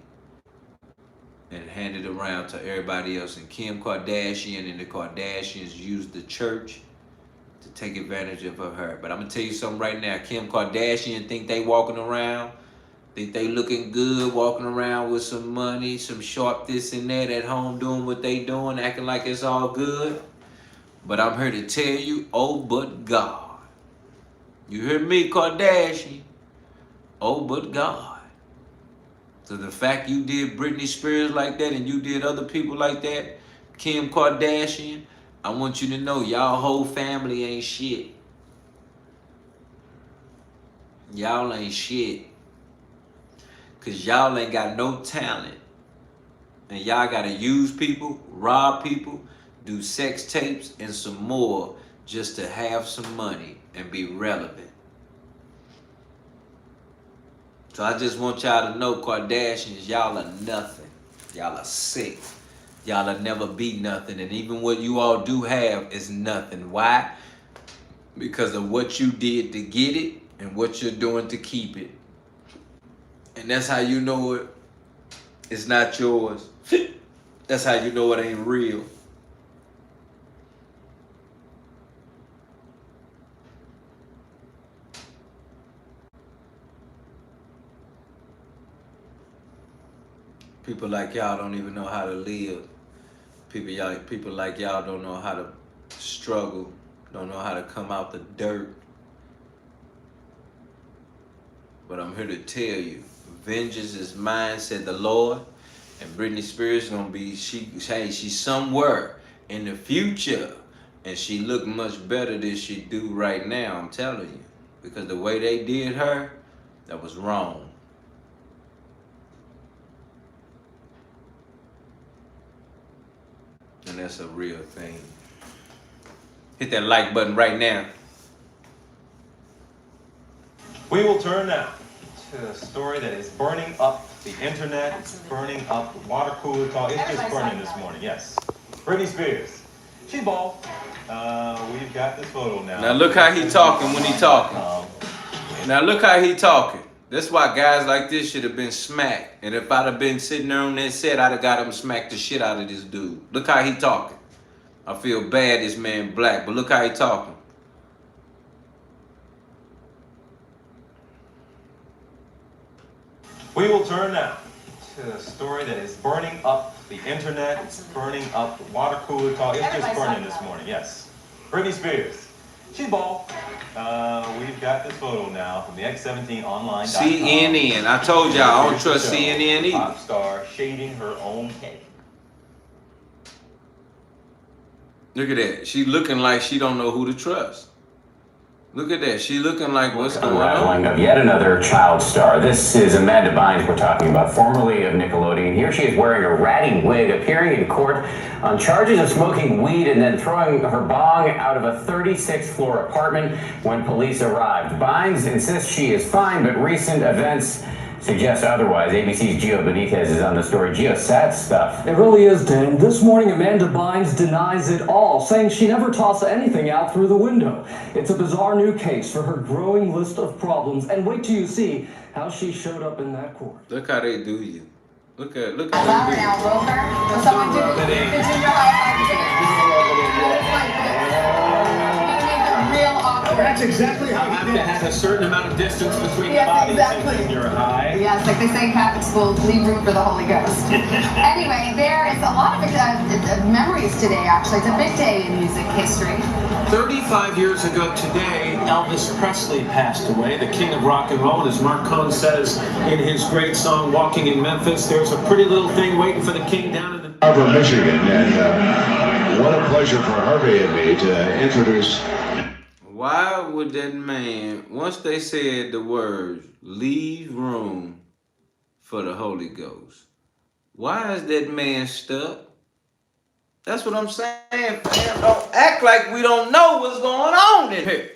and handed around to everybody else. And Kim Kardashian and the Kardashians used the church to take advantage of her. But I'm gonna tell you something right now. Kim Kardashian think they walking around, think they looking good, walking around with some money, some sharp this and that at home, doing what they doing, acting like it's all good. But I'm here to tell you, oh, but God. You hear me, Kardashian? Oh, but God. So the fact you did Britney Spears like that and you did other people like that, Kim Kardashian, I want you to know y'all whole family ain't shit. Y'all ain't shit. Because y'all ain't got no talent. And y'all got to use people, rob people, do sex tapes, and some more just to have some money and be relevant. So I just want y'all to know, Kardashians, y'all are nothing. Y'all are sick. Y'all will never be nothing. And even what you all do have is nothing. Why? Because of what you did to get it and what you're doing to keep it. And that's how you know it's not yours. That's how you know it ain't real. People like y'all don't even know how to live. People like y'all don't know how to struggle, don't know how to come out the dirt. But I'm here to tell you, vengeance is mine, said the Lord. And Britney Spears gonna be, she's somewhere in the future. And she look much better than she do right now, I'm telling you. Because the way they did her, that was wrong. And that's a real thing. Hit that like button right now. We will turn now to a story that is burning up the internet. It's burning up water cooler talk. It's just burning this morning, yes. Britney Spears. She's bald. We've got this photo now. Now look how he talking when he talking. Now look how he talking. That's why guys like this should have been smacked. And if I'd have been sitting there on that set, I'd have got him smacked the shit out of this dude. Look how he talking. I feel bad this man black, but look how he talking. We will turn now to a story that is burning up the internet. It's burning up water cooler talk. It's just burning this morning, yes. Britney Spears. She's bald. We've got this photo now from the X17online.com. CNN. I told y'all I don't trust CNN either. Pop star shading her own cake. Look at that. She looking like she don't know who to trust. Look at that. She looking like what's going Unraveling on? of yet another child star. This is Amanda Bynes we're talking about, formerly of Nickelodeon. Here she is wearing a ratty wig, appearing in court on charges of smoking weed and then throwing her bong out of a 36th floor apartment when police arrived. Bynes insists she is fine, but recent events suggest otherwise. ABC's Gio Benitez is on the story. Gio, sad stuff. It really is, Dan. This morning, Amanda Bynes denies it all, saying she never tossed anything out through the window. It's a bizarre new case for her growing list of problems. And wait till you see how she showed up in that court. Look how they do you. Look at Louder now, Rover. Will someone do it? Continue real awkward. That's exactly how you have to have a certain amount of distance between the bodies. Exactly. When you're high. Yes, like they say in Catholic school, leave room for the Holy Ghost. Anyway, there is a lot of memories today, actually. It's a big day in music history. 35 years ago today, Elvis Presley passed away, the king of rock and roll. And as Mark Cohn says in his great song, Walking in Memphis, there's a pretty little thing waiting for the king down in the... From Michigan, and what a pleasure for Harvey and me to introduce... Why would that man, once they said the words, leave room for the Holy Ghost, why is that man stuck? That's what I'm saying, fam. Don't act like we don't know what's going on in here.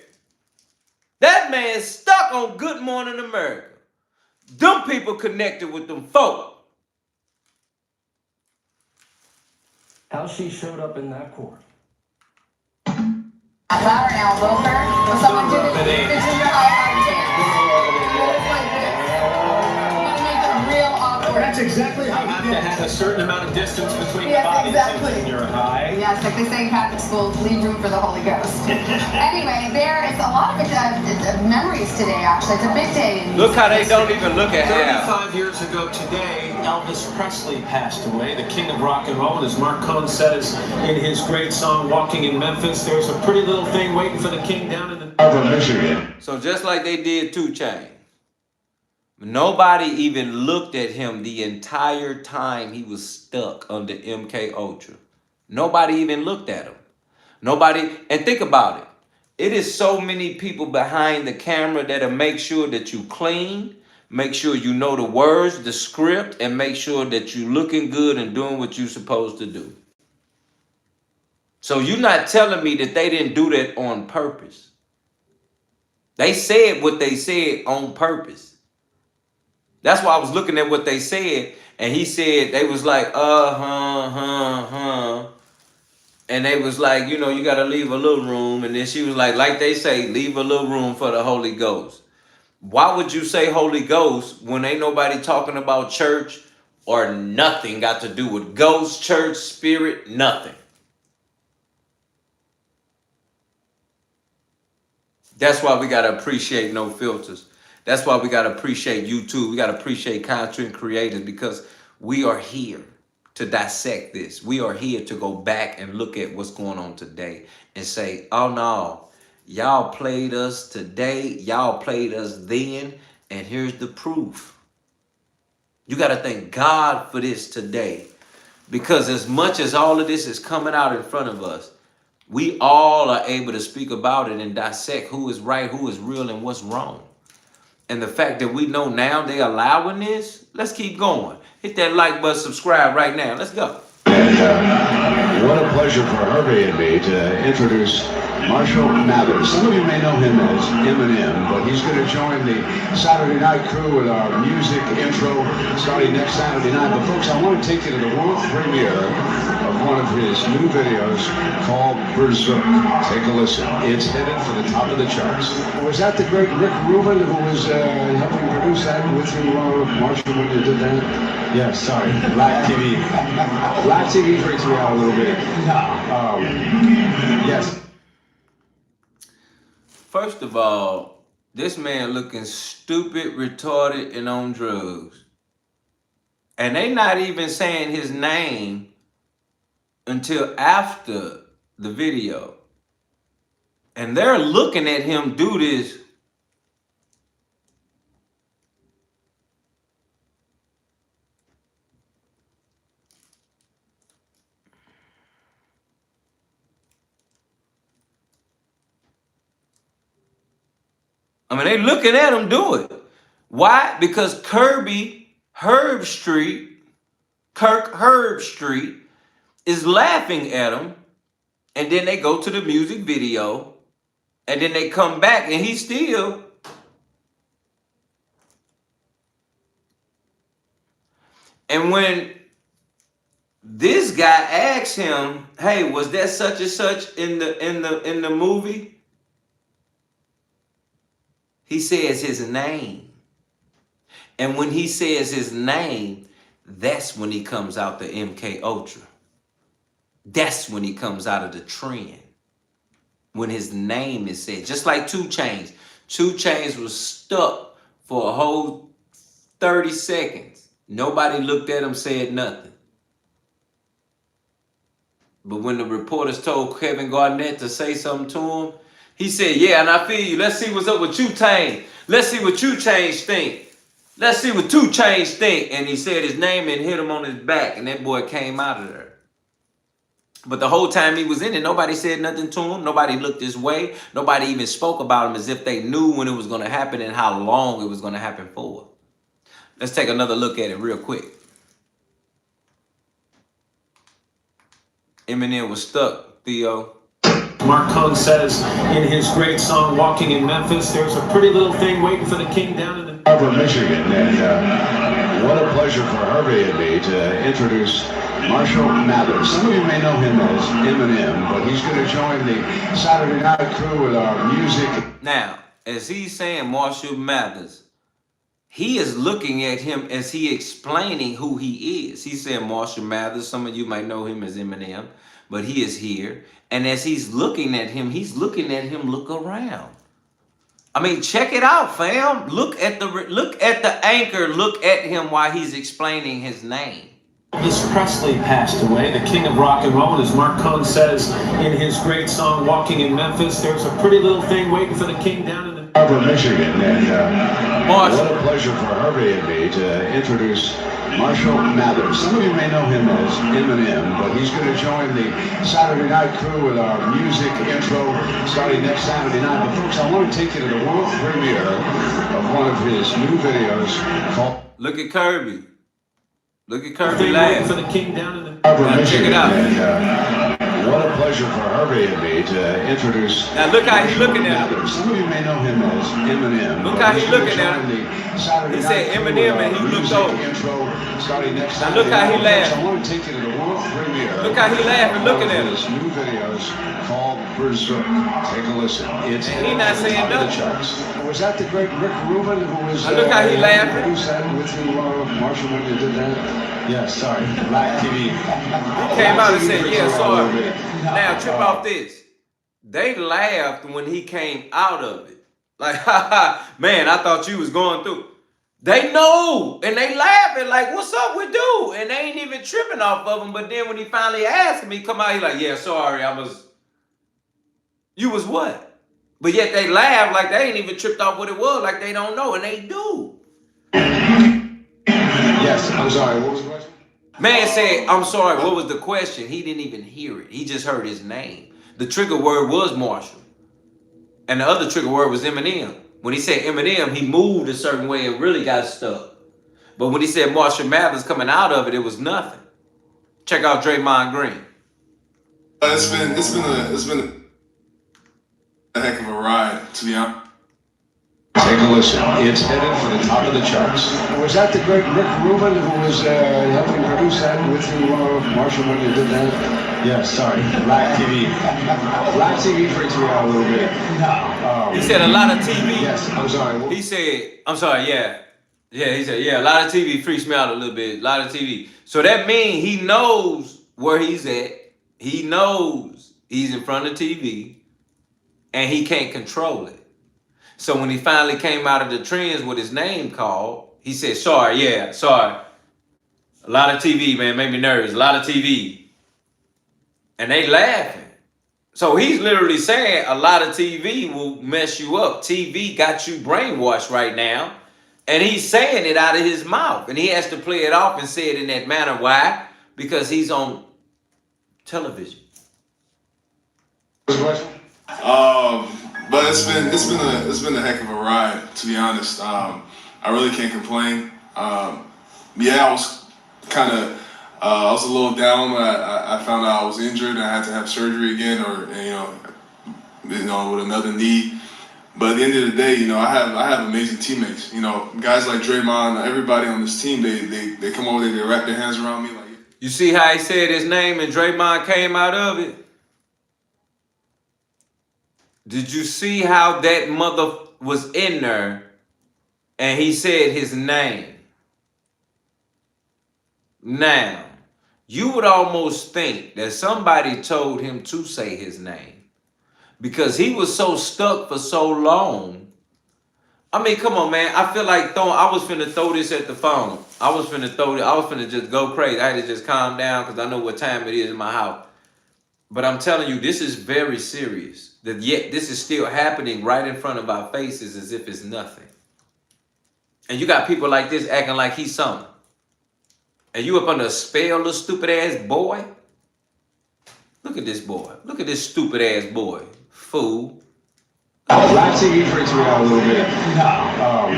That man's stuck on Good Morning America. Them people connected with them folk. How she showed up in that court. Louder now, Rover. Will someone do it? Continue real awkward. That's exactly how you have to have a certain amount of distance between the bodies. Exactly. When you're high. Yes, like they say in Catholic school, leave room for the Holy Ghost. Anyway, there is a lot of memories today, actually. It's a big day in Look how they don't even look at half. 35 years ago today, Elvis Presley passed away, the king of rock and roll. And as Mark Cohn says in his great song, Walking in Memphis, there's a pretty little thing waiting for the king down in the... From Michigan. So just like they did 2 Chainz, nobody even looked at him the entire time he was stuck under MK Ultra. Nobody even looked at him. Nobody, and think about it. It is so many people behind the camera that'll make sure that you clean, make sure you know the words, the script, and make sure that you looking good and doing what you're supposed to do. So you're not telling me that they didn't do that on purpose. They said what they said on purpose. That's why I was looking at what they said, and he said, they was like, and they was like, you know, you got to leave a little room. And then she was like they say, leave a little room for the Holy Ghost. Why would you say Holy Ghost when ain't nobody talking about church or nothing got to do with ghost, church, spirit, nothing? That's why we got to appreciate No Filters. That's why we got to appreciate YouTube. We got to appreciate content creators, because we are here to dissect this. We are here to go back and look at what's going on today and say, oh no, y'all played us today, y'all played us then, and here's the proof. You got to thank God for this today, because as much as all of this is coming out in front of us, we all are able to speak about it and dissect who is right, who is real, and what's wrong. And the fact that we know now they're allowing this, let's keep going. Hit that like button, subscribe right now. Let's go. And what a pleasure for Harvey and me to introduce Marshall Mathers. Some of you may know him as Eminem, but he's going to join the Saturday night crew with our music intro starting next Saturday night. But folks, I want to take you to the world premiere of one of his new videos called Berserk. Take a listen. It's headed for the top of the charts. Was that the great Rick Rubin who was helping produce that with you, Marshall, when you did that? Yes, sorry. Black TV. Black TV freaks me out a little bit. Yes. First of all, this man looking stupid, retarded, and on drugs. And they not even saying his name until after the video. And they're looking at him do this. I mean, they looking at him do it. Why? Because Kirk Herb Street is laughing at him. And then they go to the music video. And then they come back and he's still. And when this guy asks him, hey, was that such and such in the movie? He says his name. And when he says his name, that's when he comes out the MK Ultra. That's when he comes out of the trend. When his name is said. Just like 2 Chainz. 2 Chainz was stuck for a whole 30 seconds. Nobody looked at him, said nothing. But when the reporters told Kevin Garnett to say something to him, he said, yeah, and I feel you. Let's see what's up with 2 Chainz. Let's see what 2 Chainz think. Let's see what 2 Chainz think. And he said his name and hit him on his back. And that boy came out of there. But the whole time he was in it, nobody said nothing to him. Nobody looked his way. Nobody even spoke about him as if they knew when it was going to happen and how long it was going to happen for. Let's take another look at it real quick. Eminem was stuck, Theo. Mark Cohn says in his great song, Walking in Memphis, there's a pretty little thing waiting for the king down in the... Harvard, Michigan, and what a pleasure for Harvey and me to introduce Marshall Mathers. Some of you may know him as Eminem, but he's going to join the Saturday night crew with our music. Now, as he's saying Marshall Mathers, he is looking at him as he explaining who he is. He said Marshall Mathers. Some of you might know him as Eminem, but he is here. And as he's looking at him look around. I mean, check it out, fam. Look at the anchor. Look at him while he's explaining his name. Elvis Presley passed away, the king of rock and roll, and as Mark Cohn says in his great song, Walking in Memphis, there's a pretty little thing waiting for the king down in the... Harvard, Michigan, and what a pleasure for Harvey and me to introduce Marshall Mathers. Some of you may know him as Eminem, but he's going to join the Saturday night crew with our music intro starting next Saturday night. But folks, I want to take you to the world premiere of one of his new videos called... Look at Kirby. Look at Kirby laugh. For the king down in the... Harvard, check it out. And what a pleasure for Harvey and me to introduce... Now look how he's looking at him. Some of you may know him as Eminem. Look how he's looking at him. He said Eminem and he looked over. Now look how he laughed. I want to take you to the world premiere. Look how he laughing looking at his new videos called Berserk. Take a listen. It's and he not saying nothing. Was that the great Rick Rubin who was... Now look how he laughing. Who said with you, Marshall, when you did that? Yes, sorry. Black TV. He came out and said, yeah, sorry. Now, trip off this. They laughed when he came out of it. Like, man, I thought you was going through. They know, and they laughing like, what's up with dude? And they ain't even tripping off of him. But then when he finally asked me, come out, he like, yeah, sorry, you was what? But yet they laugh like they ain't even tripped off what it was, like they don't know, and they do. Yes, I'm sorry, what was the question? Man said, I'm sorry, what was the question? He didn't even hear it. He just heard his name. The trigger word was Marshall. And the other trigger word was Eminem. When he said Eminem, he moved a certain way and really got stuck. But when he said Marshall Mathers coming out of it, it was nothing. Check out Draymond Green. It's been a heck of a ride, to be honest. Take a listen. It's headed for the top of the charts. Was that the great Rick Rubin who was helping produce that with you, Marshall, when you did that? Yes, sorry. Black TV. Black TV freaks me out a little bit. No. He said a lot of TV. Yes, I'm sorry. He said, I'm sorry, yeah. Yeah, he said, yeah, a lot of TV freaks me out a little bit. A lot of TV. So that means he knows where he's at. He knows he's in front of TV. And he can't control it. So when he finally came out of the trends with his name called, he said, sorry, yeah, sorry. A lot of TV, man, made me nervous. A lot of TV. And they laughing. So he's literally saying a lot of TV will mess you up. TV got you brainwashed right now. And he's saying it out of his mouth. And he has to play it off and say it in that manner. Why? Because he's on television. But it's been a heck of a ride, to be honest. I really can't complain. Yeah, I was kind of I was a little down when I found out I was injured and I had to have surgery again, or with another knee. But at the end of the day, I have amazing teammates. Guys like Draymond, everybody on this team, they come over there, they wrap their hands around me like. You see how he said his name and Draymond came out of it? Did you see how that mother was in there and he said his name? Now, you would almost think that somebody told him to say his name because he was so stuck for so long. I mean, come on, man. I feel like I was finna throw this at the phone. I was finna just go crazy. I had to just calm down because I know what time it is in my house. But I'm telling you, this is very serious. That yet this is still happening right in front of our faces as if it's nothing. And you got people like this acting like he's something. And you up under a spell, little stupid ass boy? Look at this boy. Look at this stupid ass boy. Fool. Black TV freaks me out a little bit. No.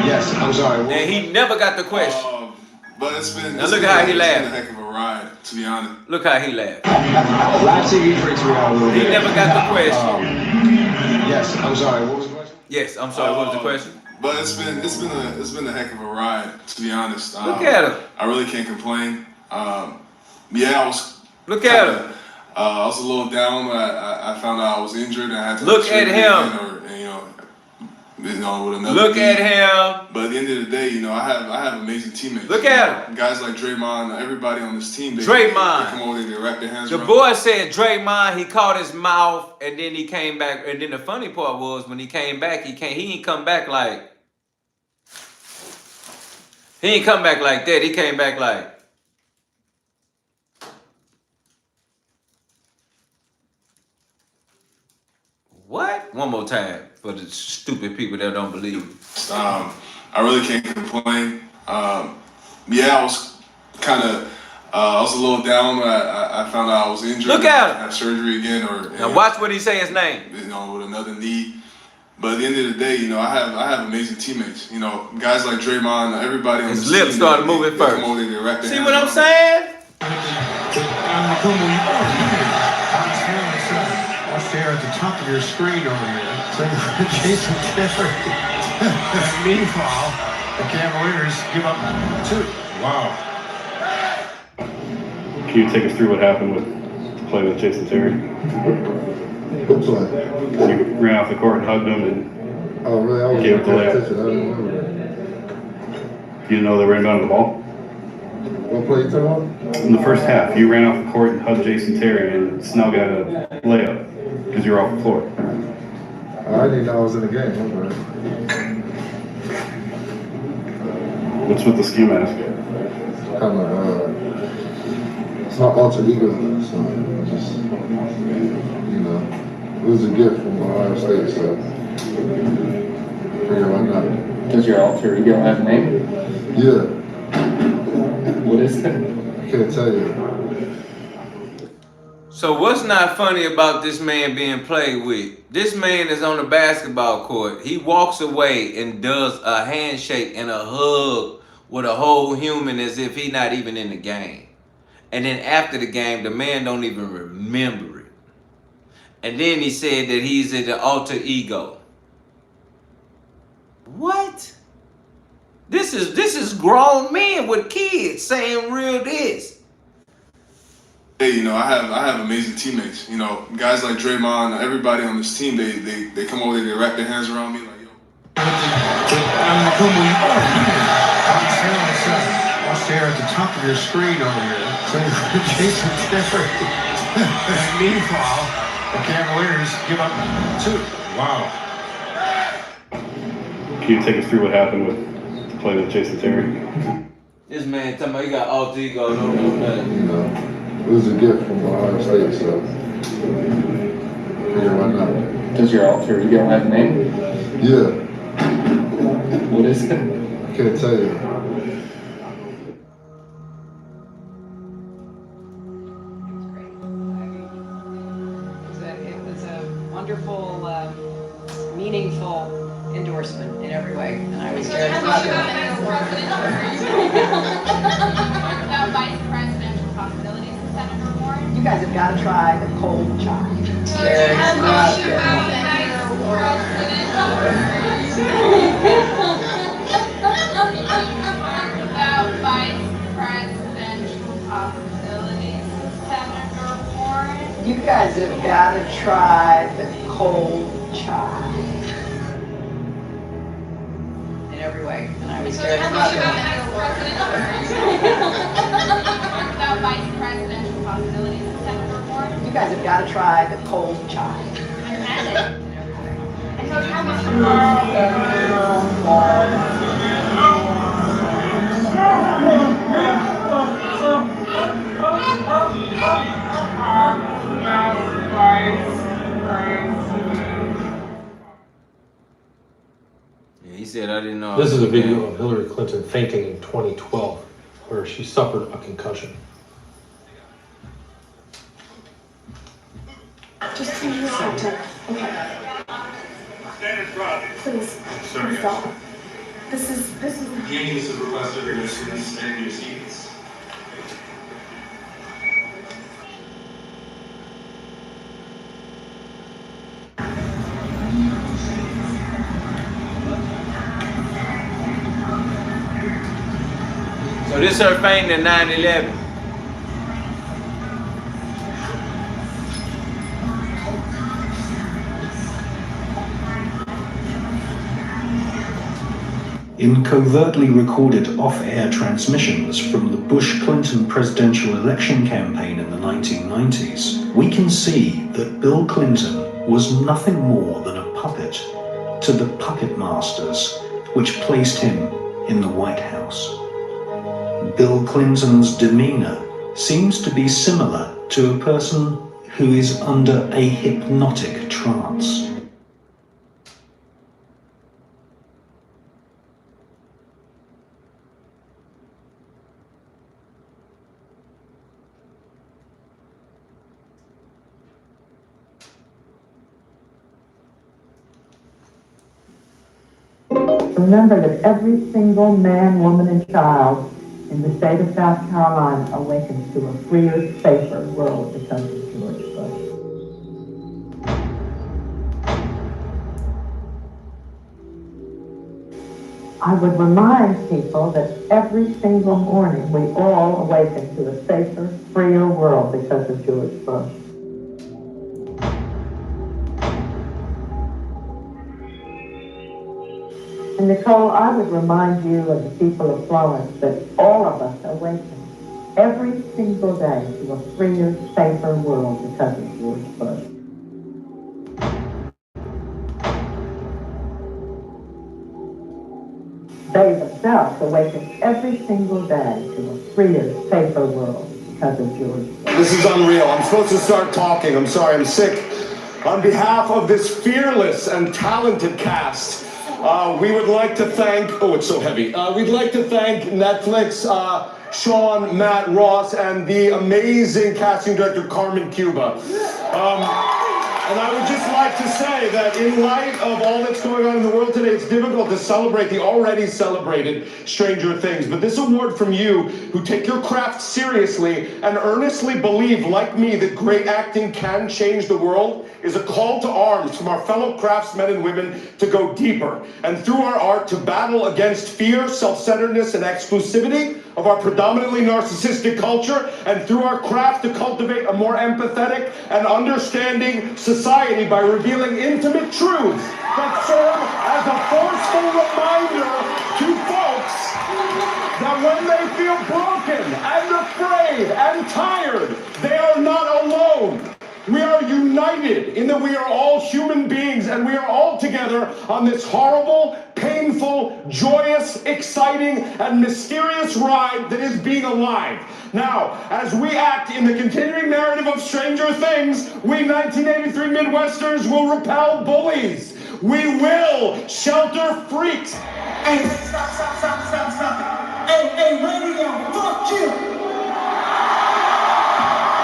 Yes, I'm sorry. And he never got the question. But it's been. Now look at how he laughed. It's been a heck of a ride, to be honest. Look how he laughed. Black TV freaks me out a little bit. He never got the question. Yes, I'm sorry. What was the question? Yes, I'm sorry. What was the question? But it's been a heck of a ride, to be honest. Look at him. I really can't complain. Yeah, I was. Look at him. I was a little down when I found out I was injured and I had to. Look at him. With another. Look knee. at him. But at the end of the day, I have amazing teammates. Look at him. Guys like Draymond, everybody on this team. They come over there, they wrap their hands around. The boy said Draymond, he caught his mouth and then he came back. And then the funny part was when he came back, he ain't come back like. He ain't come back like that. He came back like. What? One more time for the stupid people that don't believe it. I really can't complain. Yeah, I was kind of, I was a little down when I found out I was injured. Look at him. Have surgery again, or now watch what he say his name. With another knee. But at the end of the day, I have amazing teammates. Guys like Draymond, everybody on his the lips team, started moving first. Come over there, they wrap their See hands what I'm around saying? There at the top of your screen over there. So Jason Terry. Meanwhile, the Cavaliers give up 2. Wow. Can you take us through what happened with play with Jason Terry? Good play. You ran off the court and hugged him and really? gave it the layup. I didn't remember. You didn't know they were inbound the ball? What play you talking about? In the first half, you ran off the court and hugged Jason Terry and Snell got a layup because you were off the floor. I didn't know I was in the game. What's with the ski mask? Kind of, it's my alter ego, so just, you know, it was a gift from Ohio State, so figure why not. Does your alter ego have a name? Yeah. What is it? I can't tell you. So what's not funny about this man being played with? This man is on the basketball court. He walks away and does a handshake and a hug with a whole human as if he's not even in the game. And then after the game, the man don't even remember it. And then he said that he's in the alter ego. What? This is grown men with kids saying real this. Hey, you know, I have amazing teammates. You know, guys like Draymond, everybody on this team, they come over there, they wrap their hands around me like, yo. Watch there at the top of your screen over here. Jason Terry. Meanwhile, the Cavaliers give up 2. Wow. Can you take us through what happened with the play with Jason Terry? This man talking about he got alter ego, don't know nothing. You know, it was a gift from Ohio State, so figure why not. Does your alter ego have a name? Yeah. What is it? I can't tell you. It was a wonderful, meaningful endorsement in every way, and I was very proud of it. You guys have got to try the cold chai. Very You guys have got to try the cold chai. In every way, and I was very proud of it. You guys have got to try the cold chai. He said, I didn't know. This is a video of Hillary Clinton fainting in 2012, where she suffered a concussion. Just take a second. Okay. Please. Sorry, Please don't. This is. The unions have requested your students and your seats. So this her fainting in 9/11. In covertly recorded off-air transmissions from the Bush-Clinton presidential election campaign in the 1990s, we can see that Bill Clinton was nothing more than a puppet to the puppet masters which placed him in the White House. Bill Clinton's demeanor seems to be similar to a person who is under a hypnotic trance. Remember that every single man, woman, and child in the state of South Carolina awakens to a freer, safer world because of George Bush. I would remind people that every single morning we all awaken to a safer, freer world because of George Bush. And Nicole, I would remind you and the people of Florence that all of us awaken every single day to a freer, safer world because of George Bush. They themselves yourself awaken every single day to a freer, safer world because of yours. This is unreal. I'm supposed to start talking. I'm sorry, I'm sick. On behalf of this fearless and talented cast, we would like to thank, oh, it's so heavy. We'd like to thank Netflix, Sean, Matt, Ross, and the amazing casting director, Carmen Cuba. And I would just like to say that in light of all that's going on in the world today, it's difficult to celebrate the already celebrated Stranger Things. But this award from you, who take your craft seriously and earnestly believe, like me, that great acting can change the world, is a call to arms from our fellow craftsmen and women to go deeper. And through our art, to battle against fear, self-centeredness, and exclusivity of our predominantly narcissistic culture, and through our craft to cultivate a more empathetic and understanding society by revealing intimate truths that serve as a forceful reminder to folks that when they feel broken and afraid and tired, they are not alone. We are united in that we are all human beings and we are all together on this horrible, painful, joyous, exciting, and mysterious ride that is being alive. Now, as we act in the continuing narrative of Stranger Things, we 1983 Midwesterners will repel bullies. We will shelter freaks. Hey, stop. Hey, radio, fuck you.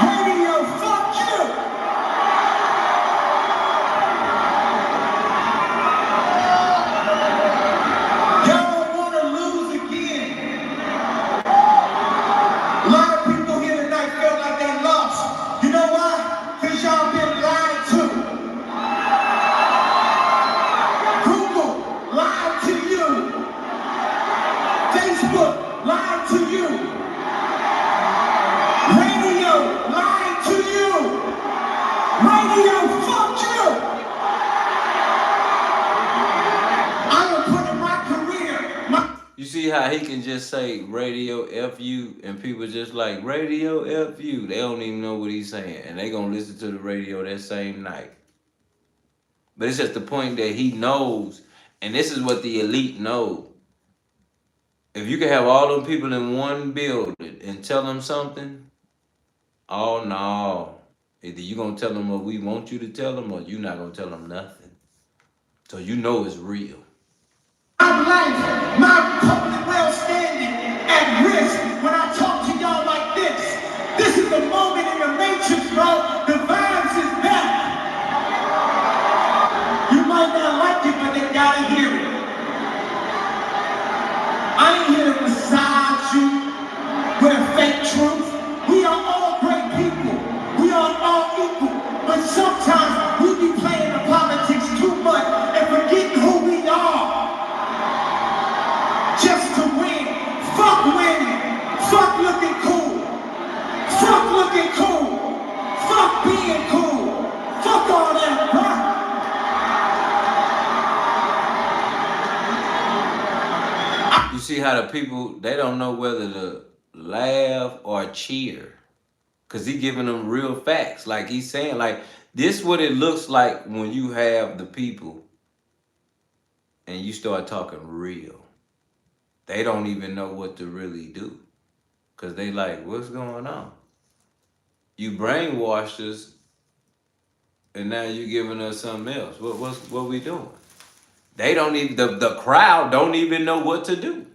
Radio, fuck you. You see how he can just say radio F you and people just like radio F you. They don't even know what he's saying and they gonna listen to the radio that same night. But it's just the point that he knows, and this is what the elite know. If you can have all them people in one building and tell them something, oh no. Either you gonna tell them what we want you to tell them or you not gonna tell them nothing. So you know it's real. My life, my public well-standing at risk when I talk to y'all like this. This is the moment in the matrix, bro. The vibes is back. You might not like it, but they gotta hear it. I ain't here to massage you with a fake truth. We are all great people. We are all equal. But sometimes we be playing the politics too much and forgetting who we are. Just to win. Fuck winning. Fuck looking cool. Fuck looking cool. Fuck being cool. Fuck all that, bro. You see how the people, they don't know whether to laugh or cheer. Because he giving them real facts. Like he's saying, like, this what it looks like when you have the people and you start talking real. They don't even know what to really do. Because they like, what's going on? You brainwashed us and now you giving us something else. What we doing? They don't even, the crowd don't even know what to do.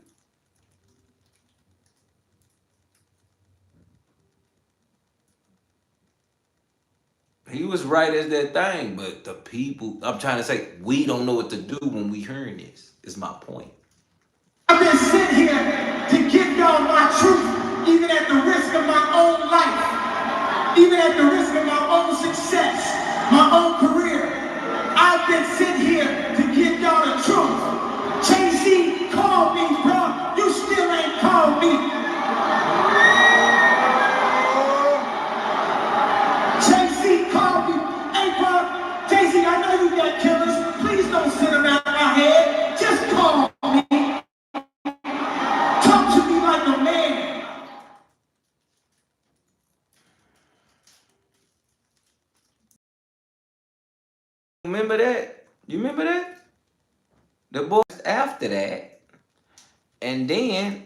He was right as that thing, but the people, I'm trying to say, we don't know what to do when we hearing this, is my point. I've been sitting here to give y'all my truth, even at the risk of my own life, even at the risk of my own success, my own career. I've been sitting here to give y'all the truth. Jay-Z called me, bro. You still ain't called me. Jay-Z called me. Hey, bro, Jay-Z, I know you got killers. Please don't sit around my head. Just call me. Talk to me like a man. Remember that? You remember that? The boys after that, And then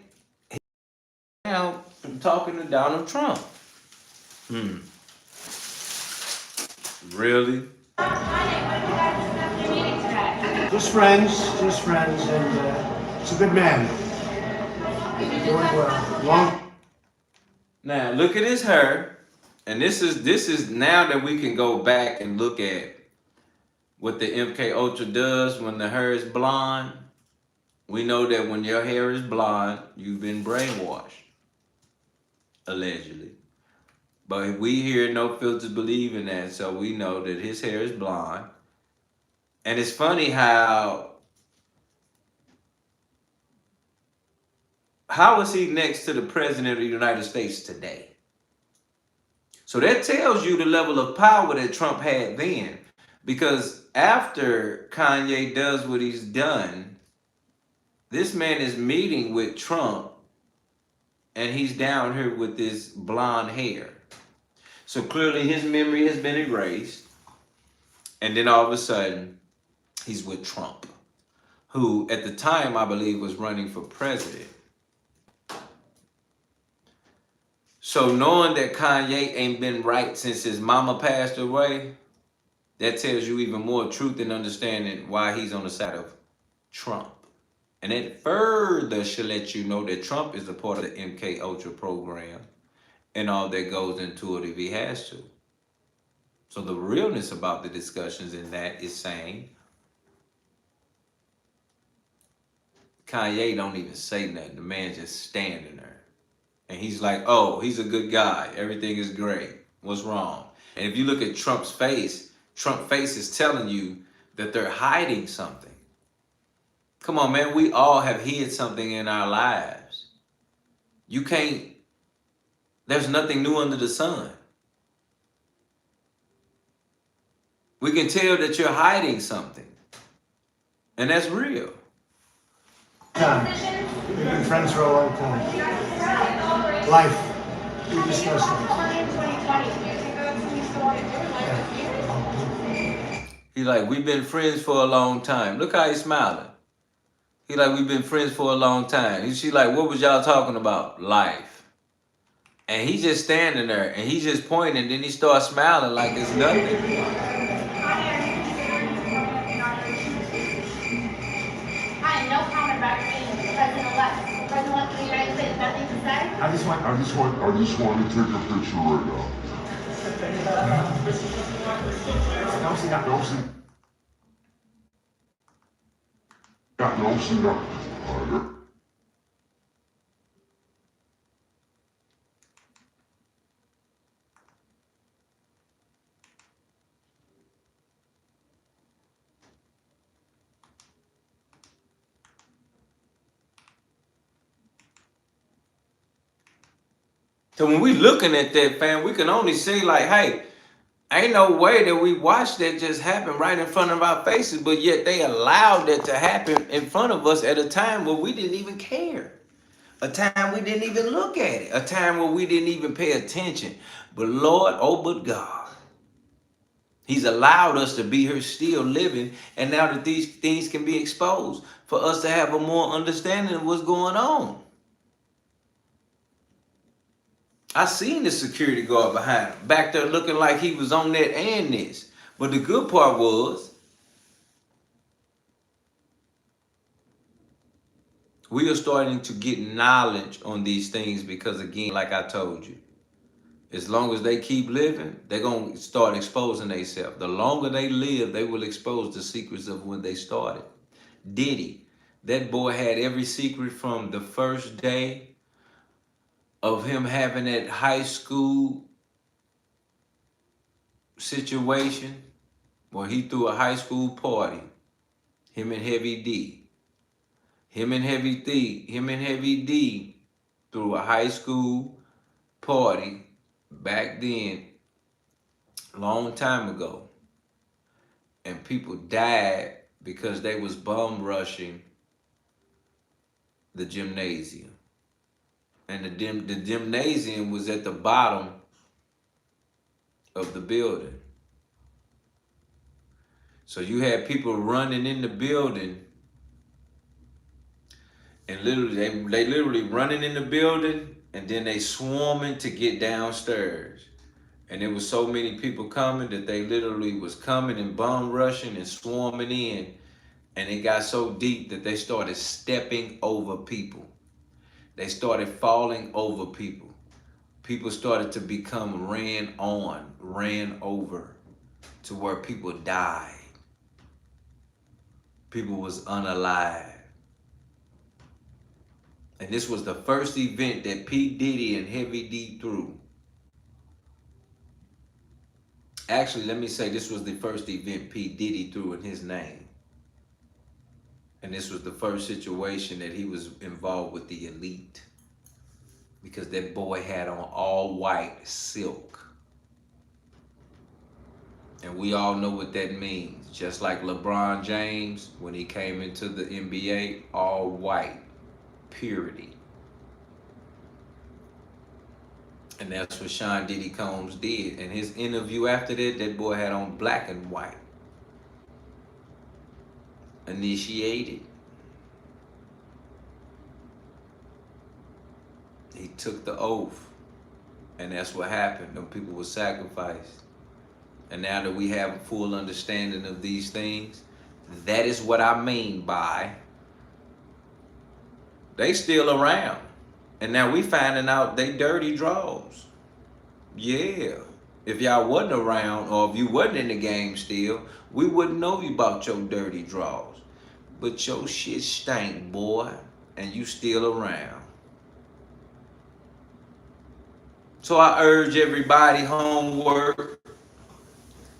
now talking to Donald Trump. Really? Just friends, and it's a good man. Doing well. Now look at his hair, and this is now that we can go back and look at what the MK Ultra does when the hair is blonde. We know that when your hair is blonde, you've been brainwashed, allegedly. But we here No Filters believe in that, so we know that his hair is blonde. And it's funny how is he next to the President of the United States today? So that tells you the level of power that Trump had then. Because after Kanye does what he's done, this man is meeting with Trump and he's down here with this blonde hair. So clearly his memory has been erased. And then all of a sudden, he's with Trump, who at the time, I believe, was running for president. So knowing that Kanye ain't been right since his mama passed away, that tells you even more truth and understanding why he's on the side of Trump. And it further should let you know that Trump is a part of the MK Ultra program and all that goes into it if he has to. So the realness about the discussions in that is saying Kanye don't even say nothing. The man's just standing there. And he's like, oh, he's a good guy. Everything is great. What's wrong? And if you look at Trump's face is telling you that they're hiding something. Come on, man. We all have hid something in our lives. You can't, there's nothing new under the sun. We can tell that you're hiding something. And that's real. We've been friends for a long time. Life. We discussed it. He like, we've been friends for a long time. Look how he's smiling. He like, we've been friends for a long time. She like, what was y'all talking about? Life. And he's just standing there and he's just pointing. Then he starts smiling like it's nothing. I just want to take a picture right now. So when we looking at that, fam, we can only say like, hey, ain't no way that we watched that just happen right in front of our faces, but yet they allowed that to happen in front of us at a time where we didn't even care. A time we didn't even look at it. A time where we didn't even pay attention. But Lord, oh, but God. He's allowed us to be here still living. And now that these things can be exposed for us to have a more understanding of what's going on. I seen the security guard behind him, back there looking like he was on that and this. But the good part was, we are starting to get knowledge on these things because, again, like I told you, as long as they keep living, they're going to start exposing themselves. The longer they live, they will expose the secrets of when they started. Diddy, that boy had every secret from the first day of him having that high school situation where he threw a high school party, him and Heavy D. Him and Heavy D threw a high school party back then, long time ago. And people died because they was bum rushing the gymnasium. And the gymnasium was at the bottom of the building. So you had people running in the building And literally, they literally running in the building, and then they swarming to get downstairs. And there was so many people coming that they literally was coming and bum rushing and swarming in. And it got so deep that they started stepping over people. They started falling over people. People started to become ran over to where people died. People was unalive. And this was the first event that P. Diddy and Heavy D threw. Actually, let me say this was the first event P. Diddy threw in his name. And this was the first situation that he was involved with the elite. Because that boy had on all white silk. And we all know what that means. Just like LeBron James, when he came into the NBA, all white, purity. And that's what Sean Diddy Combs did. In his interview after that, that boy had on black and white. Initiated. He took the oath. And that's what happened. Them people were sacrificed. And now that we have a full understanding of these things, that is what I mean by they still around. And now we finding out they dirty draws. Yeah. If y'all wasn't around, or if you wasn't in the game still, we wouldn't know you about your dirty draws. But your shit stank, boy, and you still around. So I urge everybody, homework.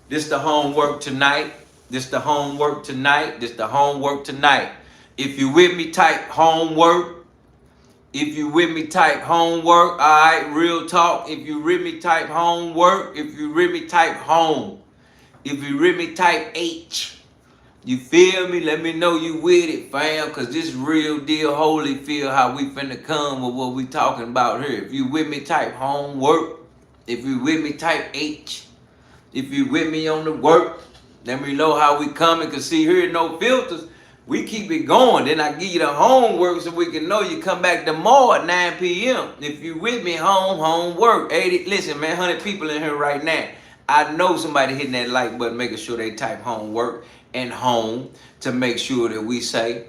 This the homework tonight. This the homework tonight. This the homework tonight. If you with me, type homework. If you with me, type homework. All right, real talk. If you with me, type homework. If you with me, type home. If you with me, type H. You feel me? Let me know you with it, fam, because this real deal holy feel how we finna come with what we talking about here. If you with me, type homework. If you with me, type H. If you with me on the work, let me know how we coming, because see, here No Filters, we keep it going. Then I give you the homework so we can know you come back tomorrow at 9 p.m. If you with me, homework. 80, listen, man, 100 people in here right now. I know somebody hitting that like button, making sure they type homework and home to make sure that we say,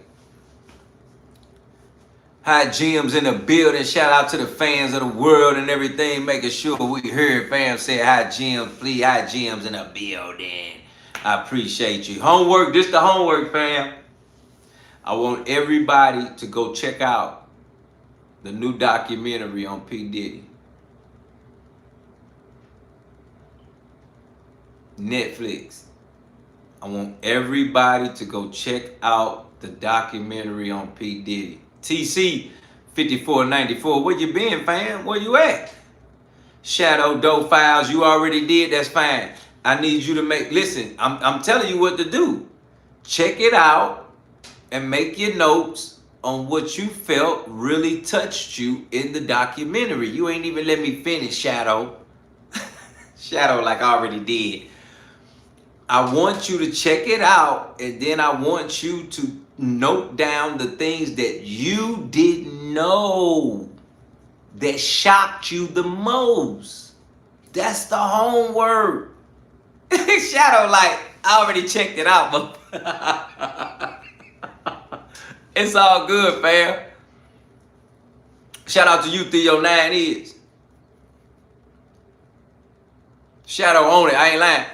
hi, Jim's in the building. Shout out to the fans of the world and everything, making sure we heard fam say hi, Jim. Please, hi, Jim's in the building. I appreciate you. Homework, this the homework, fam. I want everybody to go check out the new documentary on P. Diddy. Netflix. I want everybody to go check out the documentary on P. Diddy. TC 5494, where you been, fam? Where you at? Shadow Doe Files, you already did, that's fine. I need you to make, listen, I'm telling you what to do. Check it out and make your notes on what you felt really touched you in the documentary. You ain't even let me finish, Shadow. Shadow like I already did. I want you to check it out, and then I want you to note down the things that you didn't know that shocked you the most. That's the homework. Shadow like, I already checked it out, but it's all good, fam. Shout out to you, Theo 9 is. Shadow on it, I ain't lying.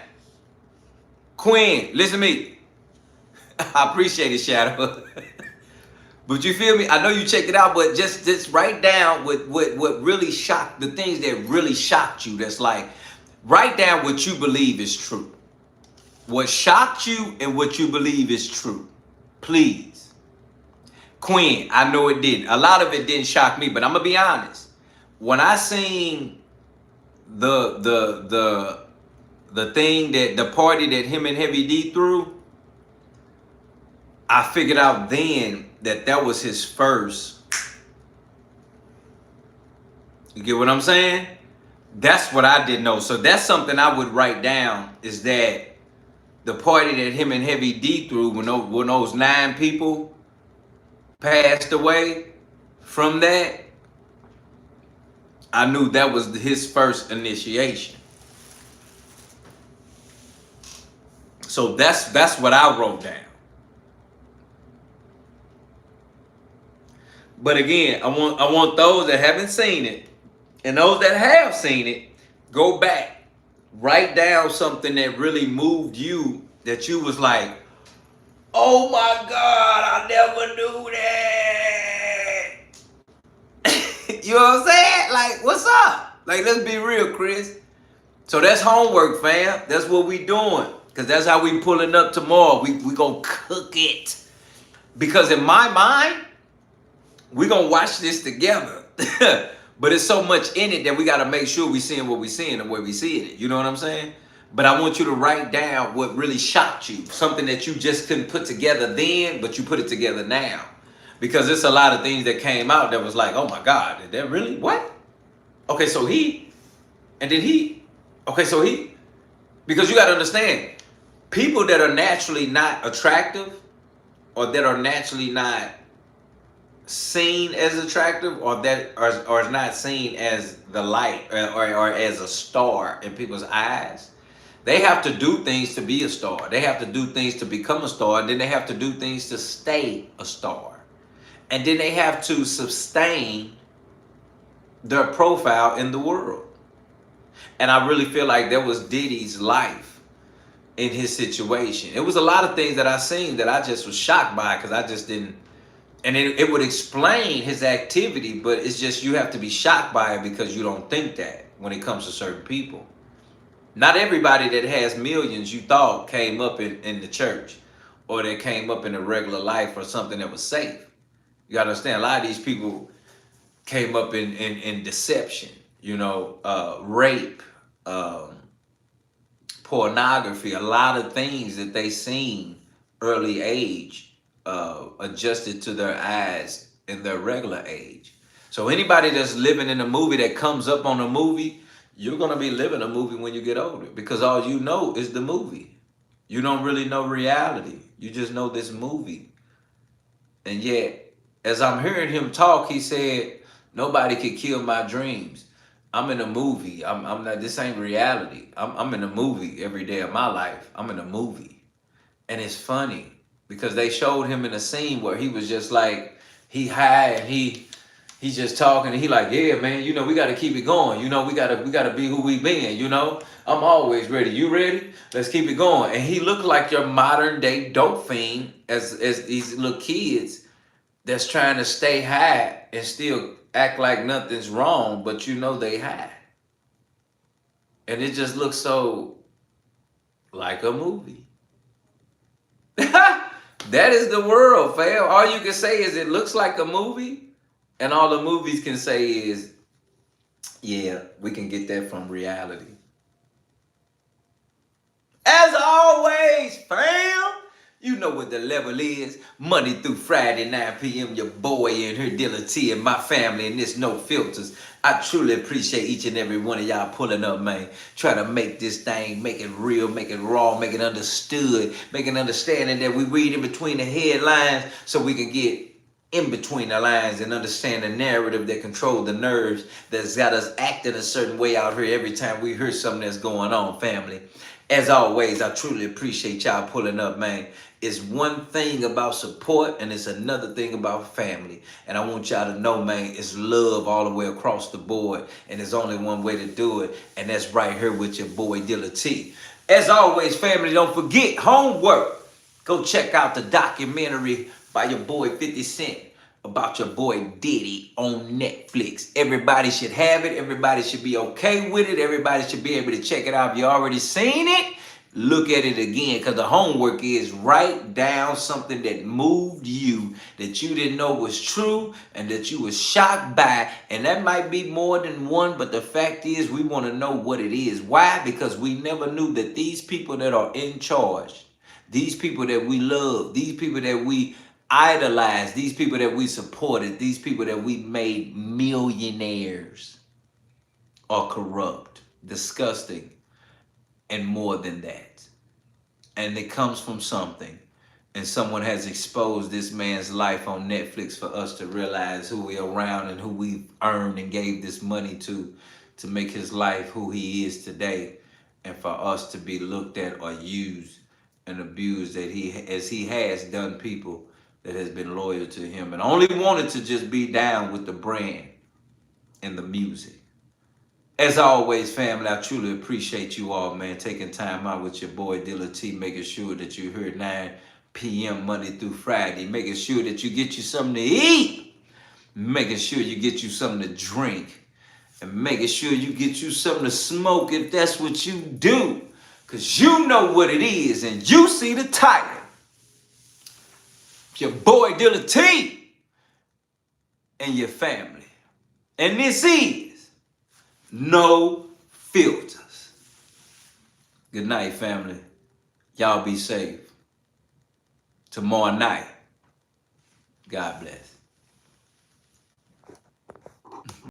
Quinn, listen to me. I appreciate it, Shadow. But you feel me? I know you checked it out, but just write down what really shocked, the things that really shocked you. That's like, write down what you believe is true. What shocked you and what you believe is true. Please. Quinn, I know it didn't. A lot of it didn't shock me, but I'm going to be honest. When I seen the thing that, the party that him and Heavy D threw, I figured out then that was his first. You get what I'm saying? That's what I didn't know. So that's something I would write down, is that the party that him and Heavy D threw, when those 9 people, passed away from that, I knew that was his first initiation. So that's what I wrote down. But again, I want those that haven't seen it and those that have seen it, go back, write down something that really moved you, that you was like, oh my God, I never knew that. You know what I'm saying? Like, what's up? Like, let's be real, Chris. So that's homework, fam. That's what we doing. Because that's how we pulling up tomorrow. We gonna cook it. Because in my mind, we gonna watch this together. But it's so much in it that we gotta make sure we seeing what we seeing the way we see it. You know what I'm saying? But I want you to write down what really shocked you. Something that you just couldn't put together then, but you put it together now. Because it's a lot of things that came out that was like, oh my God, did that really? What? Okay, so he, and then he, okay, so he, because you gotta understand, people that are naturally not attractive or that are naturally not seen as attractive or that are not seen as the light or as a star in people's eyes, they have to do things to be a star. They have to do things to become a star, and then they have to do things to stay a star. And then they have to sustain their profile in the world. And I really feel like that was Diddy's life in his situation. It was a lot of things that I seen that I just was shocked by, because I just didn't. And it would explain his activity, but it's just you have to be shocked by it because you don't think that when it comes to certain people. Not everybody that has millions you thought came up in the church, or that came up in a regular life or something that was safe. You gotta understand, a lot of these people came up in deception, you know, rape, pornography, a lot of things that they seen early age. Adjusted to their eyes in their regular age. So anybody that's living in a movie that comes up on a movie, you're going to be living a movie when you get older, because all you know is the movie. You don't really know reality. You just know this movie. And yet, as I'm hearing him talk, he said, nobody can kill my dreams. I'm in a movie. I'm not, this ain't reality. I'm in a movie every day of my life. I'm in a movie. And it's funny, because they showed him in a scene where he was just like, he high and he's just talking, and he like, yeah, man, you know, we got to keep it going. You know, we got to be who we been, you know. I'm always ready. You ready? Let's keep it going. And he looked like your modern day dope fiend as these little kids that's trying to stay high and still act like nothing's wrong, but you know they high. And it just looks so like a movie. That is the world, fam. All you can say is it looks like a movie, and all the movies can say is, yeah, we can get that from reality. As always, fam, you know what the level is. Monday through Friday, 9 p.m., your boy and her Dilla T and my family and this No Filters. I truly appreciate each and every one of y'all pulling up, man. Try to make this thing, make it real, make it raw, make it understood, make it understanding that we read in between the headlines so we can get in between the lines and understand the narrative that controls the nerves that's got us acting a certain way out here every time we hear something that's going on, family. As always, I truly appreciate y'all pulling up, man. It's one thing about support, and it's another thing about family. And I want y'all to know, man, it's love all the way across the board. And there's only one way to do it, and that's right here with your boy Dilla T. As always, family, don't forget homework. Go check out the documentary by your boy 50 Cent about your boy Diddy on Netflix. Everybody should have it. Everybody should be okay with it. Everybody should be able to check it out. If you already seen it, look at it again, because the homework is write down something that moved you, that you didn't know was true, and that you was shocked by. And that might be more than one, but the fact is we want to know what it is. Why? Because we never knew that these people that are in charge, these people that we love, these people that we idolize, these people that we supported, these people that we made millionaires, are corrupt, disgusting, and more than that. And it comes from something And someone has exposed this man's life on Netflix for us to realize who we're around and who we've earned and gave this money to make his life who he is today. And for us to be looked at or used and abused as he has done people that has been loyal to him and only wanted to just be down with the brand and the music. As always, family, I truly appreciate you all, man, taking time out with your boy Dilla T, making sure that you're here 9 p.m. Monday through Friday, making sure that you get you something to eat, making sure you get you something to drink, and making sure you get you something to smoke if that's what you do, because you know what it is and you see the title. Your boy Dilla T and your family. And this is No Filters. Good night, family. Y'all be safe. Tomorrow night, God bless.